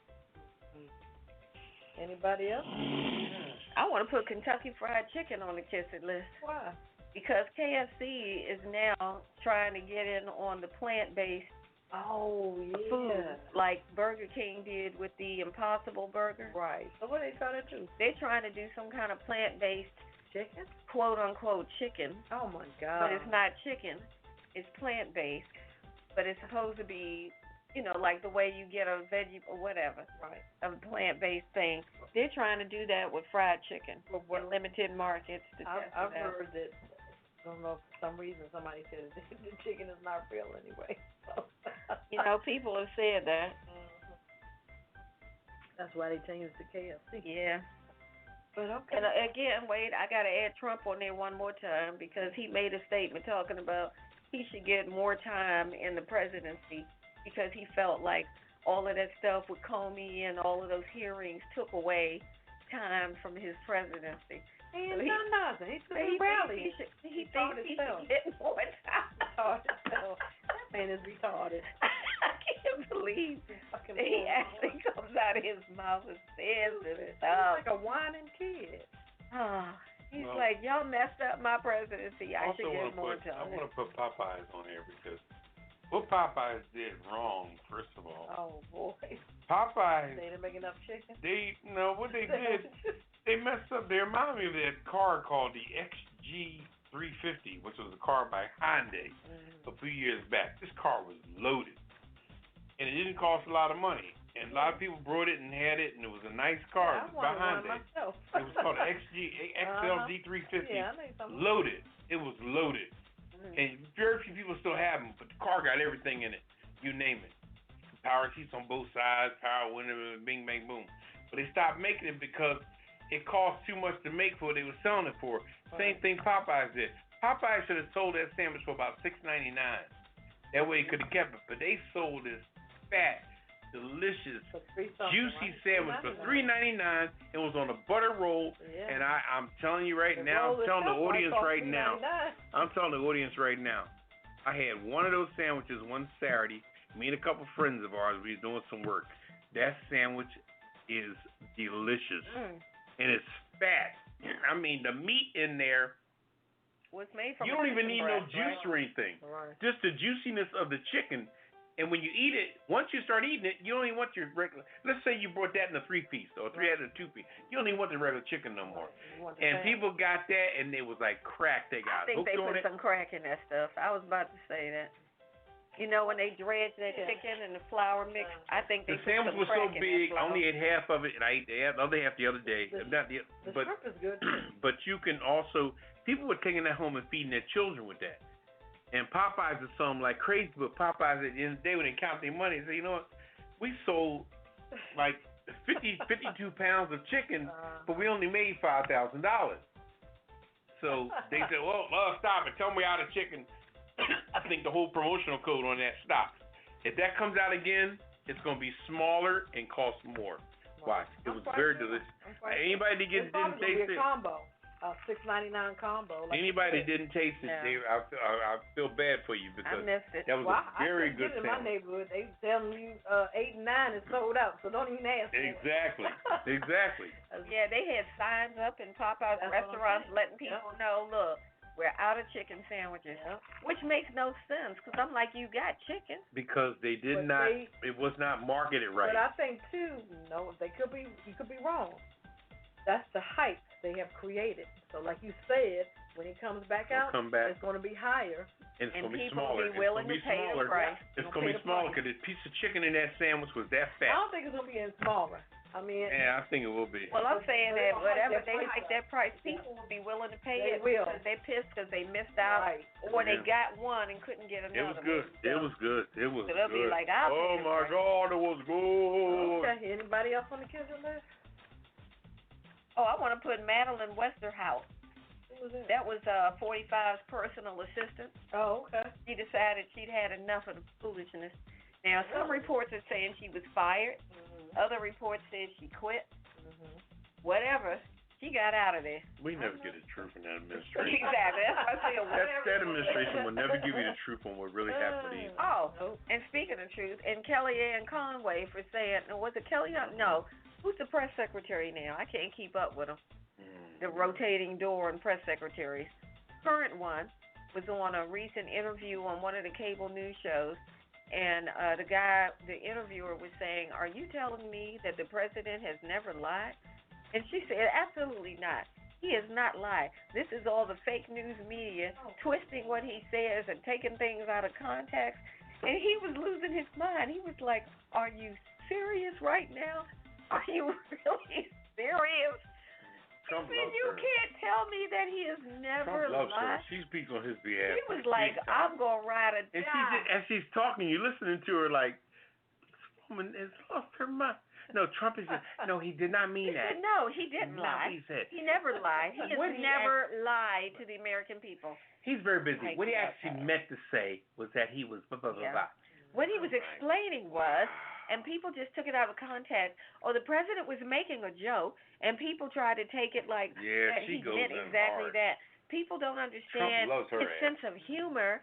Speaker 3: Anybody else?
Speaker 6: I want to put Kentucky Fried Chicken on the kiss it list.
Speaker 3: Why?
Speaker 6: Because KFC is now trying to get in on the plant-based food, like Burger King did with the Impossible Burger.
Speaker 3: Right. So what are they trying to do?
Speaker 6: They're trying to do some kind of plant-based
Speaker 3: chicken,
Speaker 6: quote-unquote chicken.
Speaker 3: Oh, my God.
Speaker 6: But it's not chicken. It's plant-based. But it's supposed to be, like the way you get a veggie or whatever.
Speaker 3: Right.
Speaker 6: A plant-based thing. They're trying to do that with fried chicken in limited markets.
Speaker 3: I've heard that. I don't know, for some reason somebody said the chicken is not real anyway. So.
Speaker 6: People have said that.
Speaker 3: That's why they changed it to KFC.
Speaker 6: Yeah.
Speaker 3: But okay.
Speaker 6: And again, wait, I got to add Trump on there one more time because he made a statement talking about he should get more time in the presidency because he felt like all of that stuff with Comey and all of those hearings took away time from his presidency.
Speaker 3: He ain't done nothing. He took a rally.
Speaker 6: He thinks he should get more time.
Speaker 3: That man is retarded.
Speaker 6: I can't believe he actually comes out of his mouth and says it.
Speaker 3: He's like a whining kid.
Speaker 6: He's like, y'all messed up my presidency. I should get more time.
Speaker 2: I want to put Popeyes on here because what Popeyes did wrong, first of all.
Speaker 3: Oh, boy.
Speaker 2: Popeyes.
Speaker 3: They didn't make enough chicken?
Speaker 2: What they did, they messed up. They remind me of that car called the XG350, which was a car by Hyundai a few years back. This car was loaded, and it didn't cost a lot of money. And a lot of people brought it and had it, and it was a nice car. It was by Hyundai. It was called XLG350. Loaded. It was loaded. And very few people still have them, but the car got everything in it. You name it. Power seats on both sides, power window, bing, bang, boom. But they stopped making it because it cost too much to make for what they were selling it for. Same thing Popeyes did. Popeyes should have sold that sandwich for about $6.99. That way he could have kept it. But they sold this fat, delicious, juicy sandwich for $3.99. It was on a butter roll, and I'm telling you right now, I'm telling the audience right now, I had one of those sandwiches one Saturday. Me and a couple friends of ours, we was doing some work. That sandwich is delicious, and it's fat. I mean, the meat in there.
Speaker 6: Was made from
Speaker 2: you don't even need no juice or anything.
Speaker 3: Right.
Speaker 2: Just the juiciness of the chicken. And when you eat it, once you start eating it, you don't even want your regular. Let's say you brought that in a 3-piece or 3 out of a 2-piece. You don't even want the regular chicken no more. And people got that, and it was like crack. They got
Speaker 6: hooked on it. I think they put some crack in that stuff. I was about to say that. When they dredge that chicken and the flour mix, I think they
Speaker 2: the sandwich was so big. I only ate half of it, and I ate the other half the other day.
Speaker 3: The shrimp is good.
Speaker 2: But you can also, people were taking that home and feeding their children with that. And Popeyes is something like crazy, but Popeyes at the end of the day when they count their money, they say, you know what, we sold like 52 pounds of chicken, but we only made $5,000. So they said, well, stop it, tell me how the chicken. I think the whole promotional code on that stops. If that comes out again, it's going to be smaller and cost more. Watch. It was very delicious. Anybody that didn't taste it.
Speaker 3: Combo. $6.99 combo. Like
Speaker 2: anybody that didn't taste it, I feel bad for you because
Speaker 6: I missed it.
Speaker 2: that was a very good
Speaker 3: sandwich. In my neighborhood, they telling you 8 and 9 is sold out, so don't even ask me.
Speaker 2: Exactly.
Speaker 6: Yeah, they had signs up in Popeyes restaurants letting people know, look, we're out of chicken sandwiches, which makes no sense because I'm like, you got chicken.
Speaker 2: Because they did not, it was not marketed right.
Speaker 3: But I think too, you could be wrong. That's the hype they have created. So like you said, when it comes back out, it's going to be higher.
Speaker 2: And it's going to be
Speaker 6: people
Speaker 2: smaller.
Speaker 6: Be willing to pay the price.
Speaker 2: It's going to be smaller because the piece of chicken in that sandwich was that fat.
Speaker 3: I don't think it's going to be any smaller. I mean,
Speaker 2: yeah, I think it will be.
Speaker 6: Well, I'm saying that whatever they hike that price, people will be willing to pay it because they're pissed because they missed out, or they got one and couldn't get another.
Speaker 2: It was good. It was good.
Speaker 6: So they'll be like, oh
Speaker 2: my God, it was good.
Speaker 3: Okay, anybody else on the kitchen list?
Speaker 6: Oh, I want to put Madeline Westerhout.
Speaker 3: Who was that?
Speaker 6: That was 45's personal assistant.
Speaker 3: Oh, okay.
Speaker 6: She decided she'd had enough of the foolishness. Now, some reports are saying she was fired. Other reports said she quit. Whatever. She got out of there.
Speaker 2: We never get the truth in that administration.
Speaker 6: Exactly. That's what I say.
Speaker 2: That administration will never give you the truth on what really happened either.
Speaker 6: Oh, and speaking of truth, and Kellyanne Conway for saying, was it Kellyanne? No. Who's the press secretary now? I can't keep up with him. The rotating door and press secretaries. Current one was on a recent interview on one of the cable news shows, and the interviewer was saying, are you telling me that the president has never lied? And she said, absolutely not. He has not lied. This is all the fake news media twisting what he says and taking things out of context. And he was losing his mind. He was like, are you serious right now? Are you really serious?
Speaker 2: Trump
Speaker 6: he said, you can't tell me that he has never
Speaker 2: Trump loves
Speaker 6: lied.
Speaker 2: her. She speaks on his behalf.
Speaker 6: He was like, I'm going to ride or die.
Speaker 2: And as she's talking, you're listening to her like, this woman has lost her mind. No, Trump is no, he did not mean that.
Speaker 6: No, he didn't lie. He never lied. He has never lied to the American people.
Speaker 2: He's very busy. What he actually meant to say was that he was blah, blah, blah, blah.
Speaker 6: What he was explaining was, and people just took it out of context, or the president was making a joke, and people tried to take it like that he meant exactly that. People don't understand his sense of humor.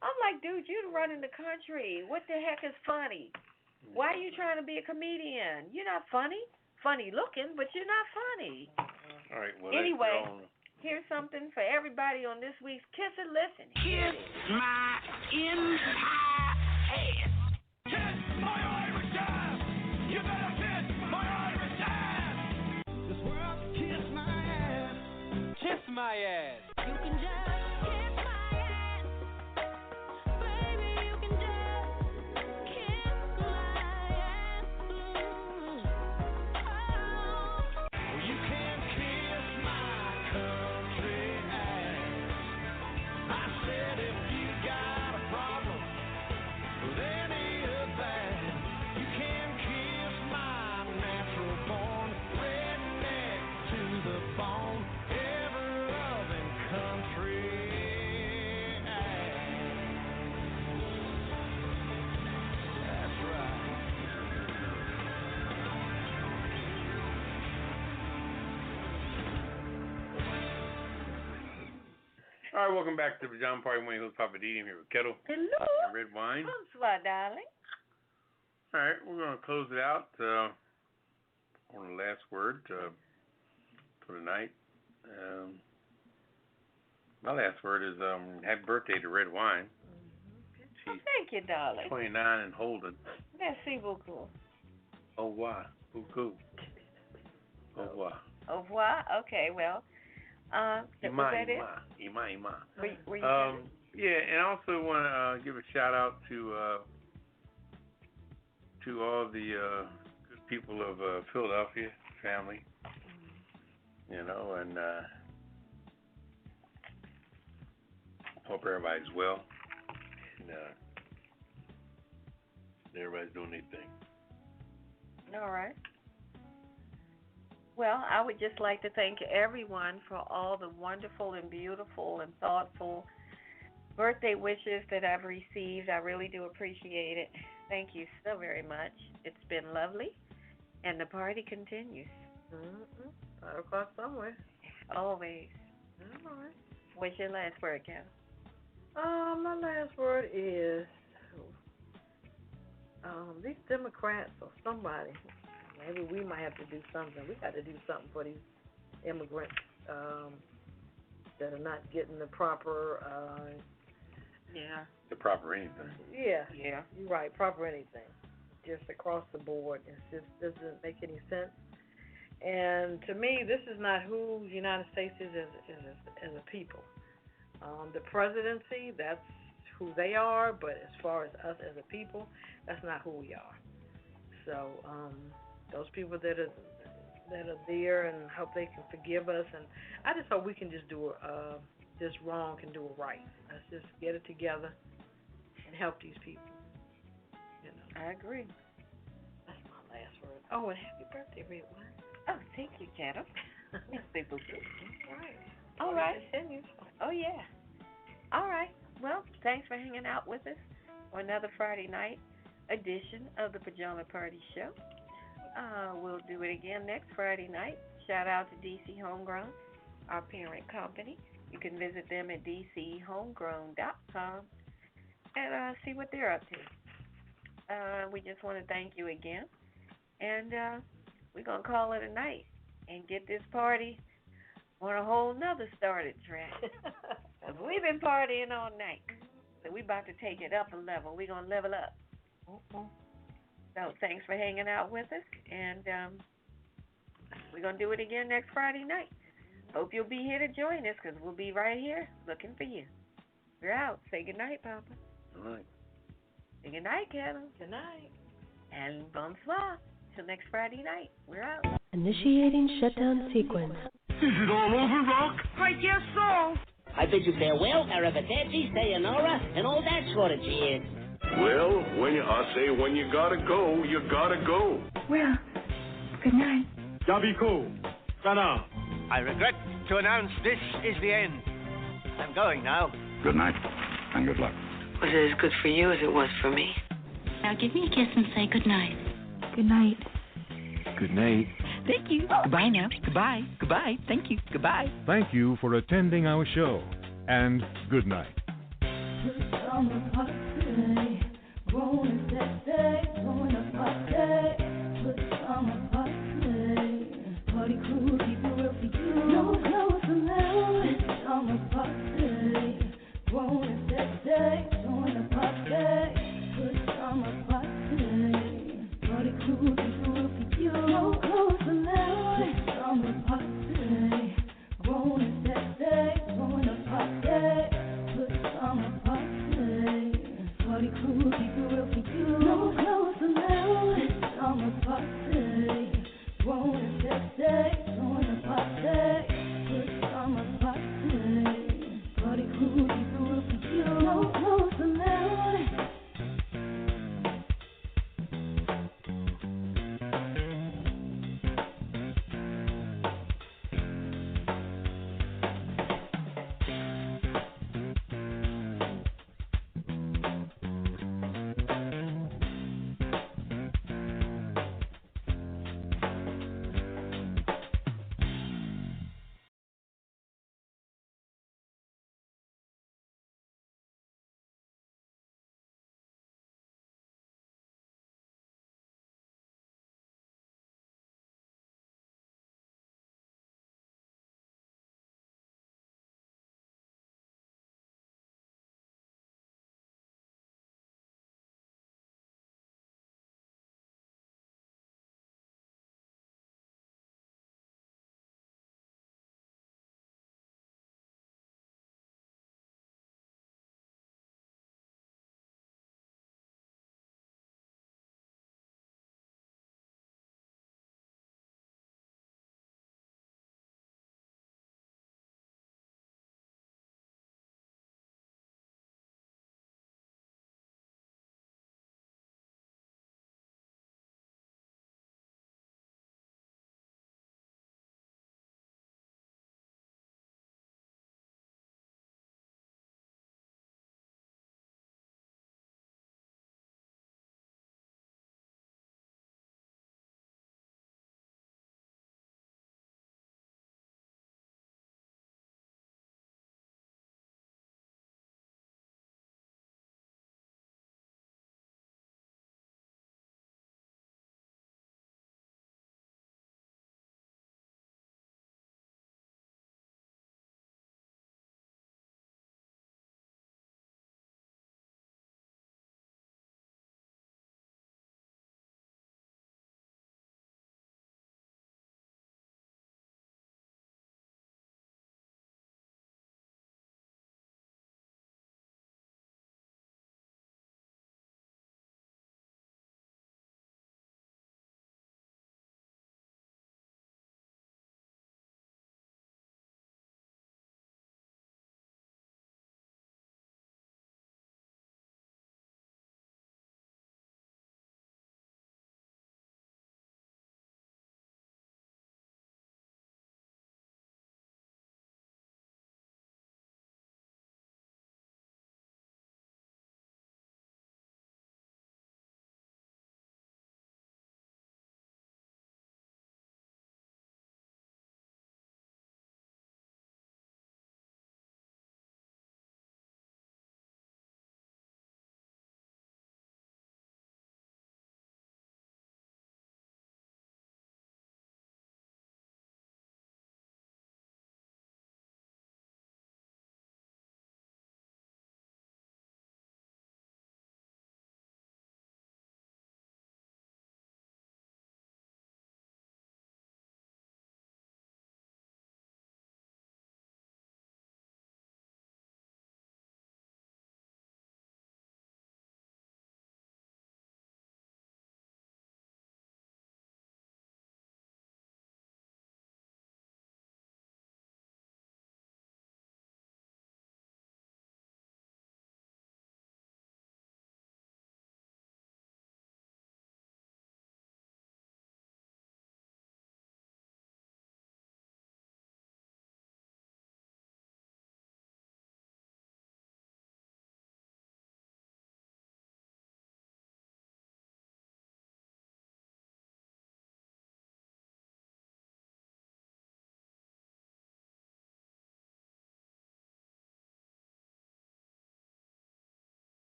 Speaker 6: I'm like, dude, you're running the country. What the heck is funny? Why are you trying to be a comedian? You're not funny. Funny looking, but you're not funny.
Speaker 2: All right, well,
Speaker 6: anyway, here's something for everybody on this week's Kiss and Listen.
Speaker 7: Kiss my entire ass. Kiss my Irish ass. You better kiss my Irish ass. This world, kiss my ass. Kiss my ass. You can just kiss my ass. Baby, you can just kiss my ass. Oh, you can kiss my country ass. I said if you got a problem with any of that, you can kiss my natural born redneck to the bone, ever loving country ass. That's right.
Speaker 2: All right, welcome back to the Pajama Party. My name is Poppa DD. I'm here with Ketel.
Speaker 6: Hello.
Speaker 2: And Redwine.
Speaker 6: Bonsoir, darling.
Speaker 2: All right, we're going to close it out on the last word for the night. My last word is happy birthday to Redwine. She's
Speaker 6: Thank you, darling.
Speaker 2: 29 and holding.
Speaker 6: Merci beaucoup.
Speaker 2: Au revoir. Beaucoup. Au revoir.
Speaker 6: Au revoir. Okay, well, was that it?
Speaker 2: Ima.
Speaker 6: Were you
Speaker 2: yeah, and I also want to give a shout out to all the good people of Philadelphia family, you know, and hope everybody's well, and everybody's doing their thing.
Speaker 6: All right. Well, I would just like to thank everyone for all the wonderful and beautiful and thoughtful birthday wishes that I've received. I really do appreciate it. Thank you so very much. It's been lovely, and the party continues.
Speaker 3: 5 o'clock somewhere.
Speaker 6: Always.
Speaker 3: All right.
Speaker 6: What's your last word, Cal?
Speaker 3: My last word is these Democrats or somebody. Maybe we might have to do something. We got to do something for these immigrants that are not getting the proper.
Speaker 2: The proper anything.
Speaker 3: Yeah.
Speaker 6: Yeah.
Speaker 3: You're right. Proper anything. Just across the board. It just doesn't make any sense. And to me, this is not who the United States is as a people. The presidency, that's who they are, but as far as us as a people, that's not who we are. So those people that are there, and hope they can forgive us. And I just hope we can just do this wrong can do it right. Let's just get it together and help these people. You know.
Speaker 6: I agree.
Speaker 3: That's my last word. Oh, and happy birthday, Redwine.
Speaker 6: Oh, thank you, Ketel.
Speaker 3: All right. Continues.
Speaker 6: Oh, yeah. All right. Well, thanks for hanging out with us on another Friday night edition of the Pajama Party Show. We'll do it again next Friday night. Shout out to DC Homegrown, our parent company. You can visit them at dchomegrown.com and see what they're up to. We just want to thank you again. And we're going to call it a night and get this party on a whole nother started track. We've been partying all night, so we're about to take it up a level. We're going to level up. So thanks for hanging out with us, and we're going to do it again next Friday night. Hope you'll be here to join us, because we'll be right here looking for you. We're out. Say goodnight, Papa.
Speaker 2: All right.
Speaker 6: Say goodnight, Ketel.
Speaker 3: Good night.
Speaker 6: And bonsoir. Till next Friday night. We're out.
Speaker 1: Initiating shutdown sequence.
Speaker 7: Is it all over, Rock?
Speaker 5: I guess so.
Speaker 8: I bid you farewell, arrivederci, sayonara, and all that sort of cheers.
Speaker 9: Well, I say when you gotta go, you gotta go.
Speaker 10: Well, good night.
Speaker 7: Yabiko. Sana.
Speaker 11: I regret to announce this is the end. I'm going now.
Speaker 9: Good night, and good luck.
Speaker 12: Was it as good for you as it was for me?
Speaker 10: Now give me a kiss and say good night. Good night.
Speaker 9: Good night.
Speaker 10: Thank you. Goodbye now. Goodbye. Goodbye. Thank you. Goodbye.
Speaker 13: Thank you for attending our show, and good night.
Speaker 7: On the party, rolling that day.